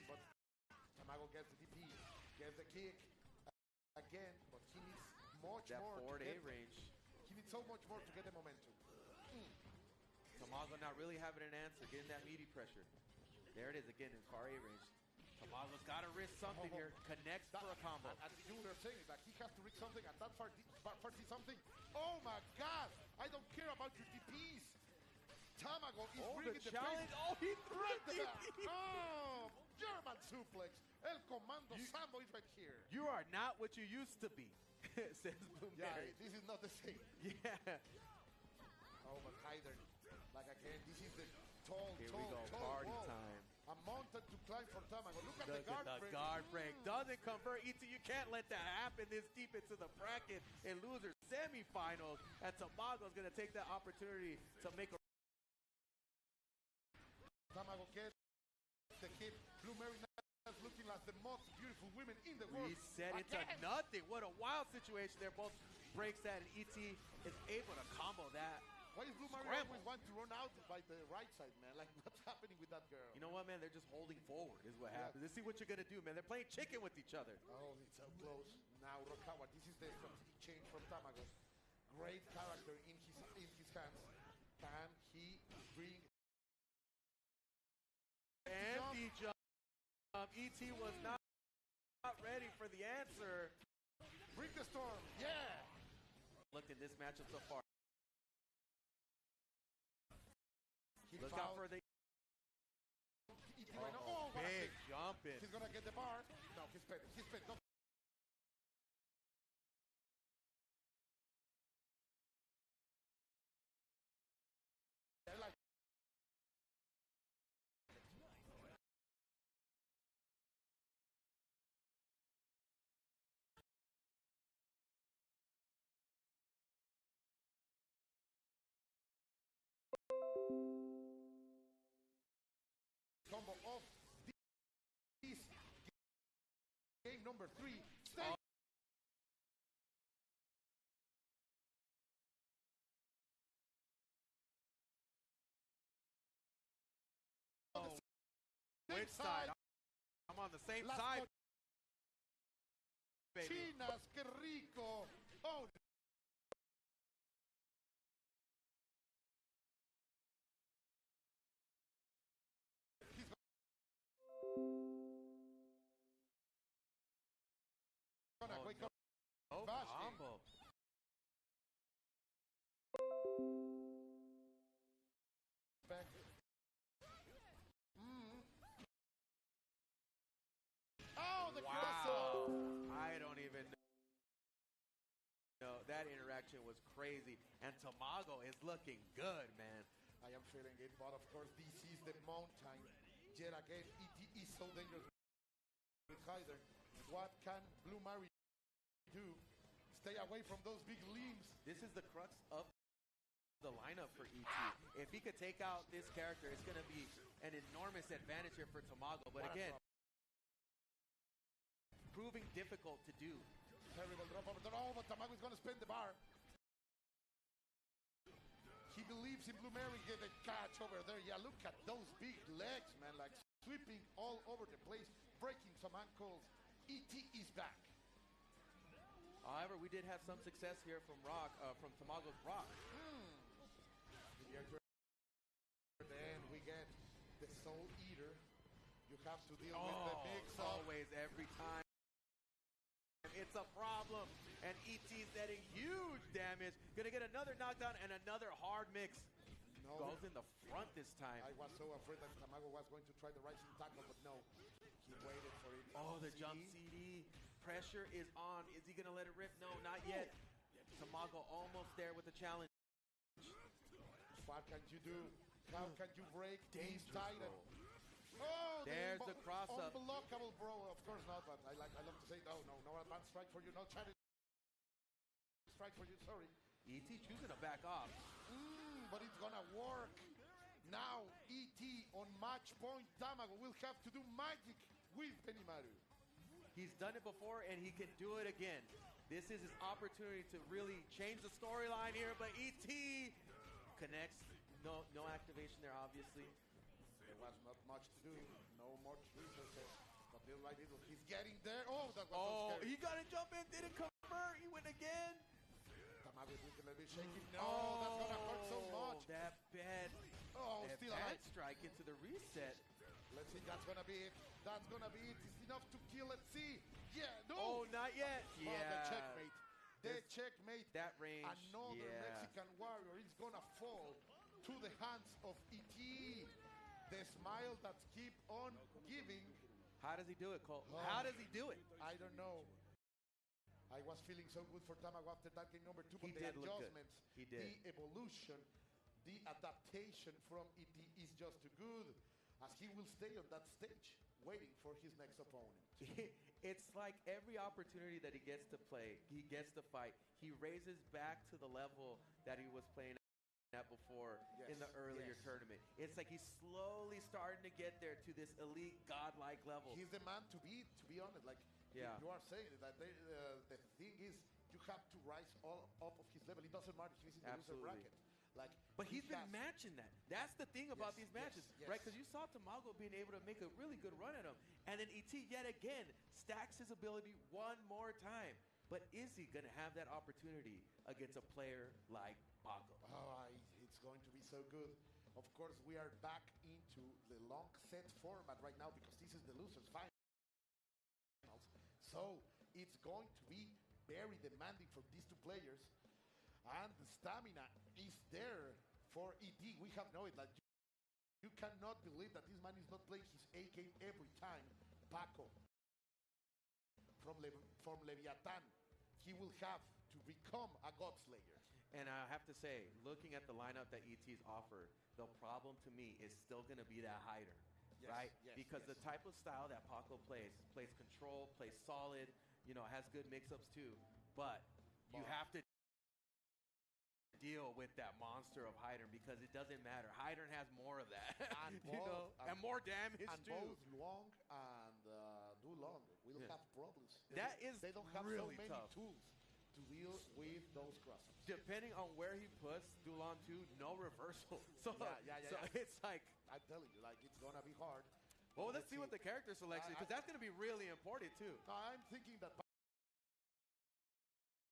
But Tamago gets the DP, gets the kick again, but he needs much that more. That 4-8 range. He needs so much more to get the momentum. Tamago not really having an answer, getting that meaty pressure. There it is again in far 8 range. Tamago's got to risk something here. Connects for a combo. And you were saying that he has to risk something, and that part see something. Oh my God! I don't care about your DPs. Tamago is bringing the challenge. Face. Oh, he threw it. Oh, German suplex. El Comando Sambo is right here. You are not what you used to be, says Blue Mary. This is not the same. Yeah. Oh, but Hyder. Like again, this is the tall party wall. time. A mountain to climb for Tamago. Look at the guard break. Guard break doesn't convert. ET, you can't let that happen this deep into the bracket in loser semifinals. And Tamago's going to take that opportunity to make a... Tamago gets the hit. Blue Mary is looking as the most beautiful women in the world. Reset it to nothing. What a wild situation there. Both breaks that, and ET is able to combo that. Why is Blue Mario always want to run out by the right side, man? Like, what's happening with that girl? You know what, man? They're just holding forward is what happens. Let's see what you're going to do, man. They're playing chicken with each other. Oh, it's so close. Now, Rokawa, this is the strategic change from Tamago. Great character in his hands. Can he bring... Empty jump. ET was not ready for the answer. Bring the storm. Yeah. Looked in this matchup so far. Look fouled. out for the... Oh, big jump in. He's going to get the bar. No, he's spent. He's spent. No. Combo of this game number 3. Stay. Which side? I'm on the same side. Baby. Chinas, que rico. Oh. Oh, combo. Back. Oh, the wow. I don't even know. That interaction was crazy. And Tamago is looking good, man. I am feeling it, but of course this is the mountain. Yet again, it is so dangerous with Hyder. What can Blue Mario do? Stay away from those big limbs. This is the crux of the lineup for ET. If he could take out this character, it's going to be an enormous advantage here for Tamago. But again, proving difficult to do. Terrible drop over there. Oh, but Tamago is going to spend the bar. He believes in Blue Mario. Get a catch over there. Yeah, look at those big legs, man. Like sweeping all over the place, breaking some ankles. ET is back. However, we did have some success here from Tamago's Rock. Then we get the Soul Eater. You have to deal with the mix-up. Always, every time. It's a problem. And ET's netting huge damage. Gonna get another knockdown and another hard mix. No. Goes in the front this time. I was so afraid that Tamago was going to try the rising tackle, but no. He waited for it. Oh, the jump CD. Pressure is on. Is he gonna let it rip? No, not yet. Tamago almost there with the challenge. What can you do? How can you break this Titan? Oh, there's the cross-up. Unblockable, bro. Of course not, but I love to say, no advanced strike for you, no challenge strike for you, sorry. ET choosing to back off. But it's gonna work. Now, ET on match point, Tamago will have to do magic with Benimaru. He's done it before, and he can do it again. This is his opportunity to really change the storyline here, but ET connects. No activation there, obviously. There was not much to do. No much resources. But little by little, he's getting there. Oh, that was so scary. He got to jump in, didn't convert. He went again. Tamago is a little bit shaky. No, that's going to hurt so much. That bad. Still alive. Strike into the reset. Let's see, that's going to be it. That's going to be it. It's enough to kill. Let's see. Yeah, no. Oh, not yet. The checkmate. The checkmate. That range. Another Mexican warrior is going to fall to the hands of ET. The smile that keep on giving. How does he do it, Cole? How does he do it? I don't know. I was feeling so good for Tamago after that game number 2, but the adjustments, the evolution, the adaptation from ET is just too good, as he will stay on that stage waiting for his next opponent. It's like every opportunity that he gets to play, he gets to fight, he raises back to the level that he was playing that before in the earlier tournament. It's like he's slowly starting to get there to this elite godlike level. He's the man to be honest. Like you are saying that the thing is you have to rise all up of his level. It doesn't matter if he's in the loser bracket. Like, but he's been matching that. That's the thing about these matches, right? Because you saw Tamago being able to make a really good run at him. And then ET yet again stacks his ability one more time. But is he going to have that opportunity against a player like Paco? Oh, it's going to be so good. Of course, we are back into the long set format right now because this is the losers finals. So it's going to be very demanding for these two players. And the stamina is there for ET. We have known it. Like you cannot believe that this man is not playing his A game every time. Paco from Leviathan, he will have to become a God Slayer. And I have to say, looking at the lineup that ET's offered, the problem to me is still going to be that hider, right? Because the type of style that Paco plays control, plays solid, you know, has good mix-ups too. But you have to deal with that monster of Hydern because it doesn't matter. Hydern has more of that, and and more damage and too. Both Long and Dulong will have problems. They don't have really so many tough tools to deal with those crossers. Depending on where he puts Dulong to, no reversal. So it's like I'm telling you, like it's gonna be hard. Well, let's see what the character selection, because that's gonna be really important too. I'm thinking that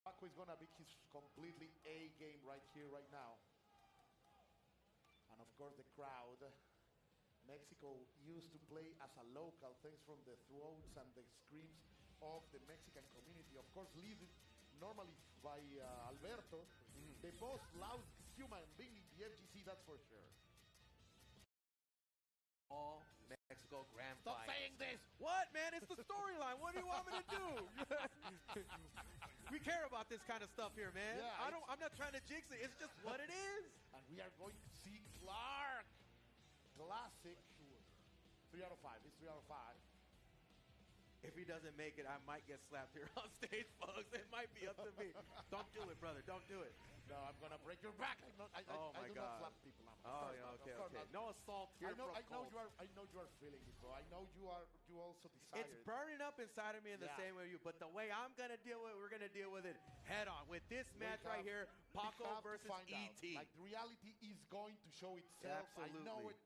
Paco is gonna be his completely A game right here, right now. And of course the crowd. Mexico used to play as a local thanks from the throats and the screams of the Mexican community. Of course, led normally by Alberto, the most loud human being in the FGC, that's for sure. All Mexico grand Stop finals. saying this! What, man? It's the storyline. What do you want me to do? We care about this kind of stuff here, man. Yeah, I'm not trying to jinx it. It's just what it is. And we are going to see Clark. Classic. 3 out of 5. It's 3 out of 5. If he doesn't make it, I might get slapped here on stage, folks. It might be up to me. Don't do it, brother. Don't do it. No, I'm going to break your back. I do not slap people. Okay. No assault here from Cole. I know you are feeling it, bro. I know you also desire It's burning up inside of me in the same way you, but the way I'm going to deal with it, we're going to deal with it head on. With this match right here, Paco versus ET. Like, the reality is going to show itself. Absolutely. I know it.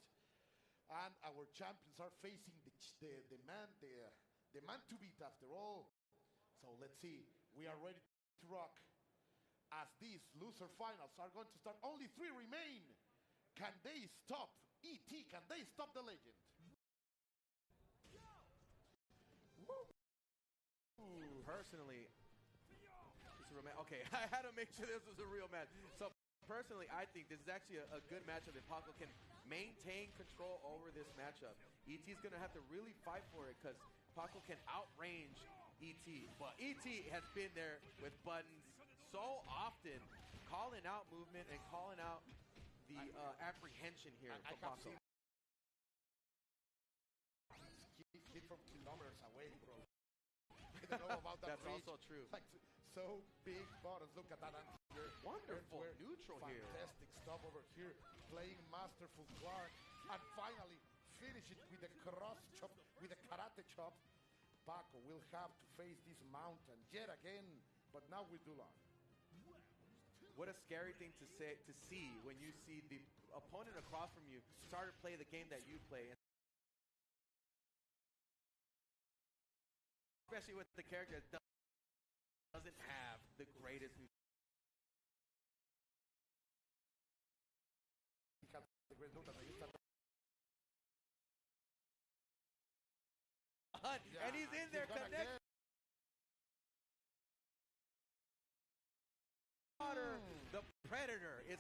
And our champions are facing the man to beat after all. So let's see. We are ready to rock. As these loser finals are going to start, only 3 remain. Can they stop ET? Can they stop the legend? Personally, it's a real match. Okay, I had to make sure this was a real match. So personally, I think this is actually a good matchup if Paco can maintain control over this matchup. ET's going to have to really fight for it because Paco can outrange ET. But ET has been there with buttons so often, calling out movement and calling out the apprehension here for Paco. Hit from kilometers away, bro. I don't know about that. That's also true. Like, so big buttons. Look at that. Wonderful neutral here. Fantastic stuff over here. Playing masterful Clark. And finally, finish it with a cross chop, with a karate chop. Paco will have to face this mountain yet again, but now with Dulong. What a scary thing to see when you see the opponent across from you start to play the game that you play. Especially with the character that doesn't have the greatest and he's in there connecting. The Predator is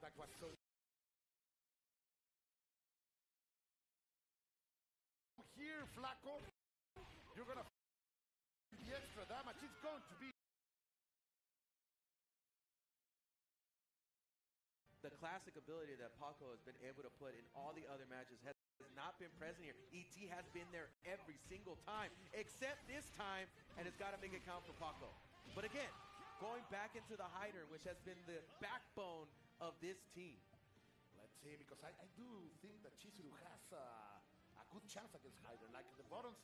That was so here, Flaco. You're gonna the extra damage. It's going to be the classic ability that Paco has been able to put in all the other matches has not been present here. ET has been there every single time, except this time, and it's got to make it count for Paco. But again, going back into the hider, which has been the backbone of this team. Let's see, because I do think that Chizuru has a good chance against hider. Like the buttons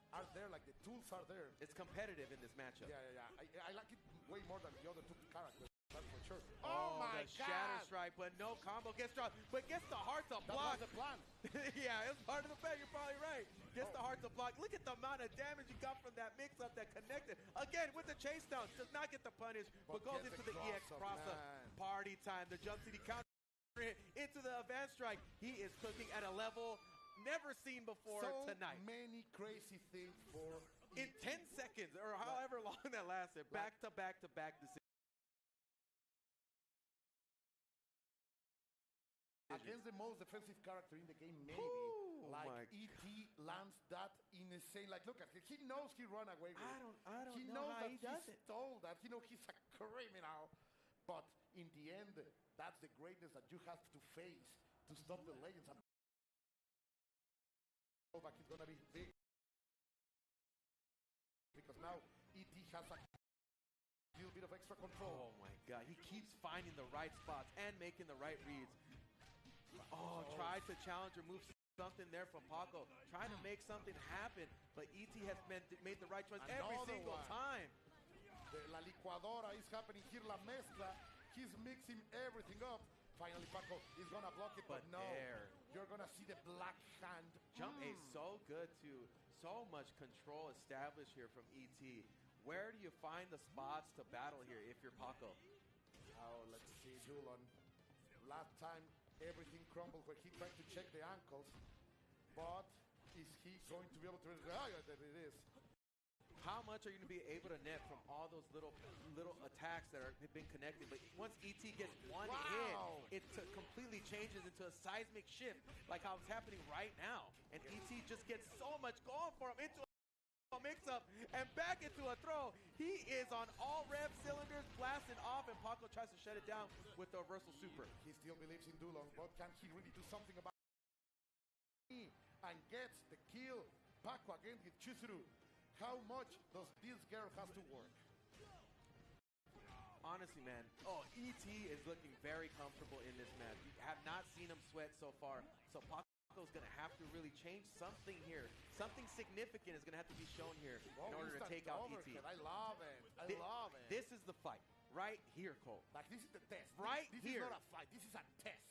are there, like the tools are there. It's competitive in this matchup. Yeah. I like it way more than the other two characters. That's for sure. Oh my the God! Shatter Strike, but no combo. Gets dropped, but gets the heart to block. That was the plan. Yeah, it's part of the plan. You're probably right. Gets the heart to block. Look at the amount of damage you got from that mix-up that connected. Again, with the chase down. Does not get the punish, but goes into the EX cross-up. Party time. The jump city counter hit into the advanced strike. He is cooking at a level never seen before tonight. So many crazy things for... In 10 seconds, or however long that lasted. Back-to-back-to-back decisions. Against the most defensive character in the game, maybe. Like E.T. lands that insane. Like, look at him. He knows he run away with it. I don't know how he does it. Stole that. He knows he's a criminal. But in the end, that's the greatness that you have to face to stop the legends. And back is gonna be big because now E.T. has a little bit of extra control. Oh my God! He keeps finding the right spots and making the right reads. Oh, tried to challenge or move something there from Paco, trying to make something happen, but E.T. has made the right choice every single time. La licuadora is happening here, la mezcla. He's mixing everything up. Finally, Paco is gonna block it, but no. You're gonna see the black hand. Jump A so good too. So much control established here from E.T. Where do you find the spots to battle here if you're Paco? Oh, let's see, Dulon. Last time, everything crumbled when he tried to check the ankles, but is he going to be able to? Oh, yeah, there it is. How much are you going to be able to net from all those little attacks that have been connected? But once ET gets one hit, it completely changes into a seismic shift, like how it's happening right now. And ET just gets so much going for him into a mix-up and back into a throw. He is on all rev cylinders, blasting off, and Paco tries to shut it down with the reversal super. He still believes in Dulong, but can he really do something about it? And gets the kill. Paco again with Chizuru. How much does this girl have to work? Honestly, man, E.T. is looking very comfortable in this match. You have not seen him sweat so far, so Paco's going to have to really change something here. Something significant is going to have to be shown here in order to take out E.T. I love it. I love it. This is the fight right here, Cole. Like, this is the test. Right this here. This is not a fight. This is a test.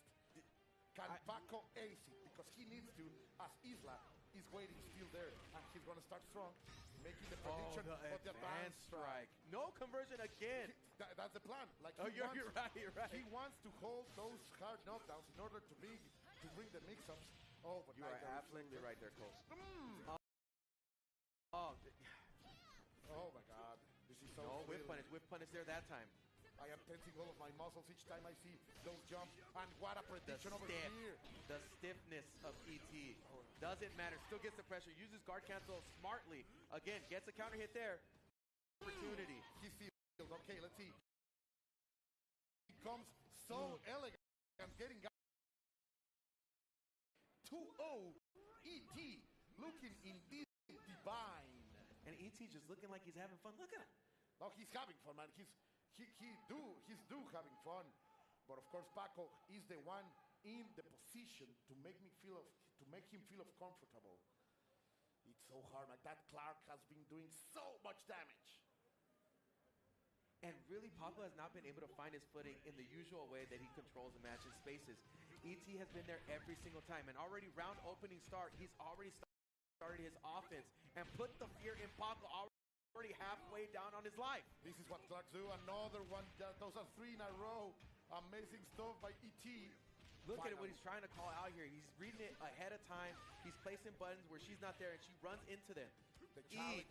Can Paco ace it? Because he needs to, as Isla is waiting still there, and he's going to start strong. Making the prediction of the advanced strike. No conversion again. That's the plan. Like you're right. He wants to hold those hard knockdowns in order to bring the mix-ups. Oh, but you are absolutely right there, Cole. Oh my God, this is so. No whip punish there that time. I am tensing all of my muscles each time I see those jumps. And what a prediction over here. The stiffness of ET. Doesn't matter. Still gets the pressure. Uses guard cancel smartly. Again, gets a counter hit there. Opportunity. He feels. Okay, let's see. He comes so elegant and getting out. 2-0. ET looking indeed divine. And ET just looking like he's having fun. Look at him. No, he's having fun, man. He's having fun. But of course, Paco is the one in the position to make him feel comfortable. It's so hard. Like that Clark has been doing so much damage. And really, Paco has not been able to find his footing in the usual way that he controls the match in spaces. ET has been there every single time. And already round opening start, he's already started his offense and put the fear in Paco already halfway down on his life. This is what Clark do. Another one. Those are 3 in a row. Amazing stuff by ET. Look at what he's trying to call out here. He's reading it ahead of time. He's placing buttons where she's not there, and she runs into them. ET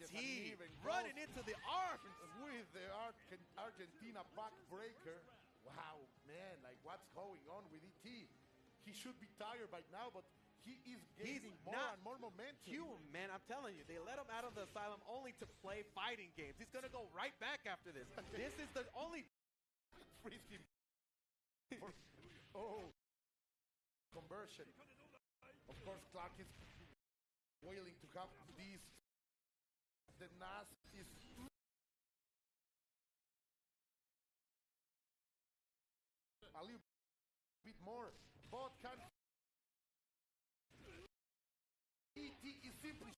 running into the arms with the Argentina backbreaker. Wow, man, like what's going on with ET? He should be tired by now, but he is gaining more and more momentum. Human, man, I'm telling you, they let him out of the asylum only to play fighting games. He's gonna go right back after this. This is the only frisky. Conversion. Of course, Clark is willing to have these. The Nas is a little bit more, but can ET is simply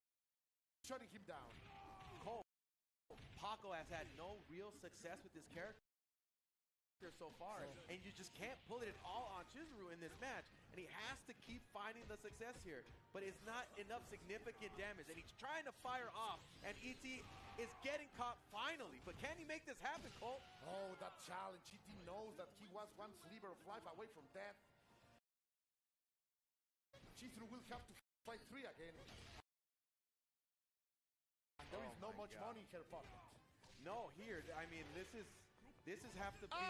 shutting him down. Cole, Paco has had no real success with this character so far, and you just can't pull it all on Chizuru in this match, and he has to keep finding the success here, but it's not enough significant damage, and he's trying to fire off, and ET is getting caught finally, but can he make this happen, Cole? Oh, that challenge. ET knows that he was one sliver of life away from death. Chizuru will have to fight 3 again. And there is no much money in her pocket. No, here, I mean, this is have to be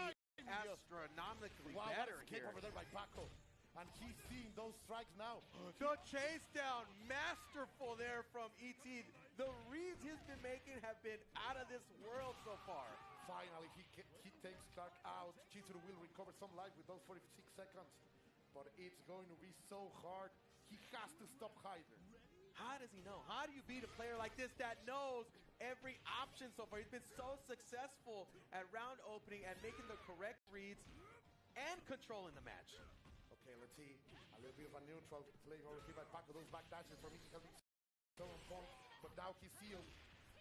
astronomically better here. Over there by Paco, and he's seeing those strikes now. The chase down, masterful there from ET. The reads he's been making have been out of this world so far. Finally, he takes Clark out. Chizuru will recover some life with those 46 seconds, but it's going to be so hard. He has to stop Hyder. How does he know? How do you beat a player like this that knows every option so far? He's been so successful at round opening and making the correct reads and controlling the match. Okay, let's see. A little bit of a neutral playing over here by Paco. Those back dashes from him have been so on point, but now he's sealed,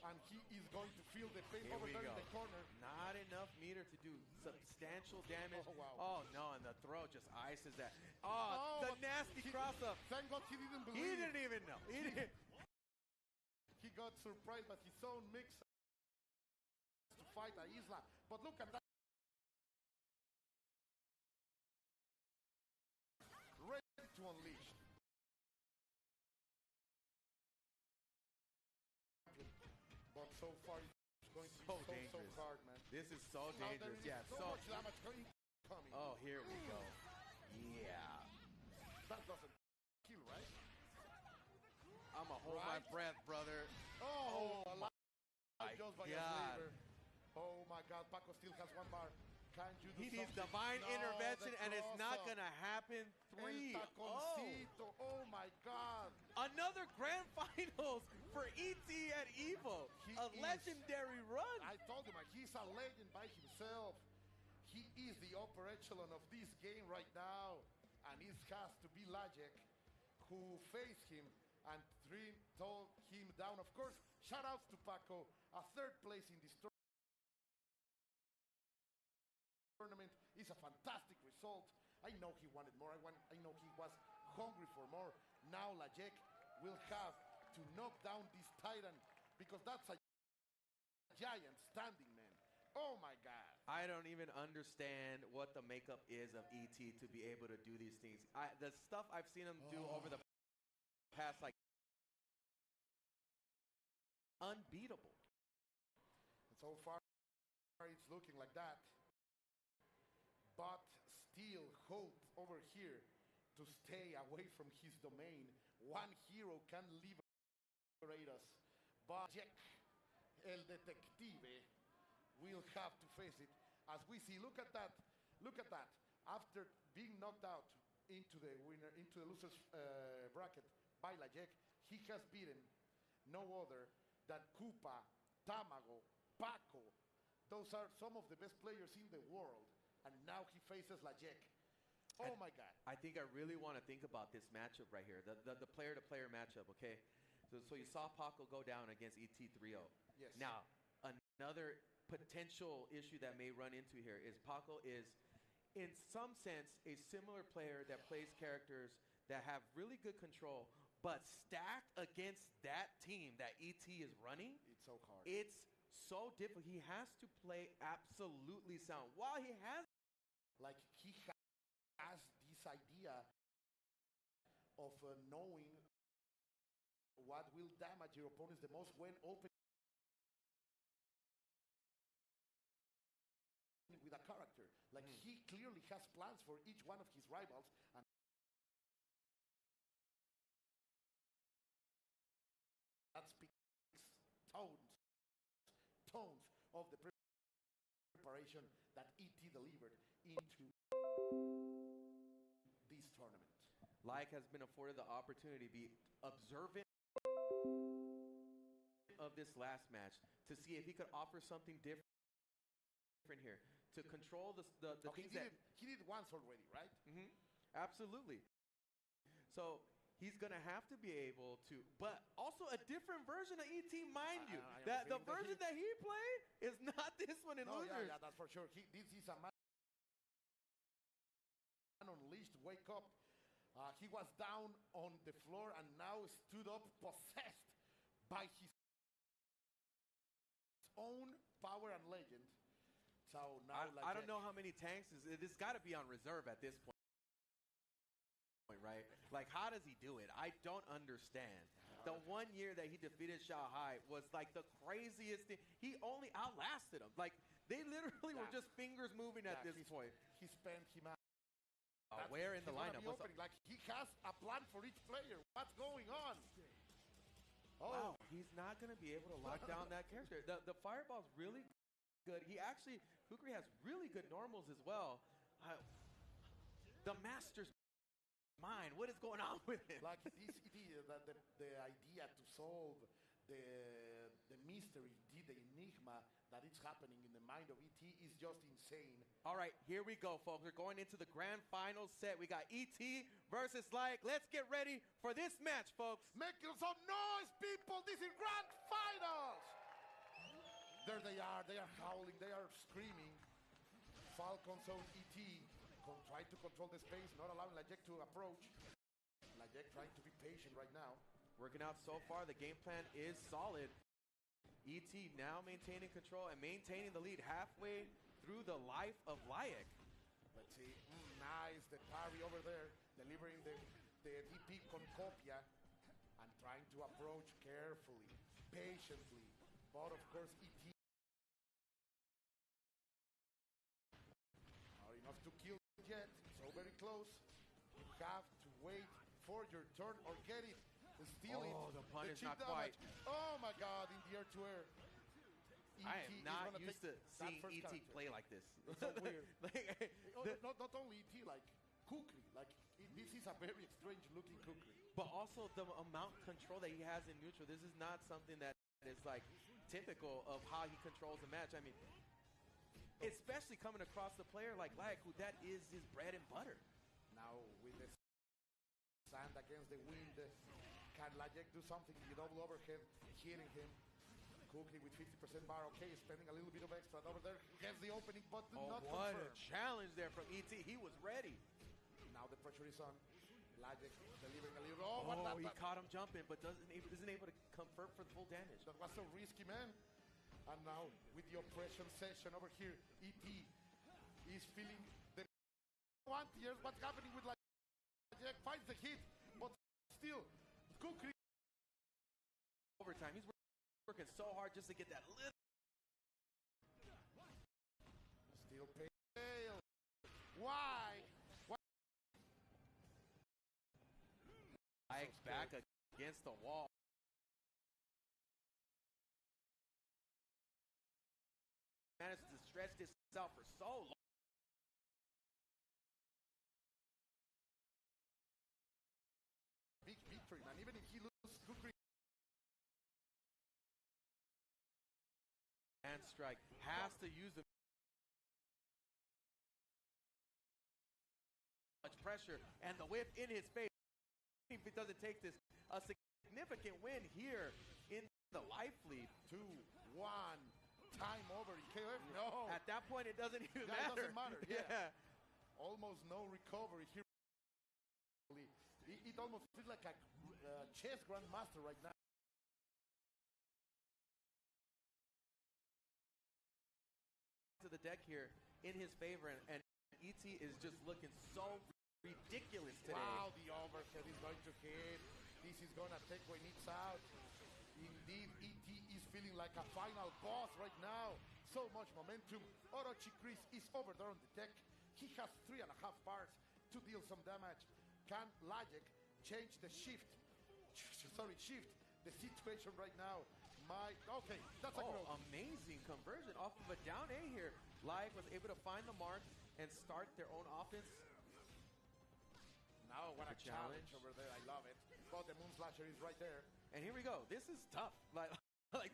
and he is going to feel the pain over there in the corner. Not enough meter to do substantial damage. Oh, wow. Oh no, and the throw just ices that. Oh, the nasty cross-up. Thank God he didn't believe. He didn't even know. He didn't. He got surprised by his own mix to fight Isla. But look at that. Ready to unleash. But so far it's going to be so hard, man. This is so dangerous. Yeah, so much damage coming. Oh, here we go. Yeah. That doesn't kill, right? I'ma hold my breath, brother. Oh my God. Oh my God, Paco still has 1 bar. Can you do He needs something? divine intervention, and it's not going gonna happen. 3. Oh my God. Another grand finals for ET at EVO. A legendary run. I told him, he's a legend by himself. He is the upper echelon of this game right now. And it has to be Lajek who faced him and told him down. Of course, shout outs to Paco, a 3rd place in this tournament is a fantastic result. I know he wanted more. I know he was hungry for more. Now Lajek will have to knock down this Titan, because that's a giant standing, man. Oh my God. I don't even understand what the makeup is of ET to be able to do these things. The stuff I've seen him do over the past, like, unbeatable. So far, it's looking like that. But still hope over here to stay away from his domain. One hero can liberate us. But Jack, el detective, will have to face it. As we see, look at that. Look at that. After being knocked out into the losers bracket by Lajek, he has beaten no other than Koopa, Tamago, Paco. Those are some of the best players in the world. And now he faces Lajek. Oh my God. I think I really want to think about this matchup right here. The player-to-player matchup, okay? So you saw Paco go down against ET3-0. Yes. Now, another potential issue that may run into here is Paco is, in some sense, a similar player that plays characters that have really good control, but stacked against that team that ET is running, it's so hard. It's so difficult. He has to play absolutely sound. While he has, like, he has this idea of knowing what will damage your opponents the most when opening with a character. Like, he clearly has plans for each one of his rivals, and that speaks tones of the preparation that ET delivered into this tournament. Like has been afforded the opportunity to be observant of this last match to see if he could offer something different here, to control the things he did once already, right? Absolutely. So he's going to have to be able to, but also a different version of ET, mind you. The version that he played is not this one in Losers. Yeah, that's for sure. This is a man unleashed. Wake up. He was down on the floor and now stood up, possessed by his own power and legend. So now I don't know how many tanks it's got to be on reserve at this point, right? Like, how does he do it? I don't understand. The 1 year that he defeated Shanghai was like the craziest thing. He only outlasted him. Like, they literally were just fingers moving at this point. He spent him out. Where in the lineup? Like, he has a plan for each player. What's going on? Wow, he's not going to be able to lock down that character. The fireball's really good. Kukri has really good normals as well. The master's mind. What is going on with it? Like the idea to solve the mystery, the enigma that is happening in the mind of ET is just insane. All right, here we go, folks. We're going into the grand final set. We got ET versus Like. Let's get ready for this match, folks. Make some noise, people. This is grand finals. There they are. They are howling. They are screaming. Falcon's own ET trying to control the space, not allowing Lajek to approach. Lajek trying to be patient right now. Working out so far. The game plan is solid. ET now maintaining control and maintaining the lead halfway through the life of Lajek. Let's see. Nice. The parry over there. Delivering the DP Concopia and trying to approach carefully, patiently. But of course, ET not enough to kill yet. So very close. You have to wait for your turn or get it. Stealing. Oh, the punish not damage. quite. Oh my God! In the air-to-air. I am not used to seeing ET play like this. It's so weird. Not only ET, like Kukri. Like this is a very strange-looking Kukri. But also the amount of control that he has in neutral. This is not something that is like typical of how he controls a match. I mean, especially coming across the player like Lajek, who that is his bread and butter. Now with the sand against the wind. Can Lajek do something? The double overhead, hitting him. Kukri with 50% bar, okay, spending a little bit of extra over there. Gets the opening, but not what confirmed. A challenge there from ET. He was ready. Now the pressure is on. Lajek delivering a little. He caught him jumping, but isn't able to convert for the full damage. That was so risky, man. And now with the oppression session over here, ET is feeling the tears. What's happening with Lajek? Finds the hit, but still. Kukri. Overtime. He's working so hard just to get that little. Still pale. Why? Lajek's back against the wall. Managed to stretch this out for so long. Big victory, man. Even if he loses, Kukri. Hand strike has to use the much pressure and the whip in his face. If it doesn't take this, a significant win here in the life lead. 2-1. Time over. No. At that point, it doesn't even matter. matter. It doesn't matter. Yeah. Almost no recovery here. It almost feels like a chess grandmaster right now. To the deck here in his favor, and ET is just looking so ridiculous today. Wow, the overhead is going to hit. This is going to take Wayneets out. Indeed, ET is feeling like a final boss right now. So much momentum. Orochi Chris is over there on the deck. He has 3.5 bars to deal some damage. Can Lajek change the shift the situation right now? Okay, that's a growth. Amazing conversion off of a down A here. Lajek was able to find the mark and start their own offense. Now what a challenge over there. I love it. But the Moon Slasher is right there. And here we go. This is tough. Like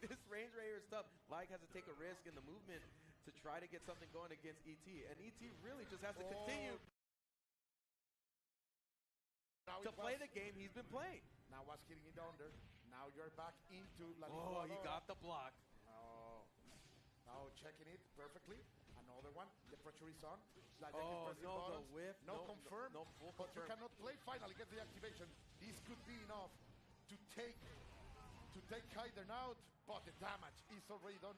this range raider is tough. Lajek has to take a risk in the movement to try to get something going against ET. And ET really just has to continue to play the game he's been playing. Now was hitting it under. Now you're back into La Oh, he got the block. Oh. Now checking it perfectly. Another one. The pressure is on. Oh, no, the whiff. No confirm. No full but confirm. you cannot play. Finally get the activation. This could be enough to take Kaiden out. But the damage is already done.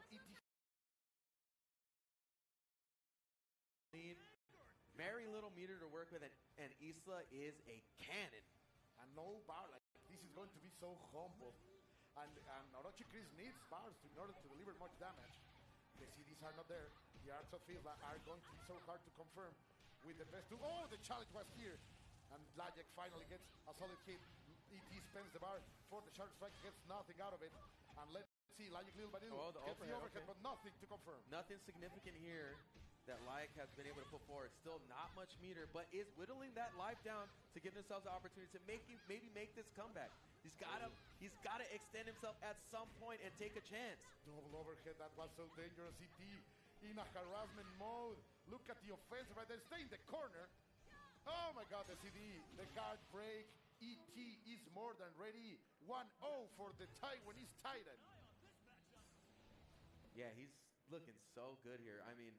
Very little meter to work with, and Isla is a cannon. And no bar, like this is going to be so humble. And Orochi Chris needs bars in order to deliver much damage. The CDs are not there. The Arts of Isla are going to be so hard to confirm with the best two. Oh, the challenge was here. And Lajek finally gets a solid hit. ET spends the bar for the sharp strike, gets nothing out of it. And let's see, Lajek little by little gets the overhead, but nothing to confirm. Nothing significant here that Laik has been able to put forward. Still not much meter, but is whittling that life down to give themselves the opportunity to maybe make this comeback. He's gotta extend himself at some point and take a chance. Double overhead, that was so dangerous. ET in a harassment mode. Look at the offense right there. Stay in the corner. Oh my God, the CD, the guard break. ET is more than ready. 1-0 for the Taiwanese Titan. Yeah, he's looking so good here. I mean,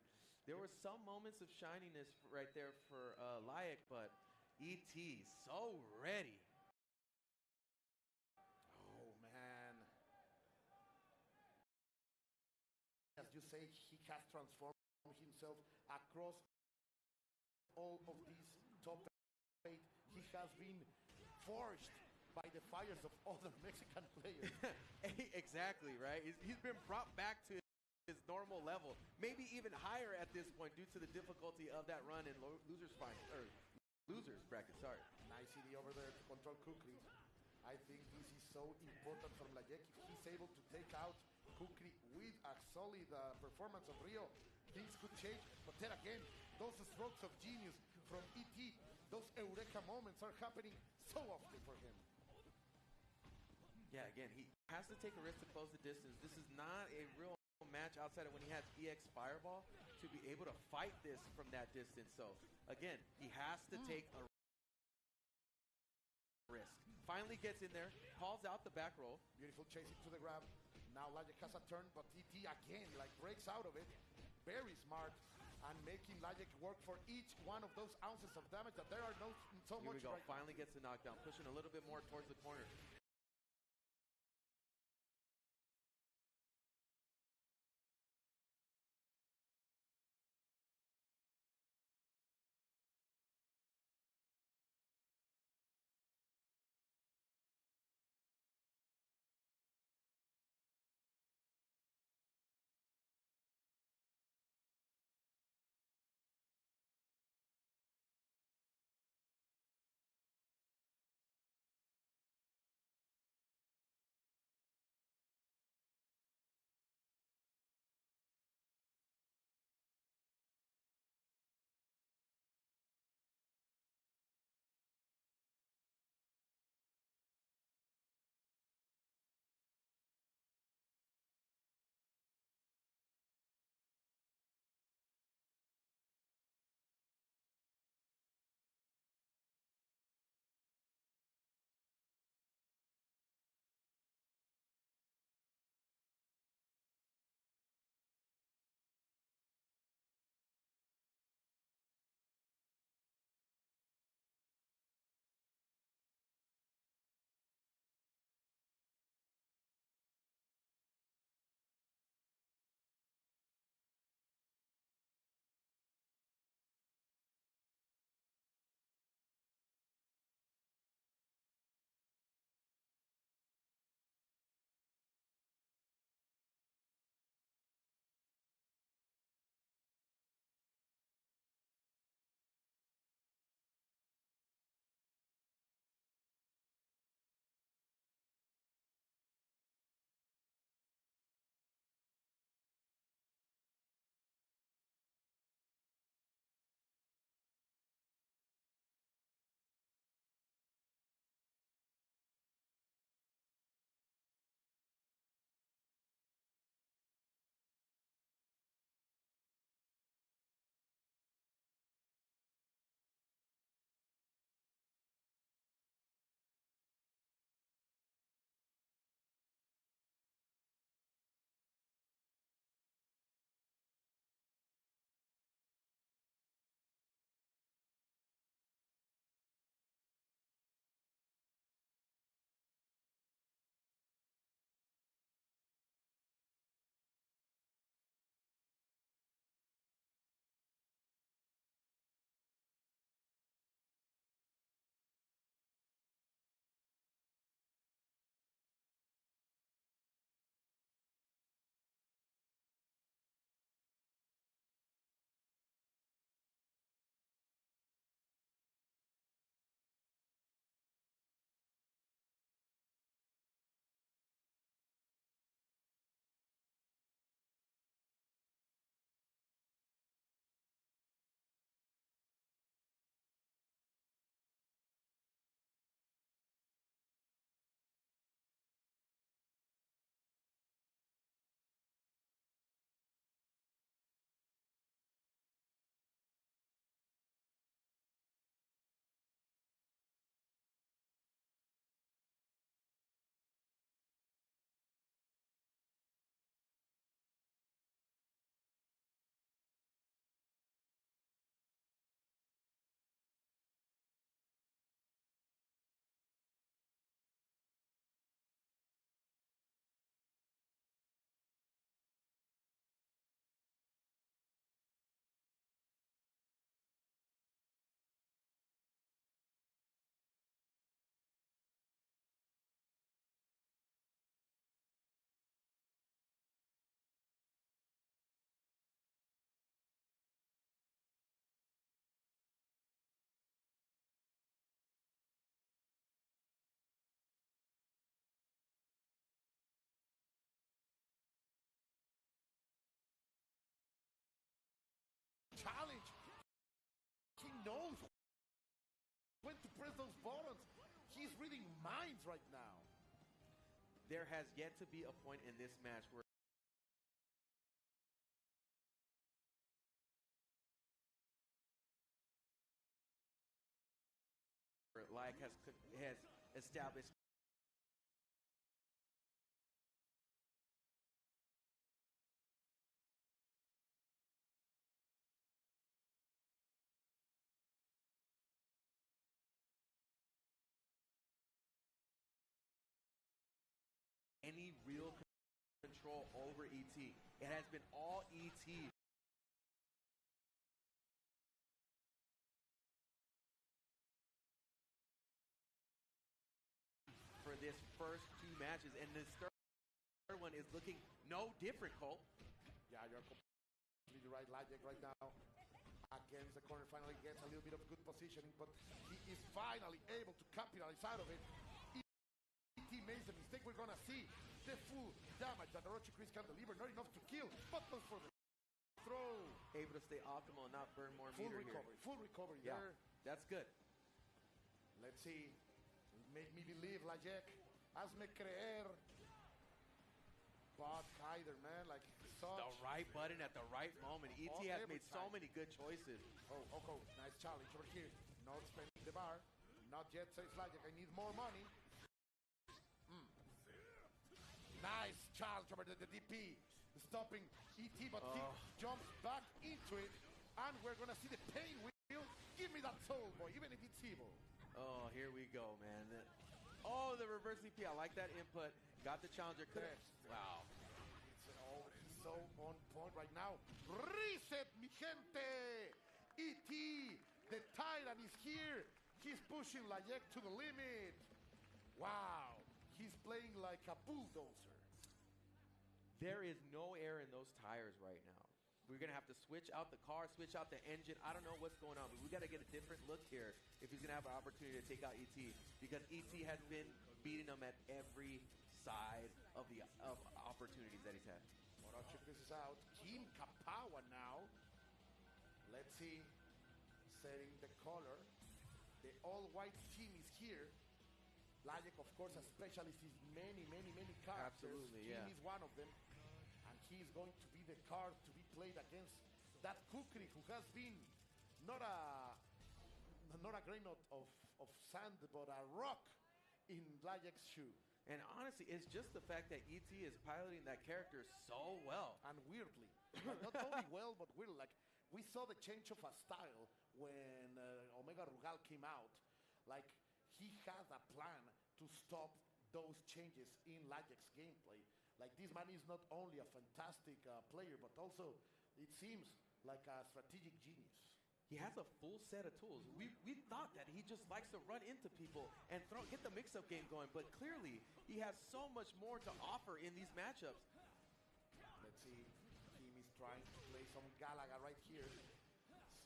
there were some moments of shininess right there for Laik, but ET so ready. Oh, man. As you say, he has transformed himself across all of these top 8. He has been forged by the fires of other Mexican players. Exactly, right? He's been brought back to his normal level, maybe even higher at this point due to the difficulty of that run in losers bracket. Sorry. Nice CD over there to control Kukri. I think this is so important from Lajek. If he's able to take out Kukri with a solid performance of Rio, things could change. But then again, those strokes of genius from ET, those eureka moments are happening so often for him. Yeah, again, he has to take a risk to close the distance. This is not a real match outside of when he has EX Fireball to be able to fight this from that distance. So again, he has to take a risk. Finally gets in there, calls out the back roll. Beautiful chasing to the grab. Now Lajek has a turn, but ET again breaks out of it. Very smart and making Lajek work for each one of those ounces of damage that there are so much. Here we go. Right Finally gets the knockdown, pushing a little bit more towards the corner. those buttons. He's reading minds right now. There has yet to be a point in this match where Like has established any real control over ET. It has been all ET. For this first two matches, and this third one is looking no different, Cole. Yeah, you're completely right. Logic right now against the corner finally gets a little bit of good positioning, but he is finally able to capitalize out of it. ET makes the mistake. We're gonna see the full damage that Orochi Chris can deliver. Not enough to kill, but not for the throw. Able to stay optimal and not burn more meter here. Full recovery Yeah, there. that's good. Let's see. Make me believe, Lajek. Hazme creer. But Kyder, man, like such. The right button at the right moment. ET has made so many good choices. Oh, nice challenge over here. Not spending the bar. Not yet, says Lajek. I need more money. Nice challenge over the DP. Stopping ET, but he jumps back into it. And we're going to see the pain wheel. Give me that soul, boy, even if it's evil. Oh, here we go, man. Oh, the reverse DP. I like that input. Got the challenger. Wow. It's so on point right now. Reset, mi gente. ET, the Tyrant is here. He's pushing Lajek to the limit. Wow. He's playing like a bulldozer. There is no air in those tires right now. We're going to have to switch out the car, switch out the engine. I don't know what's going on, but we got to get a different look here if he's going to have an opportunity to take out ET, because ET has been beating him at every side of the opportunities that he's had. Orochi Chris is out. Kim Kapawa now. Let's see. Setting the color. The all-white team is here. Lajek, of course, a specialist in many characters. Absolutely, Kim yeah. is one of them. And he's going to be the card to be played against that Kukri, who has been not a grain of sand, but a rock in Lajek's shoe. And honestly, it's just the fact that ET is piloting that character so well. And weirdly. Not only well, but weird. Like, we saw the change of a style when Omega Rugal came out. Like, he had a plan to stop those changes in Lajek's gameplay. Like, this man is not only a fantastic player, but also, it seems like a strategic genius. He has a full set of tools. We thought that he just likes to run into people and get the mix-up game going, but clearly he has so much more to offer in these matchups. Let's see. Kim is trying to play some Galaga right here.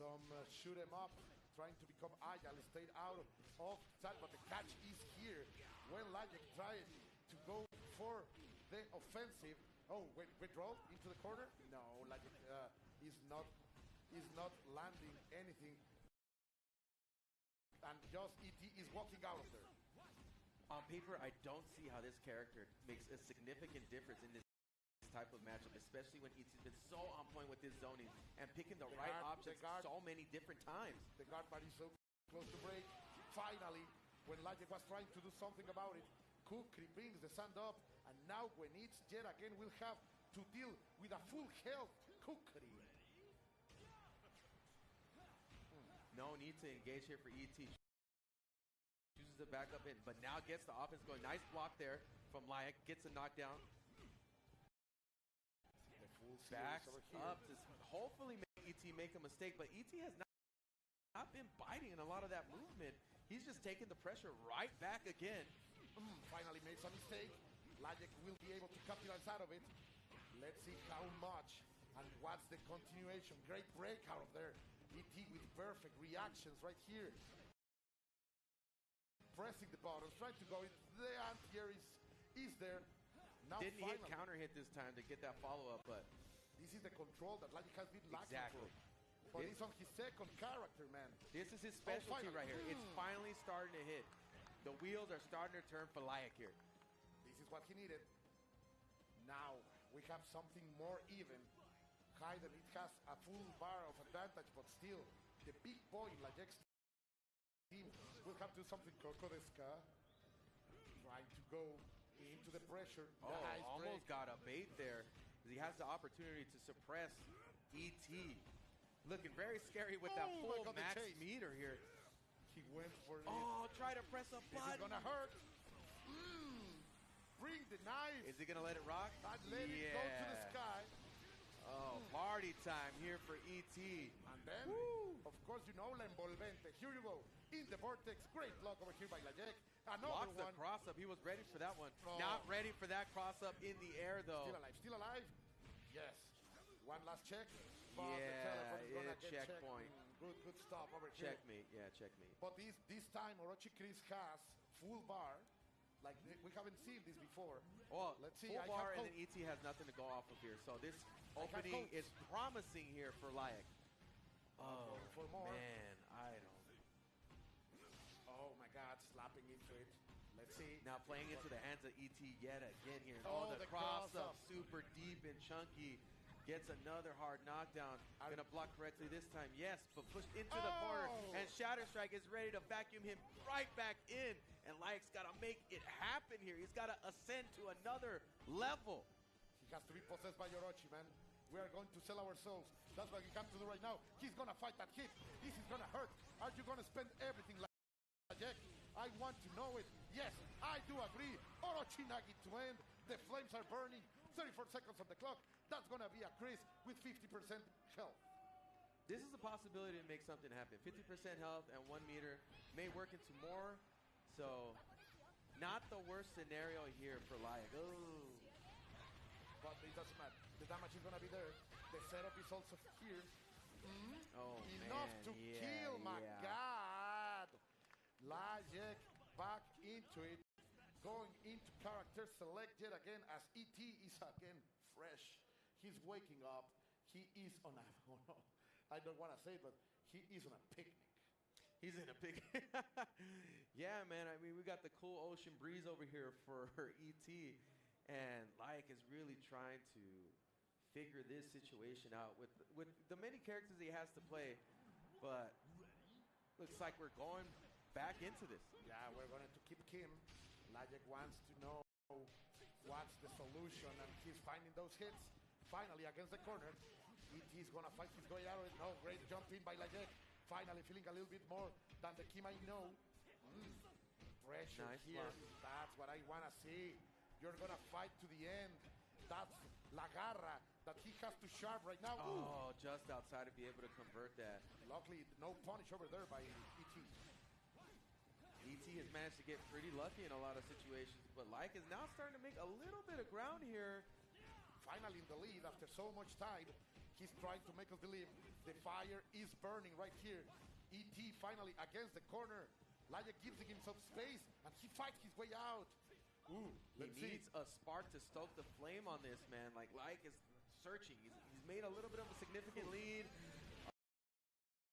Some shoot 'em up, trying to become agile, stayed out of sight, but the catch is here. When Lajek tried to go for the offensive. Oh, withdraw into the corner? No, Lajek is not landing anything. And just ET is walking out of there. On paper, I don't see how this character makes a significant difference in this type of matchup, especially when ET's been so on point with his zoning and picking the right options so many different times. The guard bar is so close to break. Finally, when Lajek was trying to do something about it, Kukri brings the sand up, and now when it's yet again, we'll have to deal with a full health Kukri. No need to engage here for ET. Chooses to back up in, but now gets the offense going. Nice block there from Lajek. Gets a knockdown. Backs up to hopefully make ET make a mistake, but ET has not been biting in a lot of that movement. He's just taking the pressure right back again. Finally made some mistake. Lajek will be able to capitalize out of it. Let's see how much and what's the continuation. Great break out of there. ET with perfect reactions right here. Pressing the buttons, trying to go in. The anti-air is there. Now didn't hit counter hit this time to get that follow-up, but this is the control that Lajek has been lacking exactly. for. But it's on his second character, man. This is his specialty right here. It's finally starting to hit. The wheels are starting to turn for Layak here. This is what he needed. Now we have something more even. Hayden, it has a full bar of advantage, but still, the big boy in Lajak's team will have to do something. Koko Deska trying to go into the pressure. Oh, Nice almost break. got a bait there. He has the opportunity to suppress ET. Looking very scary with that full max meter here. He went for it. Oh, try to press a button. This is gonna hurt. Bring the knife. Is he gonna let it rock? Not let it go to the sky. Oh, party time here for ET. And then, of course, you know, La Envolvente. Here you go. In the vortex. Great block over here by Lajek. Another Blocks the one. cross up. He was ready for that one. Oh. Not ready for that cross up in the air, though. Still alive. Still alive. Yes. One last check. But Yeah, the telephone is gonna yeah, get checkpoint. checked. Good stop over here. Checkmate. Yeah, checkmate. But this time, Orochi Chris has full bar. Like, we haven't seen this before. Well, let's see. full bar and then ET has nothing to go off of here. So this opening is promising here for Layak. Oh, for more. man, I don't. Oh my God, slapping into it. Let's see. Now playing into the hands of ET yet again here. Oh, the the cross up, cross-up. super deep and chunky. Gets another hard knockdown. Gonna block correctly this time. Yes, but pushed into the corner. And Shatter Strike is ready to vacuum him right back in. And Layak's got to make it happen here. He's got to ascend to another level. He has to be possessed by Orochi, man. We are going to sell our souls. That's what we have to do right now. He's going to fight that hit. This is going to hurt. Are you going to spend everything like Jack? I want to know it. Yes, I do agree. Orochi Nagi to end. The flames are burning. 34 seconds on the clock. That's going to be a Chris with 50% health. This is a possibility to make something happen. 50% health and 1 meter may work into more. So, not the worst scenario here for Layak. Oh. But it doesn't matter. The damage is going to be there. The setup is also here. Oh, Enough man. to kill, my God. Layak back into it. Going into character select yet again as ET is again fresh. He's waking up. He is on a, oh no, I don't want to say it, but he is on a picnic. He's in a picnic. Yeah, man. I mean, we got the cool ocean breeze over here for ET. And Layak is really trying to figure this situation out with the many characters he has to play. But looks like we're going back into this. Yeah, we're going to keep Kim. Layak wants to know what's the solution, and he's finding those hits. Finally, against the corner, ET is going to fight his way out of it. No, great jump in by Layak. Finally feeling a little bit more than the Kim I know. Pressure Nice here. block. That's what I want to see. You're going to fight to the end. That's La Garra that he has to sharp right now. Oh, just outside to be able to convert that. Luckily, no punish over there by ET. ET has managed to get pretty lucky in a lot of situations, but Layak is now starting to make a little bit of ground here. Finally in the lead after so much time. He's trying to make us believe the fire is burning right here. ET finally against the corner. Layak gives himself space and he fights his way out. Ooh, He needs a spark to stoke the flame on this, man. Like, Layak is searching. He's made a little bit of a significant lead.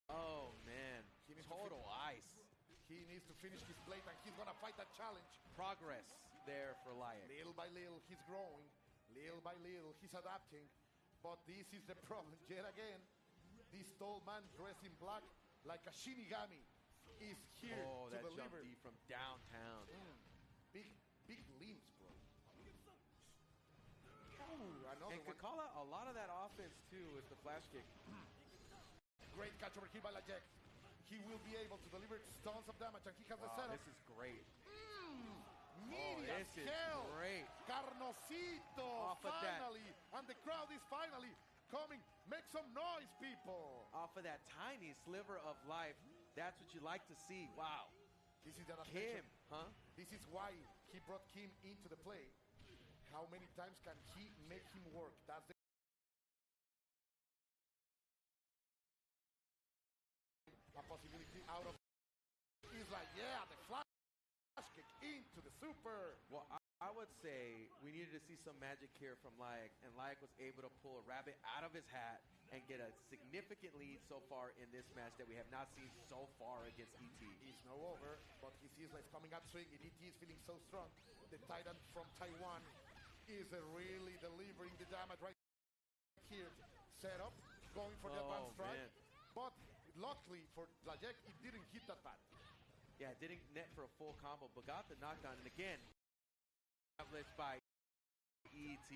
Oh, man. Total ice. He needs to finish his plate and he's going to fight that challenge. Progress there for Layak. Little by little, he's growing. Little by little, he's adapting. But this is the problem yet again. This tall man dressed in black like a Shinigami is here Oh, to that jump deliver. D from downtown. Big limbs, bro. Ooh, another And one. could call out a lot of that offense, too, with the flash kick. Great catch over here by Layak. He will be able to deliver tons of damage, and he has the setup. This is great. Media this is hell. great. Carnosito, Off of that. finally. And the crowd is finally coming. Make some noise, people. Off of that tiny sliver of life. That's what you like to see. Wow. This is the adaptation. Kim, huh? This is why he brought Kim into the play. How many times can he make him work? That's the a possibility out of. He's like, yeah, the flash kick into the super. Well, I would would say we needed to see some magic here from Laik, and Laik was able to pull a rabbit out of his hat and get a significant lead so far in this match that we have not seen so far against ET. He's no over, but he sees like coming up swinging. ET is feeling so strong. The Titan from Taiwan is really delivering the damage right here. Set up, going for the advanced strike. Man. But luckily for Lajek, it didn't hit that bad. Yeah, didn't net for a full combo, but got the knockdown. And again, established by ET.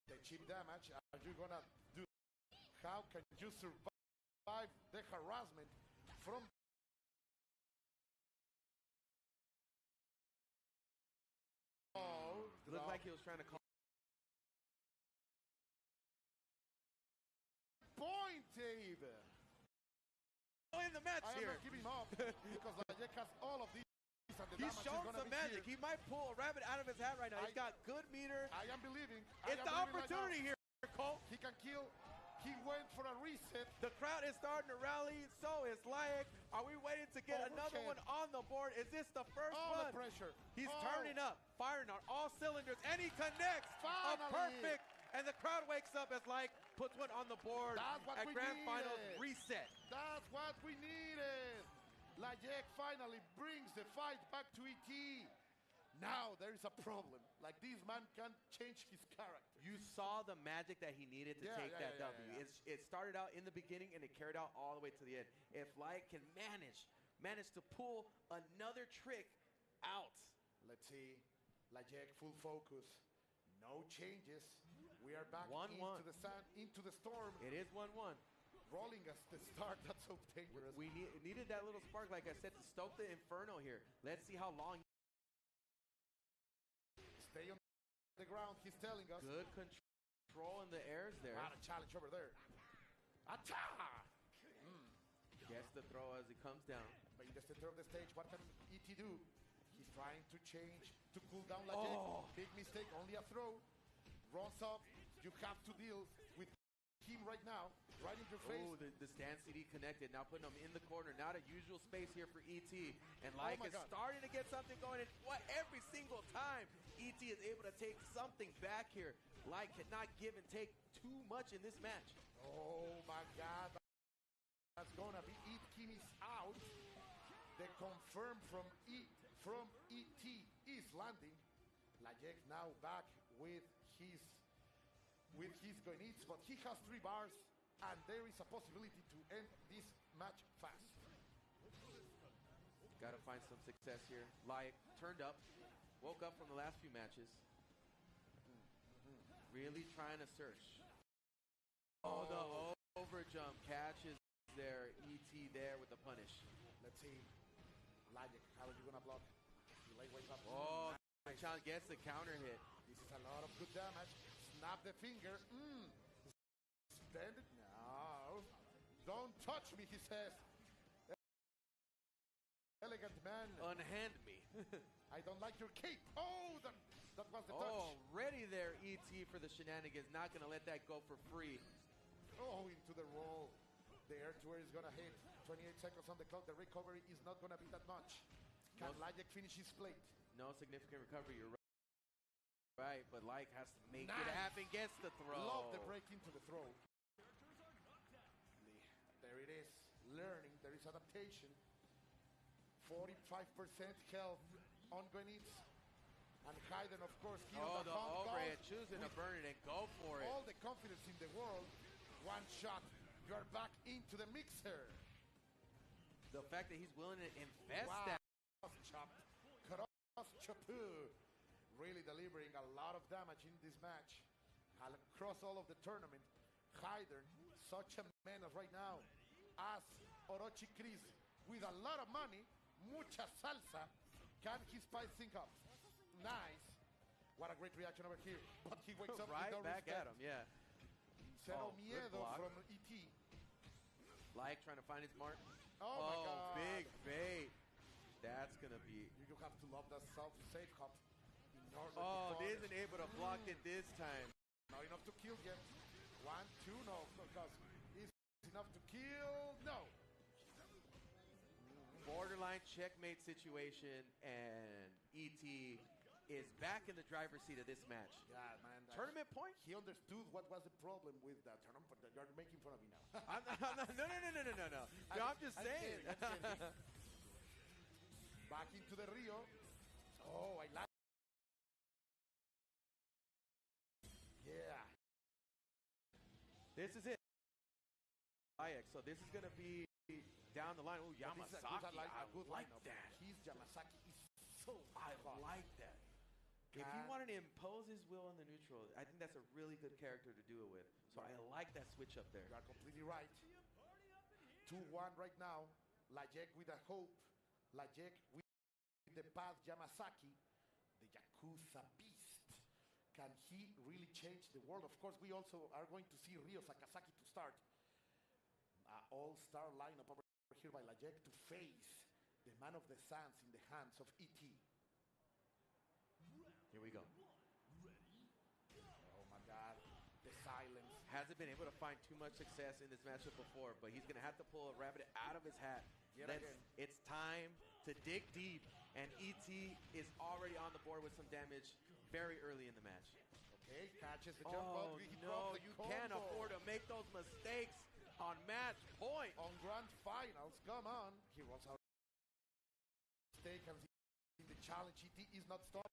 The cheap damage, are you gonna do? How can you survive the harassment from? Oh, looked like he was trying to call. Point, Dave. In the match I here. am not giving up because Lajek has all of these. And the He's damage shown is gonna some be magic. here. He might pull a rabbit out of his hat right now. He's got good meter. I am believing. It's the opportunity here, Cole. He can kill. He went for a reset. The crowd is starting to rally. So is Laik. Are we waiting to get another one on the board? Is this the first All one? the pressure. He's turning up, firing on all cylinders, and he connects. Finally. A perfect. And the crowd wakes up as Laik puts one on the board at Grand Finals reset. That's what we needed. Lajek finally brings the fight back to ET. Now there is a problem. Like, this man can't change his character. You saw the magic that he needed to take that W. It started out in the beginning and it carried out all the way to the end. If Laik can manage to pull another trick out. Let's see. Lajek full focus. No changes. We are back 1-1. into the sun, into the storm. It is 1-1. Rolling us the start. That's so dangerous. We needed that little spark, like I said, to stoke the inferno here. Let's see how long. Stay on the ground, he's telling us. Good control in the airs there. What a challenge over there. Attack! Gets the throw as he comes down. But in the center of the stage, what can ET do? He's trying to change, to cool down Lajek. Big mistake, only a throw. Runs up. You have to deal with him right now, right in your face. Oh, the stand CD connected. Now putting him in the corner. Not a usual space here for ET. And Laik is starting to get something going. And every single time ET is able to take something back here. Laik cannot give and take too much in this match. Oh my God. That's gonna be ET Kimmy's out. The confirm from ET is landing. Lajek now back with his Goenitz, but he has 3 bars, and there is a possibility to end this match fast. Gotta find some success here. Laik turned up, woke up from the last few matches. Really trying to search. Oh, the over jump catches there. ET there with the punish. Let's see. Lajek, how are you gonna block? Wakes up. Oh, nice. Gets the counter hit. This is a lot of good damage. Snap the finger. Stand it now. Don't touch me, he says. Elegant man. Unhand me. I don't like your cape. Oh, that was the touch. Oh, ready there, ET, for the shenanigans. Not going to let that go for free. Oh, into the roll. The air to air is going to hit. 28 seconds on the clock. The recovery is not going to be that much. Can Lajek finish his plate? No significant recovery. You're right, but Laik has to make it happen. Gets the throw. Love the break into the throw. There it is. Learning. There is adaptation. 45% health on Goenitz. And Hayden, of course, the overhead, choosing to burn it and go for it. All the confidence in the world. One shot. You are back into the mixer. The fact that he's willing to invest that. Cross Chapu. Really delivering a lot of damage in this match. Across all of the tournament. Hayden, such a menace right now. As Orochi Chris, with a lot of money, mucha salsa, can he spice things up? Nice. What a great reaction over here. But he wakes up right with no back respect. at him, yeah. Cero miedo from ET. Laik trying to find his mark. Oh my God. Big bait. That's going to be... You have to love that self-save hop. Isn't able to block it this time. Not enough to kill yet. 1, 2, no, because it's enough to kill. No. borderline checkmate situation, and ET is back in the driver's seat of this match. Yeah, man. Tournament point? He understood what was the problem with that tournament. You're making fun of me now. No. I'm just saying. I'm kidding. Back into the Rio. Oh, I like. Yeah. This is it. So this is going to be down the line. Oh, Yamasaki. I like that. He's Yamasaki is so I like that. If he wanted to impose his will on the neutral, I think that's a really good character to do it with. So I like that switch up there. You are completely right. 2-1 right now. Lajek with a hope. Lajek with the path Yamasaki. The Yakuza beast. Can he really change the world? Of course, we also are going to see Ryo Sakazaki to start. All-star lineup over here by Lajek to face the man of the sands in the hands of ET. Here we go. Oh my God, the silence. Hasn't been able to find too much success in this matchup before, but he's going to have to pull a rabbit out of his hat. It's time to dig deep, and ET is already on the board with some damage very early in the match. Okay, catches the jump ball. No, you can't afford to make those mistakes on match point. On grand finals, come on. He rolls out mistake and in the challenge, ET is not stopping.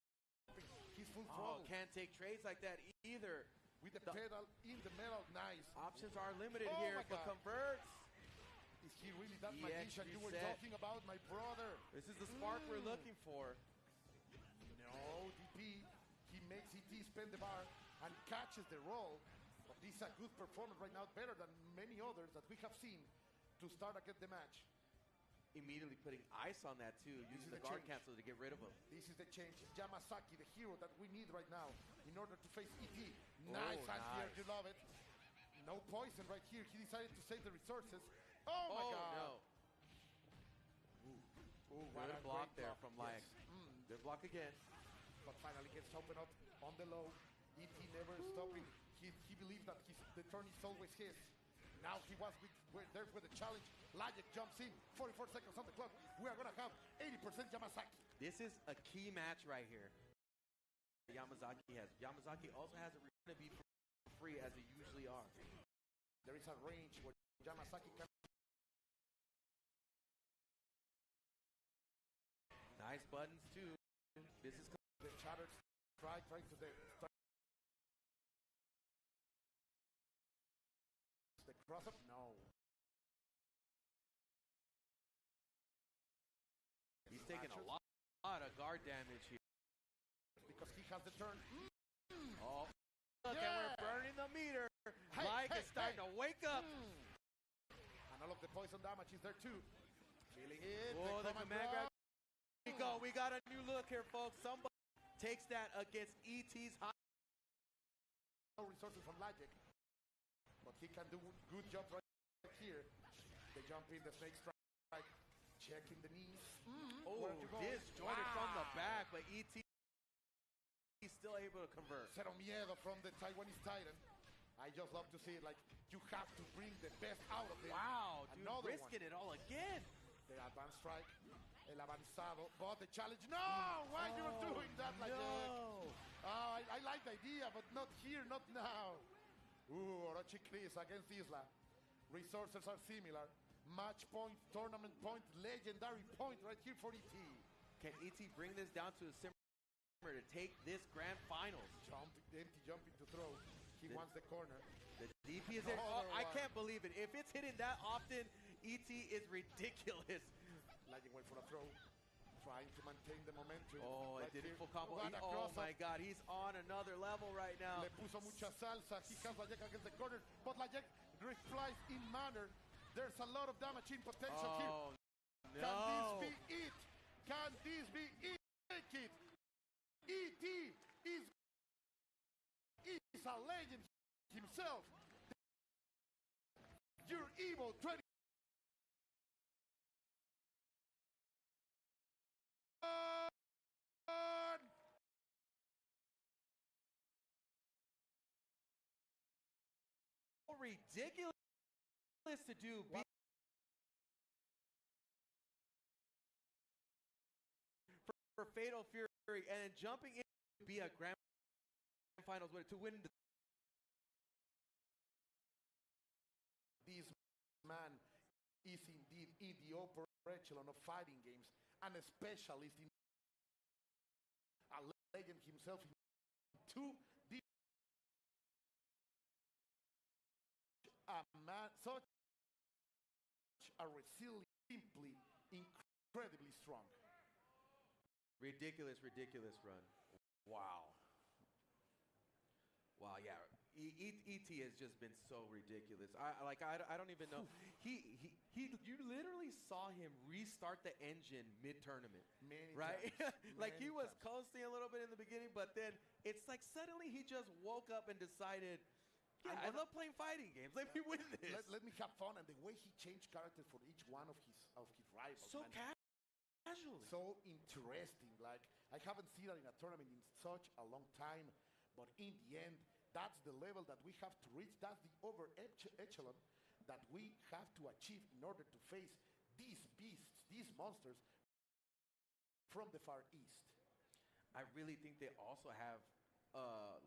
He's full throttle. Can't take trades like that either. With the pedal in the metal, nice. Options are limited here, but converts. Is he really that magician you were talking about, my brother? This is the spark we're looking for. No, DP. He makes ET spin the bar and catches the roll. But this is a good performance right now, better than many others that we have seen to start again the match. Immediately putting ice on that too, using the guard cancel to get rid of him. This is the change. Yamasaki, the hero that we need right now in order to face ET. Nice here, you love it. No poison right here. He decided to save the resources. Oh my God. No. Good block there from Layak. Good block again. But finally gets open up on the low. ET never stopping. He believes that the turn is always his. Now he was there with the challenge. Lajek jumps in. 44 seconds on the clock. We are going to have 80% Yamasaki. This is a key match right here. Yamazaki also has a reason to be free as they usually are. There is a range where Yamasaki can. Nice buttons too. This is the chatter strike right to the cross up. No. He's taking a lot of guard damage here. Because he has the turn. Oh, look, and we're burning the meter. Like is starting to wake up. And all of the poison damage is there too. Feeling it. Oh, the command grab. We got a new look here, folks. Somebody takes that against ET's high. No resources from Lajek. But he can do good job right here. They jump in, the snake strike. Checking the knees. Oh, disjointed from the back, but ET he's still able to convert. Cero miedo from the Taiwanese Titan. I just love to see it. Like, you have to bring the best out of it. Wow, dude, risking it all again. The advanced strike. El avanzado. But the challenge. No! Why you are doing that, like no. Oh, I like the idea, but not here, not now. Ooh, Orochi Chris against Isla. Resources are similar. Match point, tournament point, legendary point right here for ET. Can ET bring this down to a simmer to take this grand finals? Empty jumping to throw. He wants the corner. The DP is there. Oh, I can't believe it. If it's hitting that often, ET is ridiculous. Lightning went for a throw. Trying to maintain the momentum. Oh, it did it full combo. Oh my God, he's on another level right now. Le puso mucha salsa. He has Lajek against the corner, but Lajek replies in manner. There's a lot of damage in potential here. No. Can this be it? Can this be it? Take it. ET is a legend himself. Your EVO2025. Ridiculous to do. Fatal Fury and then jumping in to be a grand finals winner to win this man is indeed in the upper echelon of fighting games and a specialist in a legend himself in two a man such a resilient, simply incredibly strong. Ridiculous run. Wow. Wow, yeah. ET has just been so ridiculous. I don't even know. You literally saw him restart the engine mid-tournament, right? Like he was coasting a little bit in the beginning, but then it's like suddenly he just woke up and decided, yeah, I love playing fighting games. Let me win this. Let me have fun. And the way he changed characters for each one of his rivals. So casually. So interesting. Like I haven't seen that in a tournament in such a long time. But in the end, that's the level that we have to reach. That's the over echelon that we have to achieve in order to face these beasts, these monsters from the Far East. I really think they also have,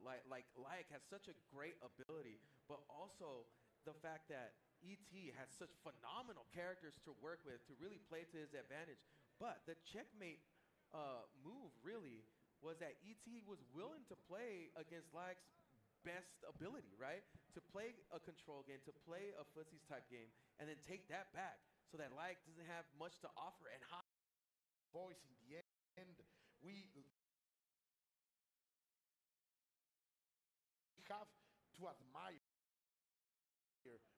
like Laik has such a great ability, but also the fact that ET has such phenomenal characters to work with to really play to his advantage. But the checkmate move really was that ET was willing to play against Laik's best ability, right? To play a control game, to play a footsies type game, and then take that back so that Laik doesn't have much to offer. And boys, in the end, we have to admire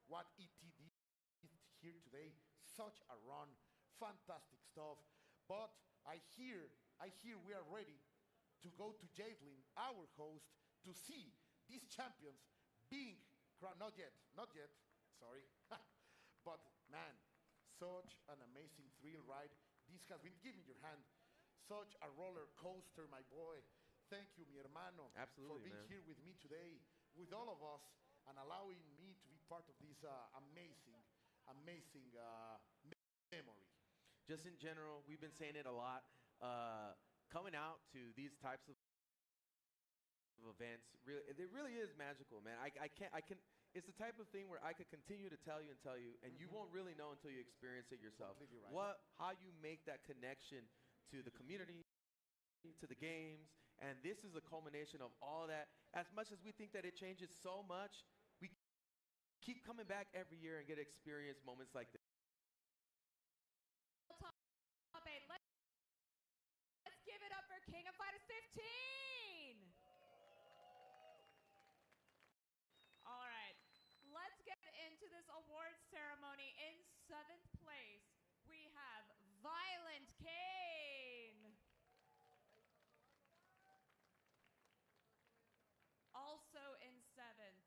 what ET did here today. Such a run, fantastic stuff. But I hear we are ready to go to Javelin, our host, to see these champions being crowned. Not yet, sorry. But man, such an amazing thrill ride. This has been, give me your hand, such a roller coaster, my boy. Thank you, mi hermano, absolutely, for being man. here with me today, with all of us, and allowing me to be part of this amazing memory. Just in general, we've been saying it a lot. Coming out to these types of events, it really is magical, man. I can. It's the type of thing where I could continue to tell you, and you won't really know until you experience it yourself. Completely right. How you make that connection to the community, to the games, and this is a culmination of all of that. As much as we think that it changes so much, we keep coming back every year and get to experience moments like this. Top 8. Let's give it up for King of Fighters 15. All right, let's get into this awards ceremony. In 7th place, we have Violent Kane. Also in 7th,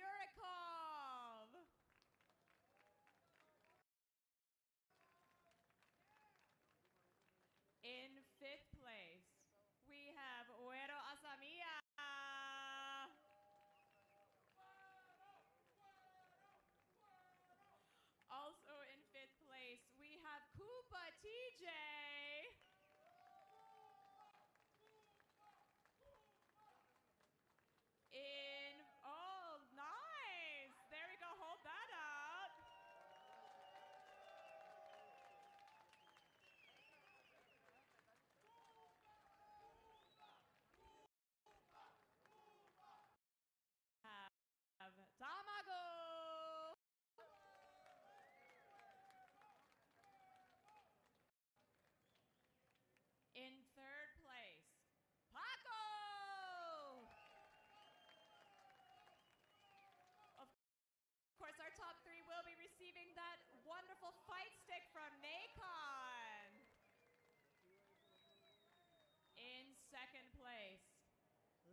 Yurikov. In 5th place, we have Uero Asamiya. Also in 5th place, we have Koopa TJ. Oh, nice. There we go. Hold that out. Have Tamago. In 3rd place, Paco. Of course, our top 3 will be receiving that wonderful fight stick from Nacon. In 2nd place,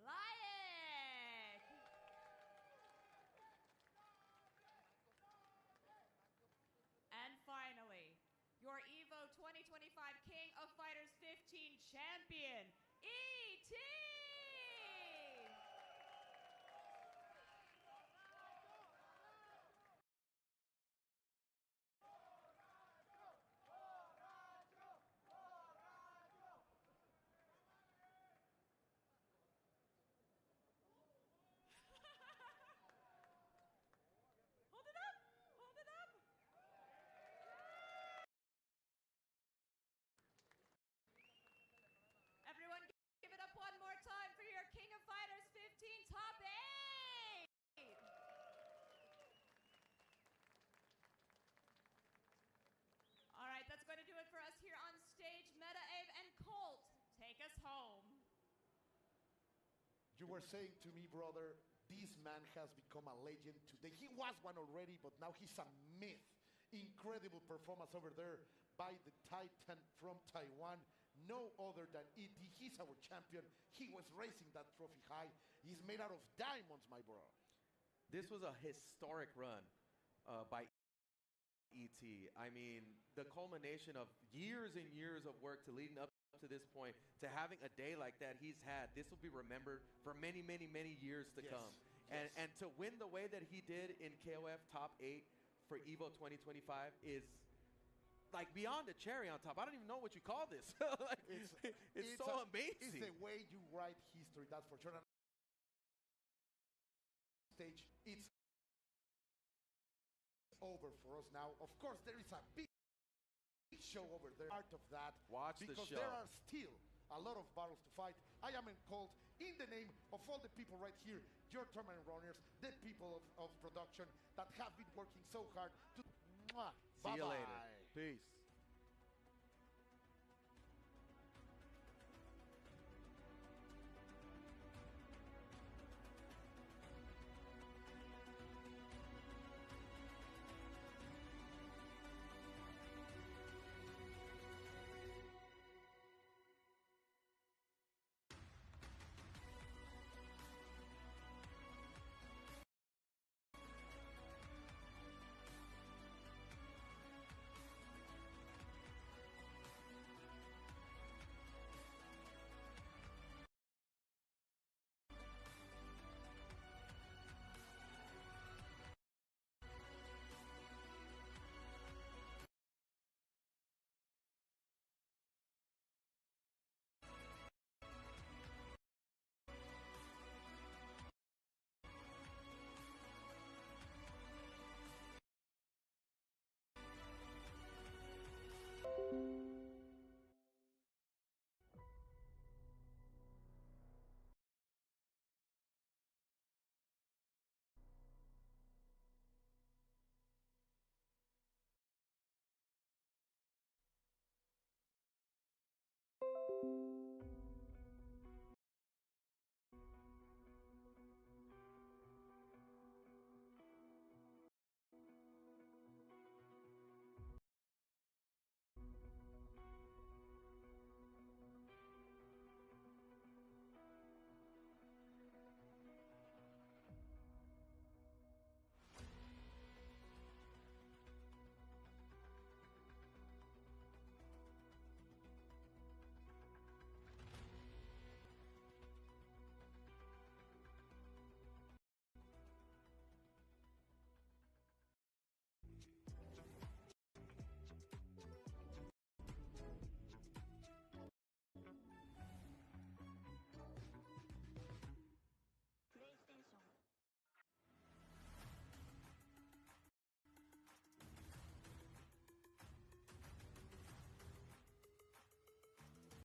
Laik. And finally, your EVO 2025 King of Fighters 15 champion, ET! You were saying to me, brother, this man has become a legend today. He was one already, but now he's a myth. Incredible performance over there by the Titan from Taiwan. No other than ET. He's our champion. He was raising that trophy high. He's made out of diamonds, my bro. This was a historic run by ET. I mean, the culmination of years and years of work to leading up to this point, to having a day like that he's had, this will be remembered for many, many, many years to come. And to win the way that he did in KOF top 8 for EVO 2025 is like beyond a cherry on top. I don't even know what you call this. Like, it's so amazing. It's the way you write history, that's for sure. And stage, it's over for us now. Of course, there is a big show over there. Part of that. Watch the show. Because there are still a lot of battles to fight. I am called in the name of all the people right here, your tournament runners, the people of production that have been working so hard to... See you later. Peace.